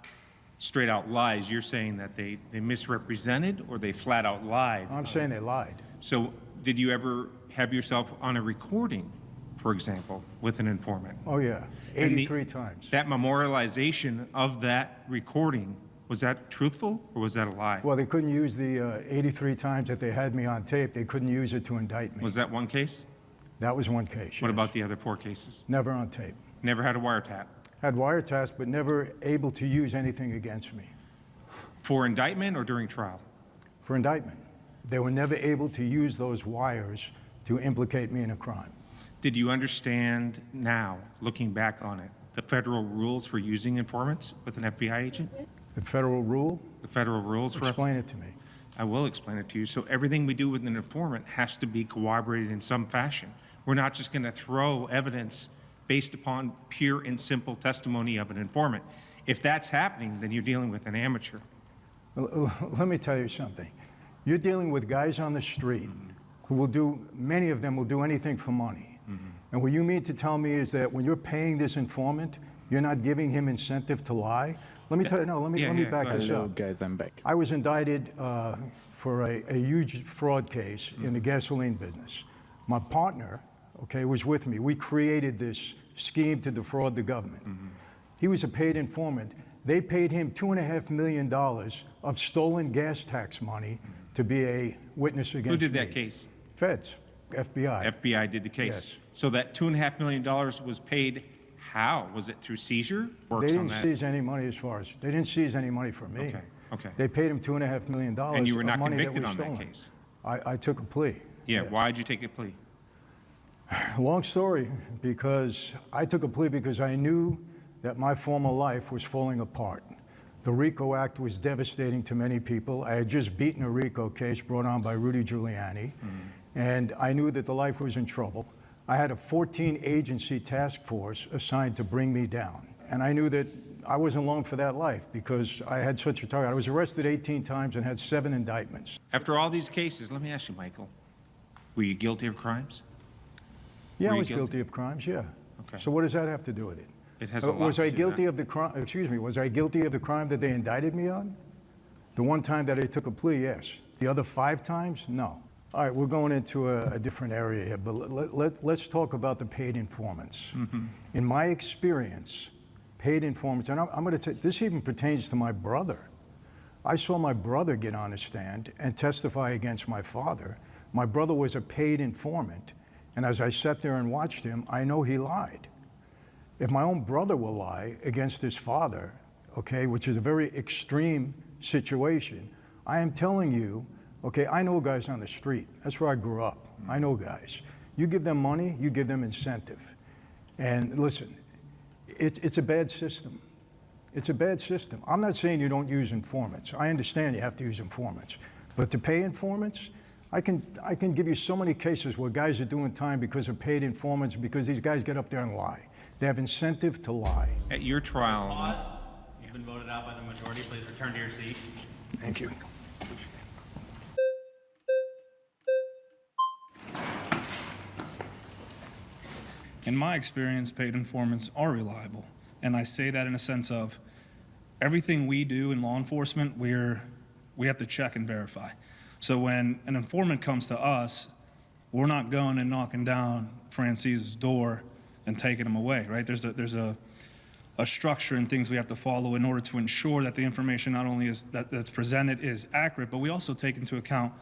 [SPEAKER 6] straight out lies. You're saying that they misrepresented or they flat out lied.
[SPEAKER 2] I'm saying they lied.
[SPEAKER 6] So did you ever have yourself on a recording, for example, with an informant?
[SPEAKER 2] Oh, yeah, 83 times.
[SPEAKER 6] That memorialization of that recording, was that truthful or was that a lie?
[SPEAKER 2] Well, they couldn't use the 83 times that they had me on tape. They couldn't use it to indict me.
[SPEAKER 6] Was that one case?
[SPEAKER 2] That was one case,
[SPEAKER 6] What
[SPEAKER 2] yes.
[SPEAKER 6] about the other 4 cases?
[SPEAKER 2] Never on tape.
[SPEAKER 6] Never had a wiretap?
[SPEAKER 2] Had wiretaps, but never able to use anything against me.
[SPEAKER 6] For indictment or during trial?
[SPEAKER 2] For indictment. They were never able to use those wires to implicate me in a crime.
[SPEAKER 6] Did you understand now, looking back on it, the federal rules for using informants with an FBI agent?
[SPEAKER 2] The federal rule?
[SPEAKER 6] The federal rules for...
[SPEAKER 2] Explain it to me.
[SPEAKER 6] I will explain it to you. So everything we do with an informant has to be corroborated in some fashion. We're not just going to throw evidence based upon pure and simple testimony of an informant. If that's happening, then you're dealing with an amateur.
[SPEAKER 2] Let me tell you something. You're dealing with guys on the street who will do, many of them will do anything for money. And what you mean to tell me is that when you're paying this informant, you're not giving him incentive to lie? Let me tell you, no, let me back this
[SPEAKER 4] Hello,
[SPEAKER 2] up.
[SPEAKER 4] guys, I'm back.
[SPEAKER 2] I was indicted for a huge fraud case in the gasoline business. My partner, okay, was with me. We created this scheme to defraud the government. He was a paid informant. They paid him $2.5 million of stolen gas tax money to be a witness against me.
[SPEAKER 6] Who did that case?
[SPEAKER 2] Feds, FBI.
[SPEAKER 6] FBI did the case.
[SPEAKER 2] Yes.
[SPEAKER 6] So that $2.5 million was paid how? Was it through seizure?
[SPEAKER 2] They didn't seize any money as far as, they didn't seize any money from me.
[SPEAKER 6] Okay.
[SPEAKER 2] They paid him $2.5 million
[SPEAKER 6] And you were not
[SPEAKER 2] of money
[SPEAKER 6] convicted
[SPEAKER 2] that was
[SPEAKER 6] on that
[SPEAKER 2] stolen.
[SPEAKER 6] case?
[SPEAKER 2] I took a plea.
[SPEAKER 6] Yeah, why'd you take a plea?
[SPEAKER 2] Long story, because I took a plea because I knew that my former life was falling apart. The RICO Act was devastating to many people. I had just beaten a RICO case brought on by Rudy Giuliani, and I knew that the life was in trouble. I had a 14-agency task force assigned to bring me down, and I knew that I wasn't long for that life because I had such a target. I was arrested 18 times and had 7 indictments.
[SPEAKER 6] After all these cases, let me ask you, Michael, were you guilty of crimes?
[SPEAKER 2] Yeah,
[SPEAKER 6] Were
[SPEAKER 2] I
[SPEAKER 6] you
[SPEAKER 2] was guilty of crimes, yeah.
[SPEAKER 6] Okay.
[SPEAKER 2] So what does that have to do with it?
[SPEAKER 6] It has a lot
[SPEAKER 2] Was
[SPEAKER 6] to
[SPEAKER 2] I
[SPEAKER 6] do
[SPEAKER 2] guilty
[SPEAKER 6] with
[SPEAKER 2] of the crime, excuse me, was I guilty of the crime that they indicted me on? The one time that I took a plea, yes. The other 5 times, no. All right, we're going into a different area here, but let's talk about the paid informants. In my experience, paid informants, and I'm going to take, this even pertains to my brother. I saw my brother get on a stand and testify against my father. My brother was a paid informant, and as I sat there and watched him, I know he lied. If my own brother will lie against his father, okay, which is a very extreme situation, I am telling you, okay, I know guys on the street. That's where I grew up. I know guys. You give them money, you give them incentive. And listen, it's a bad system. It's a bad system. I'm not saying you don't use informants. I understand you have to use informants. But to pay informants, I can give you so many cases where guys are doing time because of paid informants because these guys get up there and lie. They have incentive to lie.
[SPEAKER 6] At your trial...
[SPEAKER 7] Pause. You've been voted out by the majority. Please return to your seat.
[SPEAKER 2] Thank you.
[SPEAKER 8] In my experience, paid informants are reliable. And I say that in a sense of everything we do in law enforcement, we have to check and verify. So when an informant comes to us, we're not going and knocking down Francise's door and taking him away, right? There's a structure and things we have to follow in order to ensure that the information not only is that's presented is accurate, but we also take into account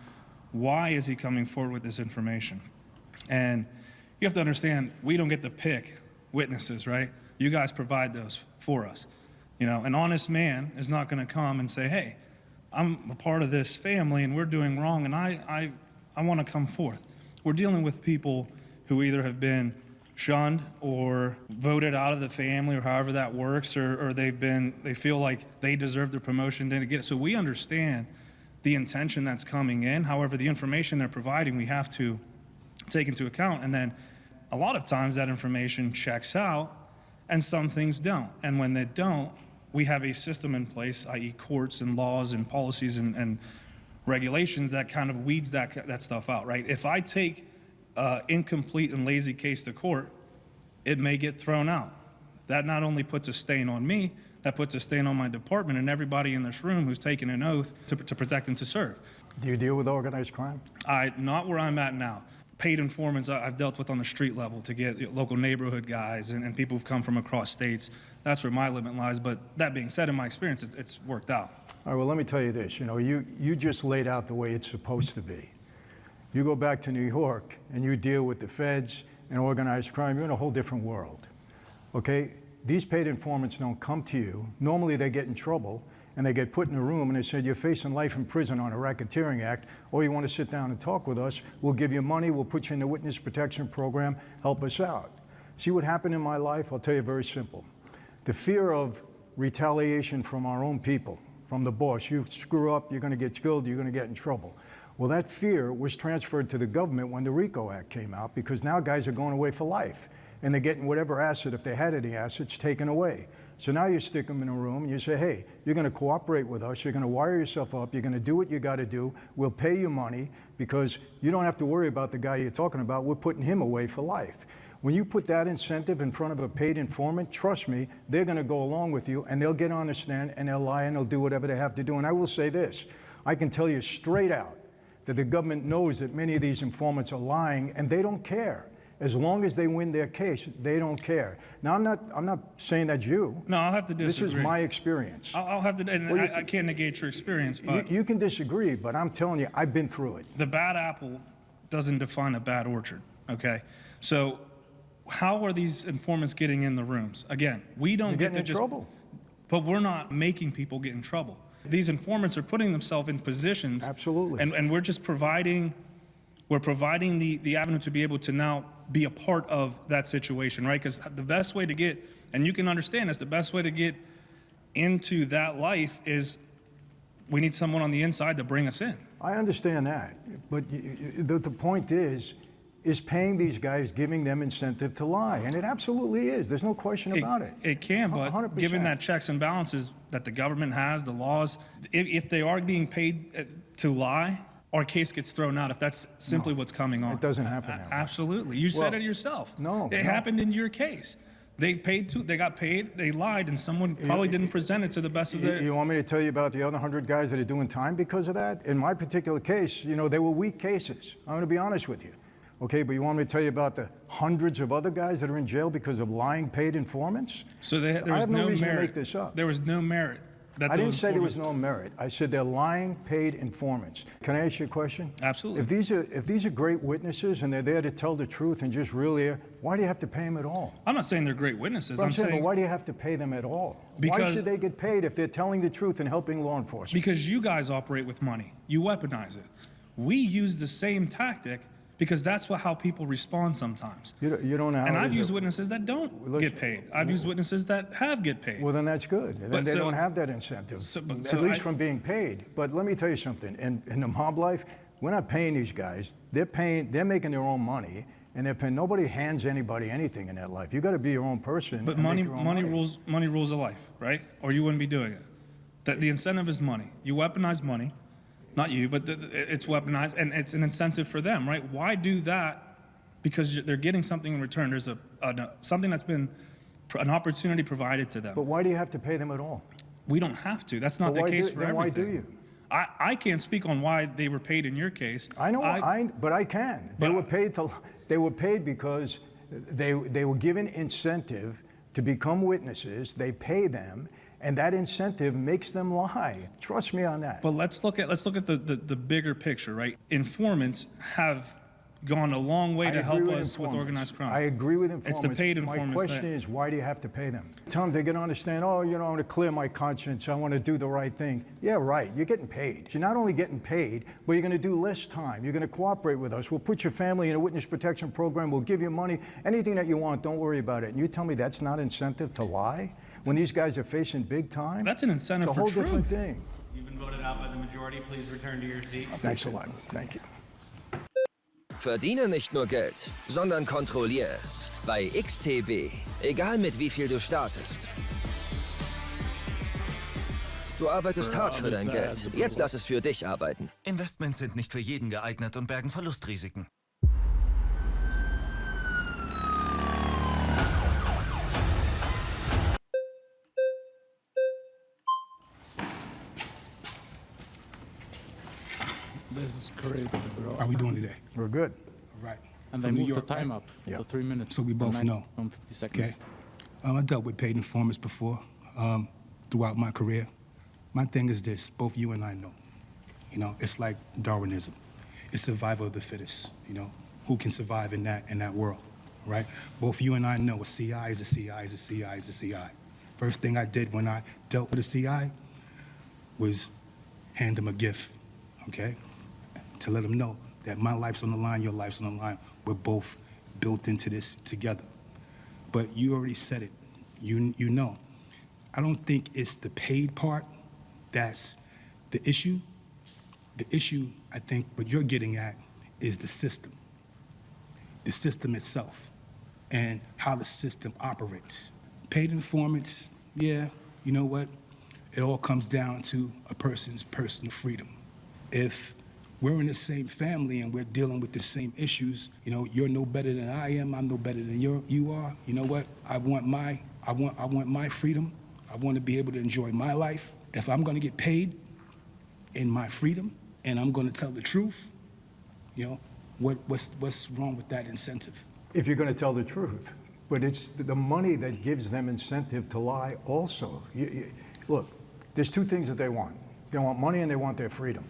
[SPEAKER 8] why is he coming forward with this information. And you have to understand, we don't get to pick witnesses, right? You guys provide those for us. You know, an honest man is not going to come and say, hey, I'm a part of this family and we're doing wrong and I want to come forth. We're dealing with people who either have been shunned or voted out of the family or however that works, or they feel like they deserve the promotion, didn't get it. So we understand the intention that's coming in. However, the information they're providing, we have to take into account. And then a lot of times that information checks out and some things don't. And when they don't, we have a system in place, i.e. courts and laws and policies and regulations that kind of weeds that stuff out, right? If I take incomplete and lazy case to court, it may get thrown out. That not only puts a stain on me, that puts a stain on my department and everybody in this room who's taken an oath to protect and to serve.
[SPEAKER 2] Do you deal with organized crime?
[SPEAKER 8] Not where I'm at now. Paid informants I've dealt with on the street level to get local neighborhood guys and people who've come from across states. That's where my limit lies. But that being said, in my experience, it's worked out.
[SPEAKER 2] All right, well, let me tell you this. You know, you just laid out the way it's supposed to be. You go back to New York and you deal with the feds and organized crime, you're in a whole different world. Okay? These paid informants don't come to you. Normally they get in trouble and they get put in a room and they said, you're facing life in prison on a racketeering act, or you want to sit down and talk with us, we'll give you money, we'll put you in the witness protection program, help us out. See what happened in my life? I'll tell you very simple. The fear of retaliation from our own people, from the boss. You screw up, you're going to get killed, you're going to get in trouble. Well, that fear was transferred to the government when the RICO Act came out, because now guys are going away for life. And they're getting whatever asset, if they had any assets, taken away. So now you stick them in a room and you say, hey, you're going to cooperate with us, you're going to wire yourself up, you're going to do what you got to do, we'll pay you money, because you don't have to worry about the guy you're talking about, we're putting him away for life. When you put that incentive in front of a paid informant, trust me, they're going to go along with you and they'll get on the stand and they'll lie and they'll do whatever they have to do. And I will say this, I can tell you straight out that the government knows that many of these informants are lying and they don't care. As long as they win their case, they don't care. Now, I'm not saying that's you.
[SPEAKER 8] No, I'll have to disagree.
[SPEAKER 2] This is my experience.
[SPEAKER 8] I'll have to, and I can't negate your experience, but...
[SPEAKER 2] You can disagree, but I'm telling you, I've been through it.
[SPEAKER 8] The bad apple doesn't define a bad orchard, okay? So how are these informants getting in the rooms? Again, we don't get to
[SPEAKER 2] in trouble.
[SPEAKER 8] But we're not making people get in trouble. These informants are putting themselves in positions.
[SPEAKER 2] Absolutely.
[SPEAKER 8] And we're just providing... We're providing the avenue to be able to now be a part of that situation, right? Because the best way to get, and you can understand this, the best way to get into that life is we need someone on the inside to bring us in.
[SPEAKER 2] I understand that, but the point is paying these guys, giving them incentive to lie, and it absolutely is. There's no question about it.
[SPEAKER 8] It can, but
[SPEAKER 2] 100%.
[SPEAKER 8] Given that checks and balances that the government has, the laws, if they are being paid to lie, our case gets thrown out if that's simply what's coming on.
[SPEAKER 2] It doesn't happen that way.
[SPEAKER 8] Absolutely. You said it yourself.
[SPEAKER 2] No.
[SPEAKER 8] It happened in your case. They got paid, they lied, and someone probably didn't present it to the best of their...
[SPEAKER 2] You want me to tell you about the other 100 guys that are doing time because of that? In my particular case, you know, they were weak cases. I'm going to be honest with you. Okay, but you want me to tell you about the hundreds of other guys that are in jail because of lying paid informants?
[SPEAKER 8] So there
[SPEAKER 2] I
[SPEAKER 8] was
[SPEAKER 2] have no reason
[SPEAKER 8] merit.
[SPEAKER 2] to make this up.
[SPEAKER 8] There was no merit.
[SPEAKER 2] I didn't say there was no merit. I said they're lying paid informants. Can I ask you a question?
[SPEAKER 8] Absolutely.
[SPEAKER 2] If these are great witnesses and they're there to tell the truth and just really, why do you have to pay them at all?
[SPEAKER 8] I'm not saying they're great witnesses.
[SPEAKER 2] But I'm saying, why do you have to pay them at all? Why
[SPEAKER 8] Because-
[SPEAKER 2] should they get paid if they're telling the truth and helping law enforcement?
[SPEAKER 8] Because you guys operate with money. You weaponize it. We use the same tactic because that's how people respond sometimes.
[SPEAKER 2] You don't know how
[SPEAKER 8] And
[SPEAKER 2] it
[SPEAKER 8] I've
[SPEAKER 2] is
[SPEAKER 8] used
[SPEAKER 2] that-
[SPEAKER 8] witnesses that don't get paid. I've used witnesses that have get paid.
[SPEAKER 2] Well, then that's good. Then
[SPEAKER 8] But
[SPEAKER 2] they
[SPEAKER 8] so-
[SPEAKER 2] don't have that incentive, at least from being paid. But let me tell you something. In the mob life, we're not paying these guys. They're making their own money, and they're paying. Nobody hands anybody anything in that life. You got to be your own person.
[SPEAKER 8] But
[SPEAKER 2] and
[SPEAKER 8] money
[SPEAKER 2] make your own
[SPEAKER 8] rules a life, right? Or you wouldn't be doing it. The incentive is money. You weaponize money, not you, but it's weaponized, and it's an incentive for them, right? Why do that? Because they're getting something in return. There's something that's been an opportunity provided to them.
[SPEAKER 2] But why do you have to pay them at all?
[SPEAKER 8] We don't have to. That's not the case for
[SPEAKER 2] then
[SPEAKER 8] everything.
[SPEAKER 2] Why do you?
[SPEAKER 8] I can't speak on why they were paid in your case.
[SPEAKER 2] I know, but I can. They were paid because they were given incentive to become witnesses. They pay them, and that incentive makes them lie. Trust me on that.
[SPEAKER 8] But let's look at the bigger picture, right? Informants have gone a long way to help us with organized crime.
[SPEAKER 2] I agree with informants.
[SPEAKER 8] It's the paid informants.
[SPEAKER 2] My question is, why do you have to pay them? Tell them they get on the stand, oh, you know, I want to clear my conscience, I want to do the right thing. Yeah, right, you're getting paid. You're not only getting paid, but you're going to do less time. You're going to cooperate with us. We'll put your family in a witness protection program. We'll give you money. Anything that you want, don't worry about it. And you tell me that's not incentive to lie? When these guys are facing big time?
[SPEAKER 8] That's an incentive
[SPEAKER 2] for truth. It's a whole different thing.
[SPEAKER 7] You've been voted out by the majority. Please return to your seat.
[SPEAKER 2] Thanks a lot. Thank you.
[SPEAKER 10] Verdiene nicht nur Geld, sondern kontrollier es. Bei XTB. Egal mit wie viel du startest. Du arbeitest hart für dein Geld. Jetzt lass es für dich arbeiten.
[SPEAKER 11] Investments sind nicht für jeden geeignet und bergen Verlustrisiken.
[SPEAKER 4] This is crazy, bro.
[SPEAKER 18] How are we doing today?
[SPEAKER 2] We're good.
[SPEAKER 18] All right.
[SPEAKER 4] And they
[SPEAKER 18] From New
[SPEAKER 4] moved the
[SPEAKER 18] York,
[SPEAKER 4] time
[SPEAKER 18] right?
[SPEAKER 4] up to 3 minutes.
[SPEAKER 18] So we both
[SPEAKER 4] from
[SPEAKER 18] know.
[SPEAKER 4] From 50 seconds.
[SPEAKER 18] Okay. I dealt with paid informants before throughout my career. My thing is this, both you and I know. You know, it's like Darwinism. It's survival of the fittest, you know, who can survive in that world, right? Both you and I know a CI is a CI is a CI is a CI. First thing I did when I dealt with a CI was hand them a gift, okay? To let them know that my life's on the line, your life's on the line. We're both built into this together. But you already said it. You know. I don't think it's the paid part that's the issue. The issue, I think, what you're getting at is the system itself, and how the system operates. Paid informants, yeah, you know what? It all comes down to a person's personal freedom. If we're in the same family and we're dealing with the same issues, you know, you're no better than I am, I'm no better than you are. You know what? I want my freedom. I want to be able to enjoy my life. If I'm going to get paid in my freedom and I'm going to tell the truth, you know, what's wrong with that incentive?
[SPEAKER 2] If you're going to tell the truth. But it's the money that gives them incentive to lie also. Look, there's two things that they want. They want money and they want their freedom.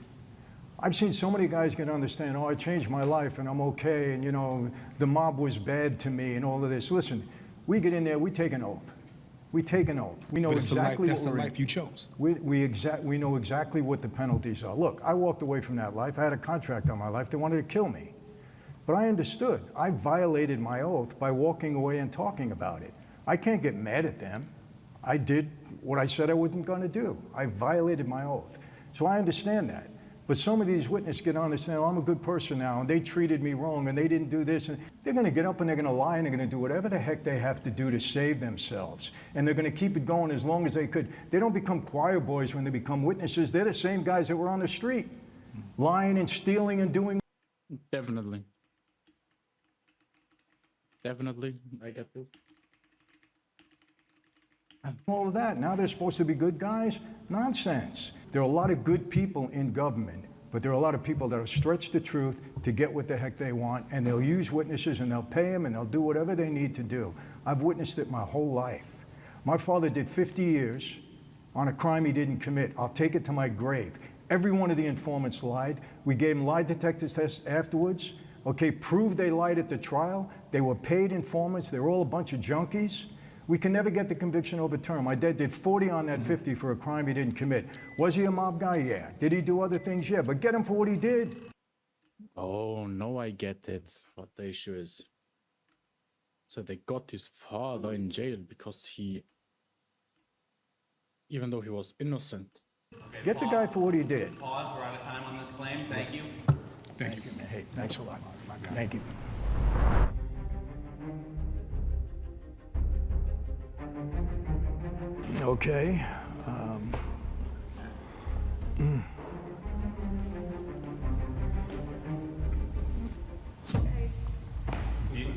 [SPEAKER 2] I've seen so many guys get understand, oh, I changed my life and I'm okay, and you know, the mob was bad to me and all of this. Listen, we get in there, we take an oath. We take an oath. We know exactly
[SPEAKER 18] that's
[SPEAKER 2] what
[SPEAKER 18] the
[SPEAKER 2] we're
[SPEAKER 18] life you chose.
[SPEAKER 2] We know exactly what the penalties are. Look, I walked away from that life. I had a contract on my life. They wanted to kill me. But I understood. I violated my oath by walking away and talking about it. I can't get mad at them. I did what I said I wasn't going to do. I violated my oath. So I understand that. But some of these witnesses get on and say, oh, I'm a good person now, and they treated me wrong, and they didn't do this. And they're going to get up and they're going to lie, and they're going to do whatever the heck they have to do to save themselves. And they're going to keep it going as long as they could. They don't become choir boys when they become witnesses. They're the same guys that were on the street, lying and stealing and doing.
[SPEAKER 4] Definitely. Definitely, I get this.
[SPEAKER 2] All of that. Now they're supposed to be good guys? Nonsense. There are a lot of good people in government, but there are a lot of people that will stretch the truth to get what the heck they want, and they'll use witnesses and they'll pay them and they'll do whatever they need to do. I've witnessed it my whole life. My father did 50 years on a crime he didn't commit. I'll take it to my grave. Every one of the informants lied. We gave them lie detector tests afterwards. Okay, proved they lied at the trial. They were paid informants. They were all a bunch of junkies. We can never get the conviction overturned. My dad did 40 on that 50 for a crime he didn't commit. Was he a mob guy? Yeah. Did he do other things? Yeah. But get him for what he did.
[SPEAKER 4] Oh, no, I get it. What the issue is. So they got his father in jail because he, even though he was innocent.
[SPEAKER 7] Okay,
[SPEAKER 2] get the guy for what he did.
[SPEAKER 7] Pause. We're out of time on this claim. Thank you.
[SPEAKER 2] Thank you. Hey, thanks a lot. Thank you. Okay.
[SPEAKER 7] Do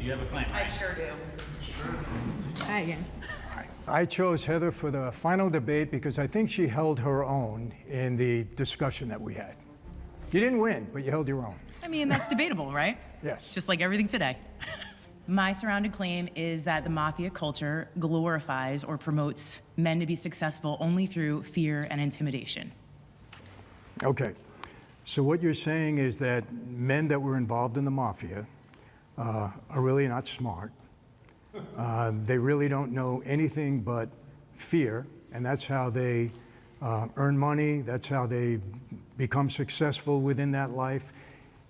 [SPEAKER 7] you have a claim?
[SPEAKER 12] I sure do. Hi again.
[SPEAKER 2] I chose Heather for the final debate because I think she held her own in the discussion that we had. You didn't win, but you held your own.
[SPEAKER 12] I mean, that's debatable, right?
[SPEAKER 2] Yes.
[SPEAKER 12] Just like everything today. My surrounded claim is that the mafia culture glorifies or promotes men to be successful only through fear and intimidation.
[SPEAKER 2] Okay. So what you're saying is that men that were involved in the mafia are really not smart. They really don't know anything but fear, and that's how they earn money. That's how they become successful within that life.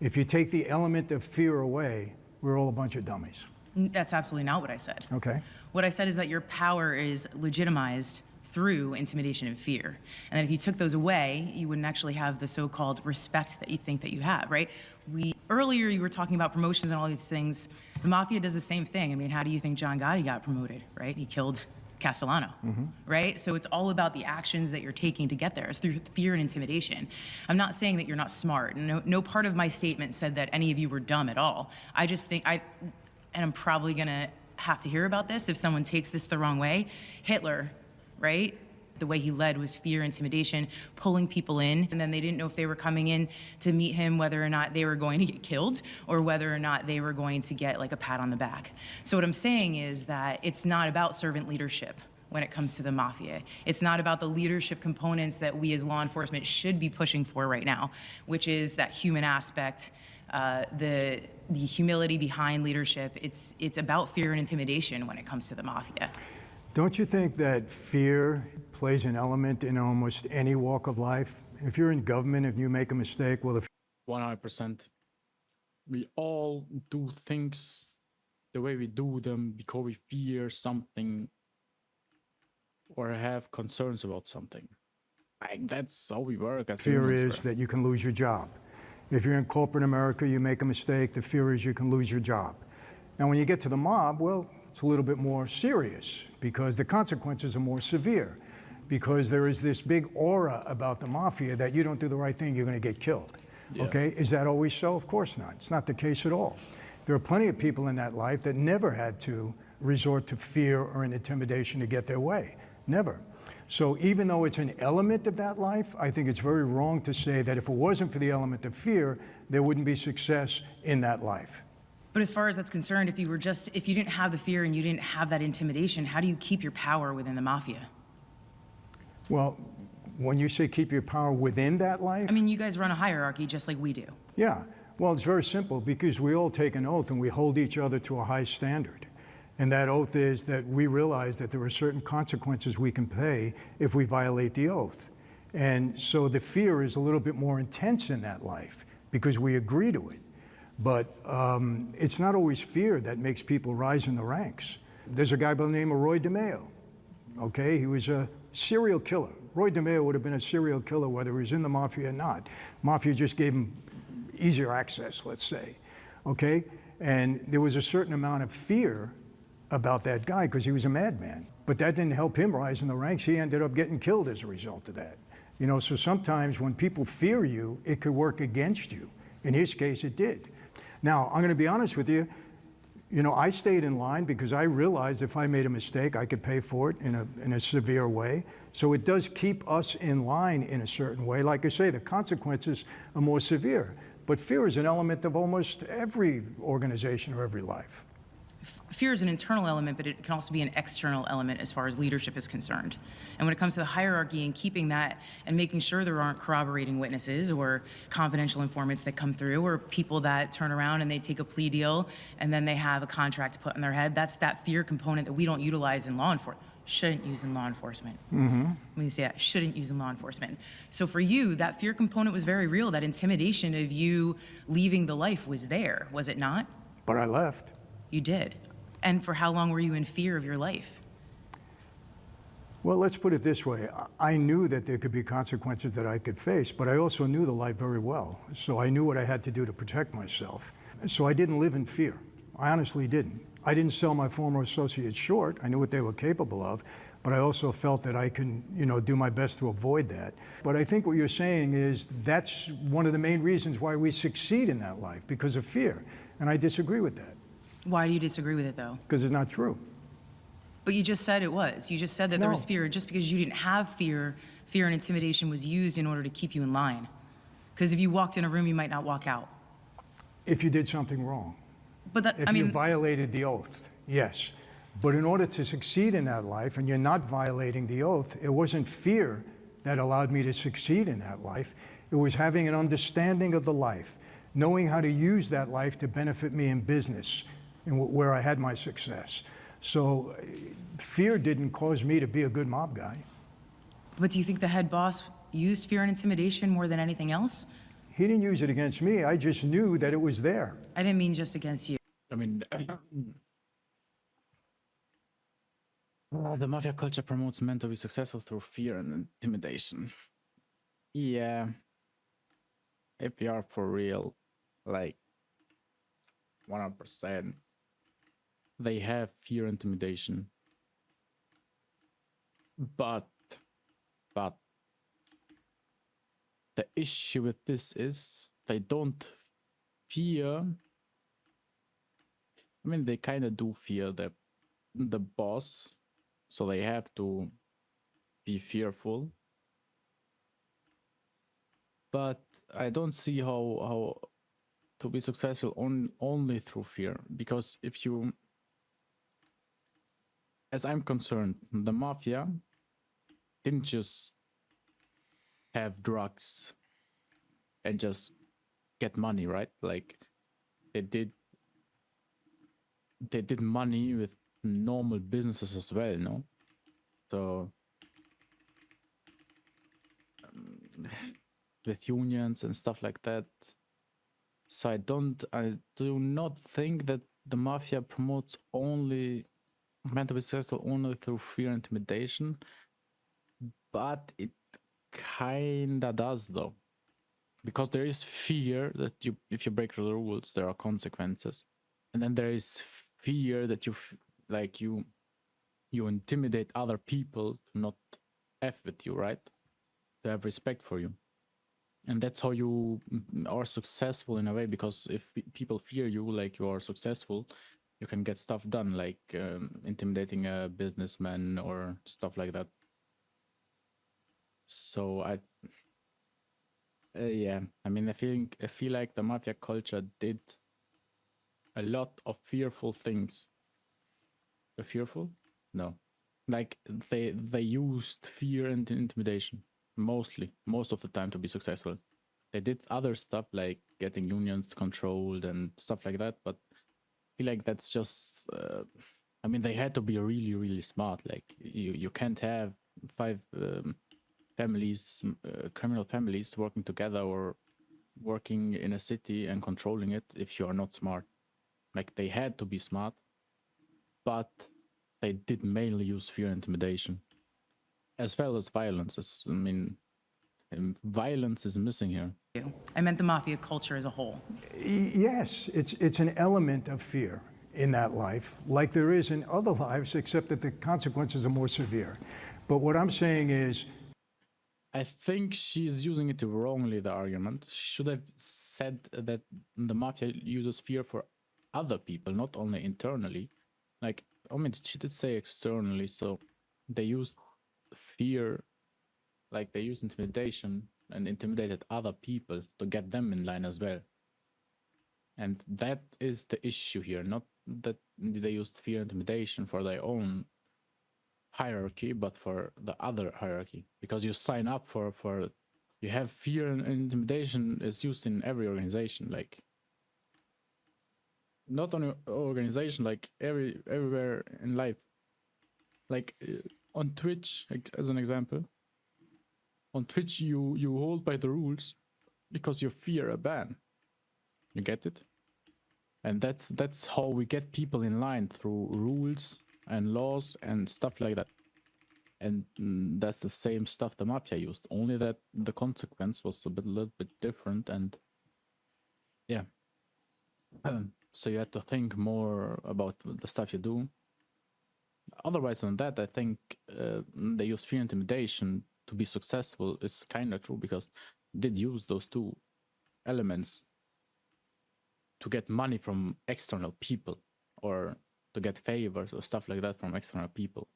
[SPEAKER 2] If you take the element of fear away, we're all a bunch of dummies.
[SPEAKER 12] That's absolutely not what I said.
[SPEAKER 2] Okay.
[SPEAKER 12] What I said is that your power is legitimized through intimidation and fear. And that if you took those away, you wouldn't actually have the so-called respect that you think that you have, right? Earlier you were talking about promotions and all these things. The mafia does the same thing. I mean, how do you think John Gotti got promoted, right? He killed Castellano, right? So it's all about the actions that you're taking to get there. It's through fear and intimidation. I'm not saying that you're not smart. No part of my statement said that any of you were dumb at all. I just think and I'm probably gonna have to hear about this if someone takes this the wrong way. Hitler, right? The way he led was fear, intimidation, pulling people in, and then they didn't know if they were coming in to meet him, whether or not they were going to get killed or whether or not they were going to get like a pat on the back. So what I'm saying is that it's not about servant leadership when it comes to the mafia. It's not about the leadership components that we as law enforcement should be pushing for right now, which is that human aspect, the humility behind leadership. It's about fear and intimidation when it comes to the mafia.
[SPEAKER 2] Don't you think that fear plays an element in almost any walk of life? If you're in government, if you make a mistake, well,
[SPEAKER 4] 100%. We all do things the way we do them because we fear something or have concerns about something. Like, that's how we work as
[SPEAKER 2] fear
[SPEAKER 4] humans,
[SPEAKER 2] is
[SPEAKER 4] bro.
[SPEAKER 2] that you can lose your job. If you're in corporate America, you make a mistake, the fear is you can lose your job. Now, when you get to the mob, well, it's a little bit more serious because the consequences are more severe, because there is this big aura about the mafia that you don't do the right thing, you're going to get killed.
[SPEAKER 4] Yeah.
[SPEAKER 2] Okay, is that always so? Of course not. It's not the case at all. There are plenty of people in that life that never had to resort to fear or an intimidation to get their way. Never. So even though it's an element of that life, I think it's very wrong to say that if it wasn't for the element of fear, there wouldn't be success in that life.
[SPEAKER 12] But as far as that's concerned, if you didn't have the fear and you didn't have that intimidation, how do you keep your power within the mafia?
[SPEAKER 2] Well, when you say keep your power within that life?
[SPEAKER 12] I mean, you guys run a hierarchy just like we do.
[SPEAKER 2] Yeah, well, it's very simple because we all take an oath and we hold each other to a high standard. And that oath is that we realize that there are certain consequences we can pay if we violate the oath. And so the fear is a little bit more intense in that life because we agree to it. But it's not always fear that makes people rise in the ranks. There's a guy by the name of Roy DeMeo, okay? He was a serial killer. Roy DeMeo would have been a serial killer whether he was in the mafia or not. Mafia just gave him easier access, let's say, okay? And there was a certain amount of fear about that guy because he was a madman. But that didn't help him rise in the ranks. He ended up getting killed as a result of that. You know, so sometimes when people fear you, it could work against you. In his case, it did. Now, I'm going to be honest with you. You know, I stayed in line because I realized if I made a mistake, I could pay for it in a severe way. So it does keep us in line in a certain way. Like I say, the consequences are more severe. But fear is an element of almost every organization or every life.
[SPEAKER 12] Fear is an internal element, but it can also be an external element as far as leadership is concerned. And when it comes to the hierarchy and keeping that and making sure there aren't corroborating witnesses or confidential informants that come through or people that turn around and they take a plea deal and then they have a contract put on their head, that's that fear component that we don't utilize in law enforcement. Shouldn't use in law enforcement. Let me say that, shouldn't use in law enforcement. So for you, that fear component was very real. That intimidation of you leaving the life was there, was it not?
[SPEAKER 2] But I left.
[SPEAKER 12] You did. And for how long were you in fear of your life?
[SPEAKER 2] Well, let's put it this way. I knew that there could be consequences that I could face, but I also knew the life very well. So I knew what I had to do to protect myself. So I didn't live in fear. I honestly didn't. I didn't sell my former associates short. I knew what they were capable of, but I also felt that I can, you know, do my best to avoid that. But I think what you're saying is that's one of the main reasons why we succeed in that life, because of fear. And I disagree with that.
[SPEAKER 12] Why do you disagree with it, though?
[SPEAKER 2] Because it's not true.
[SPEAKER 12] But you just said it was. You just said that there was fear. Just because you didn't have fear, fear and intimidation was used in order to keep you in line. Because if you walked in a room, you might not walk out.
[SPEAKER 2] If you did something wrong.
[SPEAKER 12] But that,
[SPEAKER 2] If you violated the oath, yes. But in order to succeed in that life, and you're not violating the oath, it wasn't fear that allowed me to succeed in that life. It was having an understanding of the life, knowing how to use that life to benefit me in business, and where I had my success. So fear didn't cause me to be a good mob guy.
[SPEAKER 12] But do you think the head boss used fear and intimidation more than anything else?
[SPEAKER 2] He didn't use it against me. I just knew that it was there.
[SPEAKER 12] I didn't mean just against you.
[SPEAKER 4] I mean, the mafia culture promotes men to be successful through fear and intimidation. Yeah. If we are for real, like 100%, they have fear, intimidation. But but the issue with this is they don't fear. I mean, they kind of do fear the boss, so they have to be fearful. But I don't see how to be successful only through fear, because if you, as I'm concerned, the mafia didn't just have drugs and just get money, right? Like they did money with normal businesses as well, no? So with unions and stuff like that. So I do not think that the mafia promotes only meant to be successful only through fear and intimidation, but it kinda does though, because there is fear that if you break the rules there are consequences, and then there is fear that you intimidate other people to not f with you, right? To have respect for you. And that's how you are successful in a way, because if people fear you, like you are successful, you can get stuff done, like intimidating a businessman or stuff like that. So yeah, I mean, I feel like the mafia culture did a lot of fearful things. Fearful? No, like they used fear and intimidation most of the time to be successful. They did other stuff like getting unions controlled and stuff like that, but I feel like that's just I mean, they had to be really, really smart. Like you can't have five families, criminal families working together or working in a city and controlling it if you are not smart. Like they had to be smart, but they did mainly use fear and intimidation, as well as violence. I mean, violence is missing here.
[SPEAKER 12] I meant the mafia culture as a whole.
[SPEAKER 2] Yes, it's an element of fear in that life, like there is in other lives, except that the consequences are more severe. But what I'm saying is,
[SPEAKER 4] I think she's using it wrongly, the argument. She should have said that the mafia uses fear for other people, not only internally. Like, I mean, she did say externally, so they used fear, like they used intimidation and intimidated other people to get them in line as well. And that is the issue here, not that they used fear and intimidation for their own hierarchy, but for the other hierarchy. Because you sign up for you have fear and intimidation is used in every organization, like not on your organization, like everywhere in life. Like on Twitch, like, as an example, on Twitch you hold by the rules because you fear a ban. You get it? And that's how we get people in line, through rules and laws and stuff like that. And that's the same stuff the mafia used, only that the consequence was a little bit different. And yeah, so you had to think more about the stuff you do. Otherwise than that, I think they use fear and intimidation to be successful is kind of true, because they did use those two elements to get money from external people, or to get favors or stuff like that from external people.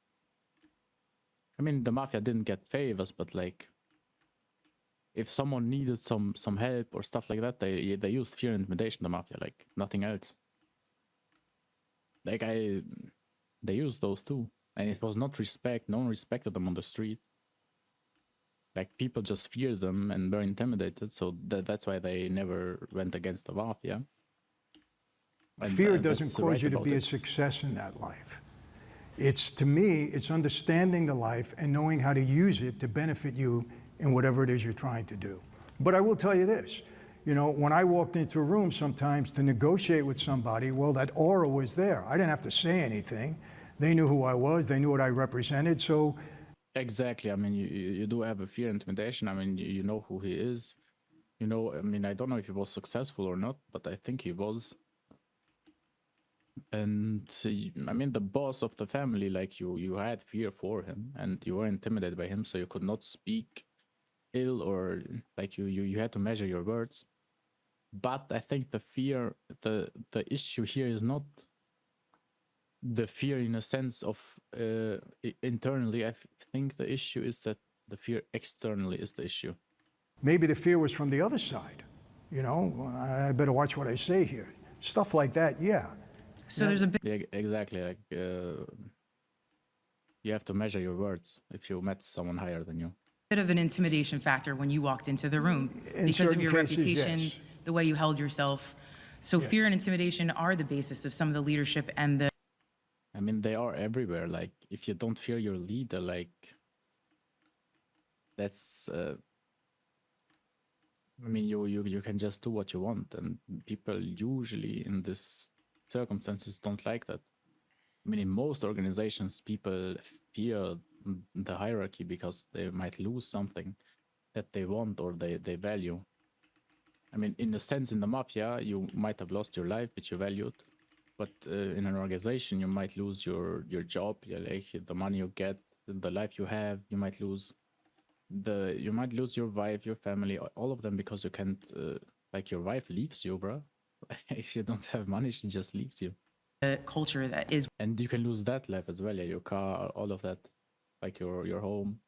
[SPEAKER 4] I mean, the mafia didn't get favors, but like, if someone needed some help or stuff like that, they used fear and intimidation, the mafia, like nothing else. Like they used those too, and it was not respect. No one respected them on the street. Like people just feared them and were intimidated, so that's why they never went against the mafia. And
[SPEAKER 2] fear doesn't cause you to be a success in that life. It's, to me, it's understanding the life and knowing how to use it to benefit you in whatever it is you're trying to do. But I will tell you this, you know, when I walked into a room sometimes to negotiate with somebody, well, that aura was there. I didn't have to say anything. They knew who I was, they knew what I represented, so.
[SPEAKER 4] Exactly, I mean, you do have a fear and intimidation. I mean, you know who he is. You know, I mean, I don't know if he was successful or not, but I think he was. And I mean, the boss of the family, like you had fear for him, and you were intimidated by him, so you could not speak ill, or like you had to measure your words. But I think the fear, the issue here is not the fear in a sense of internally. I think the issue is that the fear externally is the issue.
[SPEAKER 2] Maybe the fear was from the other side. You know, I better watch what I say here. Stuff like that, yeah.
[SPEAKER 12] So there's a bit
[SPEAKER 4] Yeah, exactly. Like you have to measure your words if you met someone higher than you.
[SPEAKER 12] of an intimidation factor when you walked into the room
[SPEAKER 2] In
[SPEAKER 12] because of
[SPEAKER 2] certain
[SPEAKER 12] your
[SPEAKER 2] cases,
[SPEAKER 12] reputation,
[SPEAKER 2] yes.
[SPEAKER 12] the way you held yourself. So
[SPEAKER 2] Yes.
[SPEAKER 12] fear and intimidation are the basis of some of the leadership and the
[SPEAKER 4] I mean, they are everywhere. Like, if you don't fear your leader, like, that's. I mean, you can just do what you want, and people usually in this circumstances don't like that. I mean, in most organizations, people fear the hierarchy because they might lose something that they want or they value. I mean, in a sense, in the mafia, you might have lost your life, which you valued, but in an organization, you might lose your job, like the money you get, the life you have. You might lose you might lose your wife, your family, all of them, because you can't. Like, your wife leaves you, bro. If you don't have money, she just leaves you.
[SPEAKER 12] culture that is.
[SPEAKER 4] And you can lose that life as well, yeah, your car, all of that, like your home.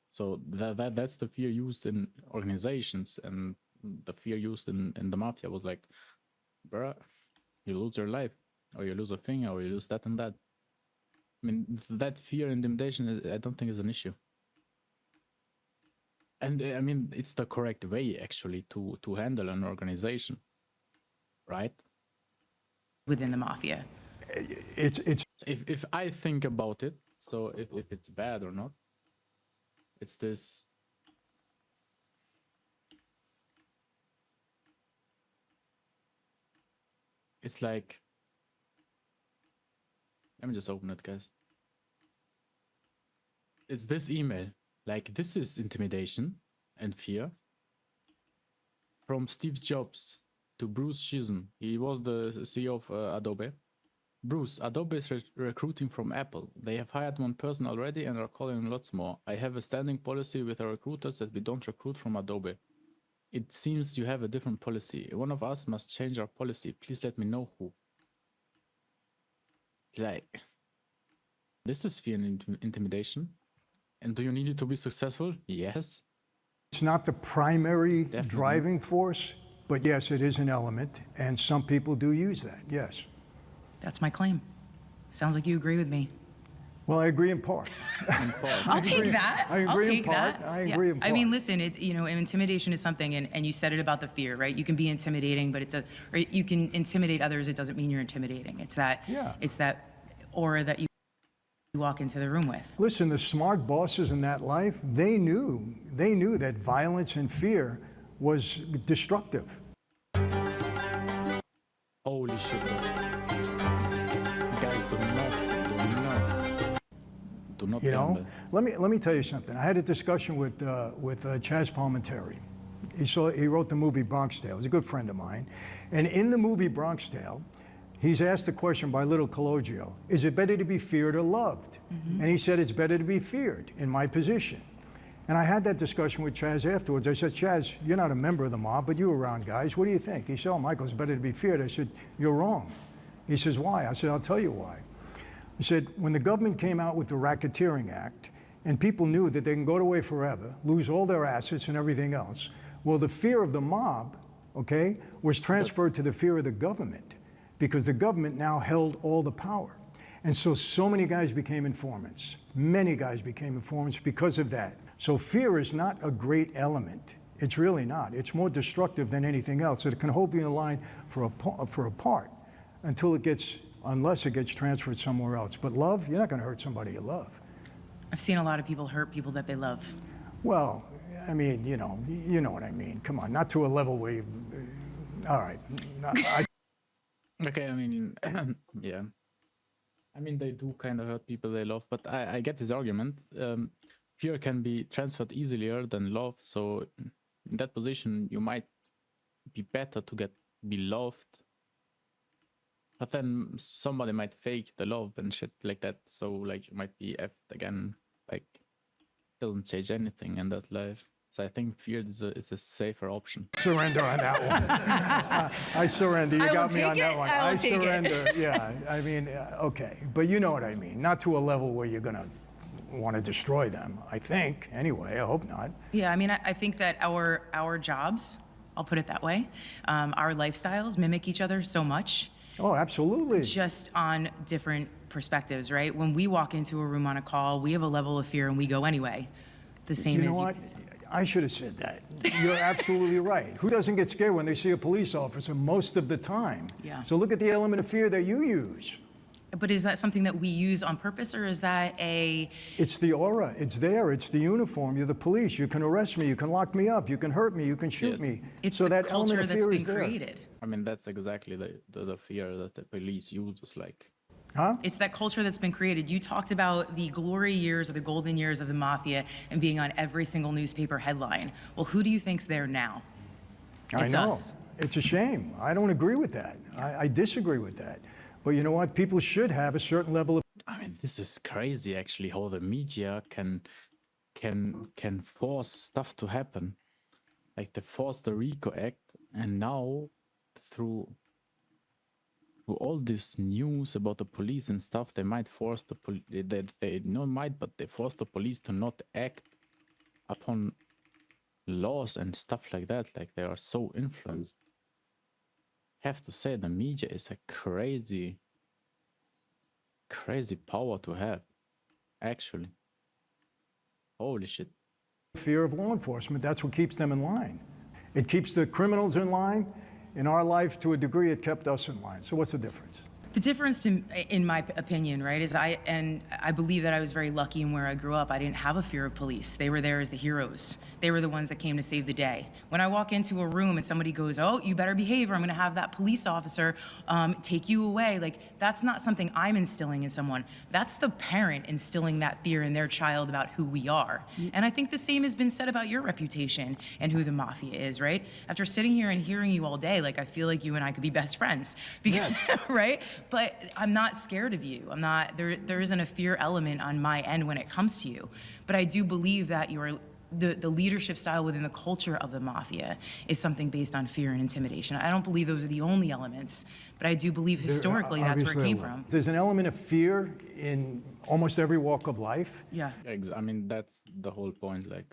[SPEAKER 4] So that's the fear used in organizations, and the fear used in the mafia was like, bruh, you lose your life, or you lose a thing, or you lose that and that. I mean, that fear and intimidation, I don't think is an issue. And I mean, it's the correct way actually to handle an organization, right?
[SPEAKER 12] Within the mafia.
[SPEAKER 2] It's
[SPEAKER 4] if I think about it, so if it's bad or not, it's this. It's like, let me just open it, guys. It's this email. Like, this is intimidation and fear. From Steve Jobs to Bruce Shizen. He was the CEO of Adobe. Bruce, Adobe is recruiting from Apple. They have hired one person already and are calling lots more. I have a standing policy with our recruiters that we don't recruit from Adobe. It seems you have a different policy. One of us must change our policy. Please let me know who. Like, this is fear and intimidation. And do you need it to be successful? Yes.
[SPEAKER 2] It's not the primary driving force, but yes, it is an element, and some people do use that, yes.
[SPEAKER 12] That's my claim. Sounds like you agree with me.
[SPEAKER 2] Well, I agree in part.
[SPEAKER 12] I'll take that.
[SPEAKER 2] I agree
[SPEAKER 12] I'll
[SPEAKER 2] in
[SPEAKER 12] take
[SPEAKER 2] part.
[SPEAKER 12] that.
[SPEAKER 2] I agree in part.
[SPEAKER 12] I mean, listen, intimidation is something, and you said it about the fear, right? You can be intimidating, but or you can intimidate others. It doesn't mean you're intimidating. It's that aura that you walk into the room with.
[SPEAKER 2] Listen, the smart bosses in that life, they knew that violence and fear was destructive.
[SPEAKER 4] Holy shit. Guys, do not
[SPEAKER 2] You know,
[SPEAKER 4] gamble.
[SPEAKER 2] let me tell you something. I had a discussion with Chaz Palminteri. He wrote the movie Bronx Tale. He's a good friend of mine. And in the movie Bronx Tale, he's asked the question by Little Cologio, is it better to be feared or loved? And he said, it's better to be feared in my position. And I had that discussion with Chaz afterwards. I said, Chaz, you're not a member of the mob, but you were around guys. What do you think? He said, oh, Michael, it's better to be feared. I said, you're wrong. He says, why? I said, I'll tell you why. He said, when the government came out with the Racketeering Act, and people knew that they can go away forever, lose all their assets and everything else, well, the fear of the mob, okay, was transferred to the fear of the government, because the government now held all the power. And so many guys became informants. Many guys became informants because of that. So fear is not a great element. It's really not. It's more destructive than anything else. It can hold you in line for a part unless it gets transferred somewhere else. But love, you're not going to hurt somebody you love.
[SPEAKER 12] I've seen a lot of people hurt people that they love.
[SPEAKER 2] Well, I mean, you know what I mean. Come on, not to a level where you, all right.
[SPEAKER 4] Okay, I mean, yeah. I mean, they do kind of hurt people they love, but I get his argument. Fear can be transferred easier than love, so in that position, you might be better to be loved But then somebody might fake the love and shit like that. So like you might be effed again. Like doesn't change anything in that life. So I think fear is a safer option.
[SPEAKER 2] Surrender on that one. I surrender. You got me on that one.
[SPEAKER 12] I will take it.
[SPEAKER 2] surrender. Yeah, I mean, okay. But you know what I mean. Not to a level where you're going to want to destroy them, I think. Anyway, I hope not.
[SPEAKER 12] Yeah, I mean, I think that our jobs, I'll put it that way, our lifestyles mimic each other so much.
[SPEAKER 2] Oh, absolutely.
[SPEAKER 12] Just on different perspectives, right? When we walk into a room on a call, we have a level of fear and we go anyway. The same
[SPEAKER 2] You know
[SPEAKER 12] as
[SPEAKER 2] what? I should have said that. You're absolutely right. Who doesn't get scared when they see a police officer most of the time?
[SPEAKER 12] Yeah.
[SPEAKER 2] So look at the element of fear that you use.
[SPEAKER 12] But is that something that we use on purpose, or is that a...
[SPEAKER 2] It's the aura. It's there. It's the uniform. You're the police. You can arrest me. You can lock me up. You can hurt me. You can shoot
[SPEAKER 4] Yes.
[SPEAKER 2] me.
[SPEAKER 12] It's
[SPEAKER 2] so
[SPEAKER 12] the
[SPEAKER 2] that element
[SPEAKER 12] culture
[SPEAKER 2] of
[SPEAKER 12] that's
[SPEAKER 2] fear
[SPEAKER 12] been
[SPEAKER 2] is there.
[SPEAKER 12] created.
[SPEAKER 4] I mean, that's exactly the fear that the police uses. Like,
[SPEAKER 2] Huh?
[SPEAKER 12] It's that culture that's been created. You talked about the glory years or the golden years of the Mafia and being on every single newspaper headline. Well, who do you think's there now?
[SPEAKER 2] I
[SPEAKER 12] It's
[SPEAKER 2] know.
[SPEAKER 12] us.
[SPEAKER 2] It's a shame. I don't agree with that. I disagree with that. But you know what? People should have a certain level of...
[SPEAKER 4] I mean, this is crazy actually how the media can force stuff to happen. Like they forced the RICO Act, and now through all this news about the police and stuff, they might force the they force the police to not act upon laws and stuff like that. Like they are so influenced. Have to say the media is a crazy power to have, actually. Holy shit.
[SPEAKER 2] fear of law enforcement. That's what keeps them in line. It keeps the criminals in line. In our life, to a degree, it kept us in line. So what's the difference?
[SPEAKER 12] The difference, in my opinion, right, is I believe that I was very lucky in where I grew up. I didn't have a fear of police. They were there as the heroes. They were the ones that came to save the day. When I walk into a room and somebody goes, "Oh, you better behave, or I'm going to have that police officer take you away," like that's not something I'm instilling in someone. That's the parent instilling that fear in their child about who we are. And I think the same has been said about your reputation and who the Mafia is, right? After sitting here and hearing you all day, like I feel like you and I could be best friends, because, right? But I'm not scared of you. I'm not, there isn't a fear element on my end when it comes to you. But I do believe that the leadership style within the culture of the Mafia is something based on fear and intimidation. I don't believe those are the only elements, but I do believe historically that's where it came from.
[SPEAKER 2] There's an element of fear in almost every walk of life.
[SPEAKER 12] Yeah.
[SPEAKER 4] I mean, that's the whole point, like.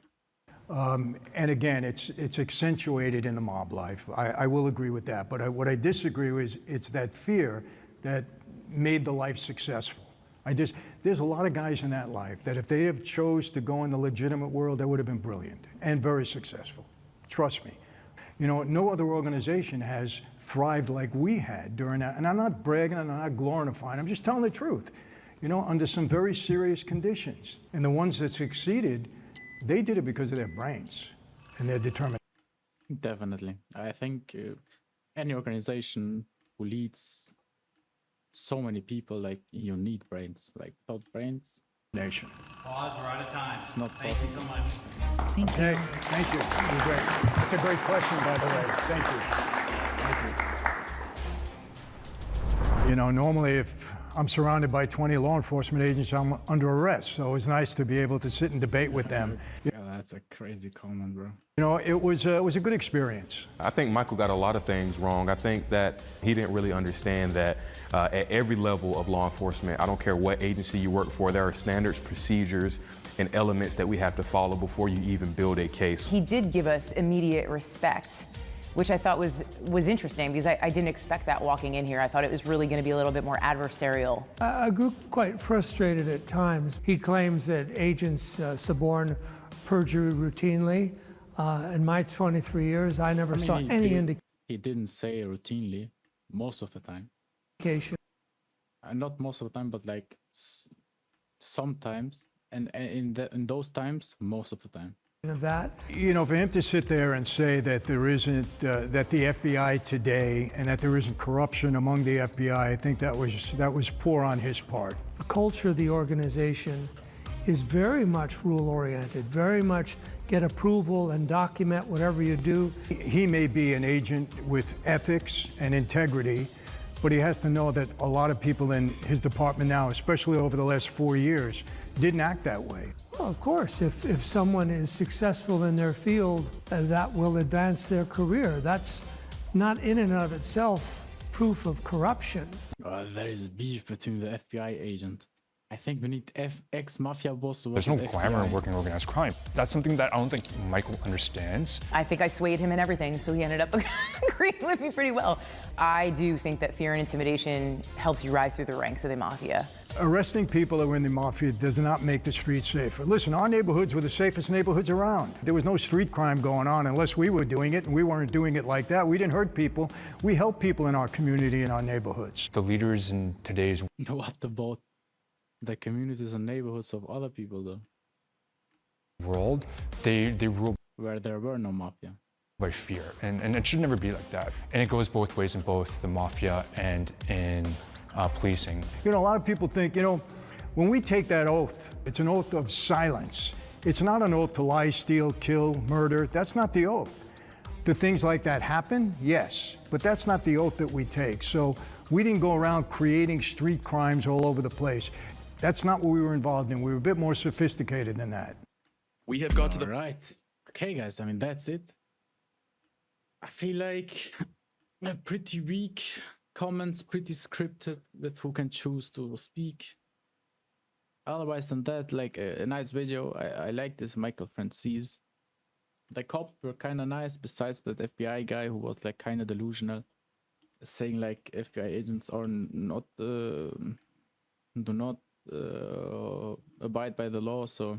[SPEAKER 2] And again, it's accentuated in the mob life. I will agree with that. But what I disagree with is it's that fear that made the life successful. There's a lot of guys in that life that if they have chose to go in the legitimate world, that would have been brilliant and very successful. Trust me. You know, no other organization has thrived like we had during that. And I'm not bragging, and I'm not glorifying, I'm just telling the truth. You know, under some very serious conditions. And the ones that succeeded, they did it because of their brains and their determination.
[SPEAKER 4] Definitely. I think any organization who leads so many people, like, you need brains. Like, without brains,
[SPEAKER 2] nation.
[SPEAKER 7] Pause, we're out of time.
[SPEAKER 4] It's not
[SPEAKER 7] Thank
[SPEAKER 4] possible.
[SPEAKER 7] you so much.
[SPEAKER 12] Thank you.
[SPEAKER 2] Okay, thank you. You're great. That's a great question, by the way. Thank you. You know, normally if I'm surrounded by 20 law enforcement agents, I'm under arrest. So it was nice to be able to sit and debate with them.
[SPEAKER 4] Yeah, that's a crazy comment, bro.
[SPEAKER 2] You know, it was a good experience.
[SPEAKER 1] I think Michael got a lot of things wrong. I think that he didn't really understand that at every level of law enforcement, I don't care what agency you work for, there are standards, procedures, and elements that we have to follow before you even build a case.
[SPEAKER 12] He did give us immediate respect, which I thought was interesting because I didn't expect that walking in here. I thought it was really going to be a little bit more adversarial.
[SPEAKER 13] I grew quite frustrated at times. He claims that agents suborn perjury routinely. In my 23 years, I never saw any indication.
[SPEAKER 4] He didn't say routinely, most of the time. Not most of the time, but like sometimes, and in those times, most of the time.
[SPEAKER 13] Of that.
[SPEAKER 2] You know, for him to sit there and say that there isn't, that the FBI today and that there isn't corruption among the FBI, I think that was poor on his part.
[SPEAKER 13] The culture of the organization is very much rule-oriented, very much get approval and document whatever you do.
[SPEAKER 2] He may be an agent with ethics and integrity, But he has to know that a lot of people in his department now, especially over the last 4 years, didn't act that way.
[SPEAKER 13] Well, of course, if someone is successful in their field, that will advance their career. That's not in and of itself proof of corruption.
[SPEAKER 4] There is beef between the FBI agent. I think we need ex-mafia boss versus
[SPEAKER 14] There's no glamour in
[SPEAKER 4] FBI.
[SPEAKER 14] working organized crime. That's something that I don't think Michael understands.
[SPEAKER 12] I think I swayed him in everything, so he ended up agreeing with me pretty well. I do think that fear and intimidation helps you rise through the ranks of the mafia.
[SPEAKER 2] Arresting people that were in the mafia does not make the streets safer. Listen, our neighborhoods were the safest neighborhoods around. There was no street crime going on unless we were doing it, and we weren't doing it like that. We didn't hurt people. We helped people in our community, in our neighborhoods.
[SPEAKER 14] The leaders in today's
[SPEAKER 4] What about the communities and neighborhoods of other people, though?
[SPEAKER 14] world, they rule
[SPEAKER 4] Where there were no mafia.
[SPEAKER 14] by fear, and it should never be like that. And it goes both ways in both the mafia and in policing.
[SPEAKER 2] You know, a lot of people think, you know, when we take that oath, it's an oath of silence. It's not an oath to lie, steal, kill, murder. That's not the oath. Do things like that happen? Yes, but that's not the oath that we take. So we didn't go around creating street crimes all over the place. That's not what we were involved in. We were a bit more sophisticated than that.
[SPEAKER 19] We have got to the
[SPEAKER 4] Right. Okay, guys, I mean, that's it. I feel like a pretty weak comments, pretty scripted with who can choose to speak. Otherwise than that, like a nice video. I like this Michael Francis. The cops were kind of nice, besides that FBI guy who was like kind of delusional, saying like FBI agents are not do not abide by the law. So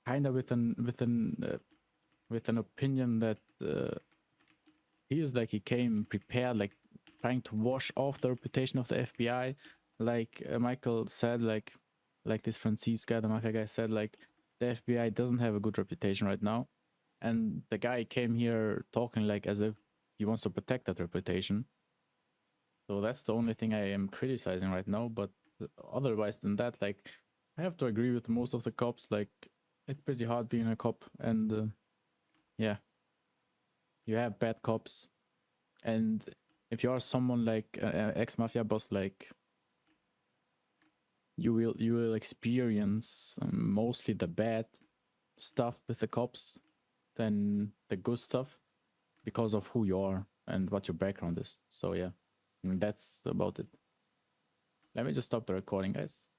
[SPEAKER 4] kind of with an opinion that he is like he came prepared, like trying to wash off the reputation of the FBI. Like Michael said, like this Francis guy, the mafia guy said, like the FBI doesn't have a good reputation right now. And the guy came here talking like as if he wants to protect that reputation. So that's the only thing I am criticizing right now. But otherwise than that, like I have to agree with most of the cops. Like it's pretty hard being a cop, and yeah, you have bad cops. And if you are someone like ex-mafia boss, like you will experience mostly the bad stuff with the cops than the good stuff because of who you are and what your background is. So yeah, I mean, that's about it. Let me just stop the recording, guys.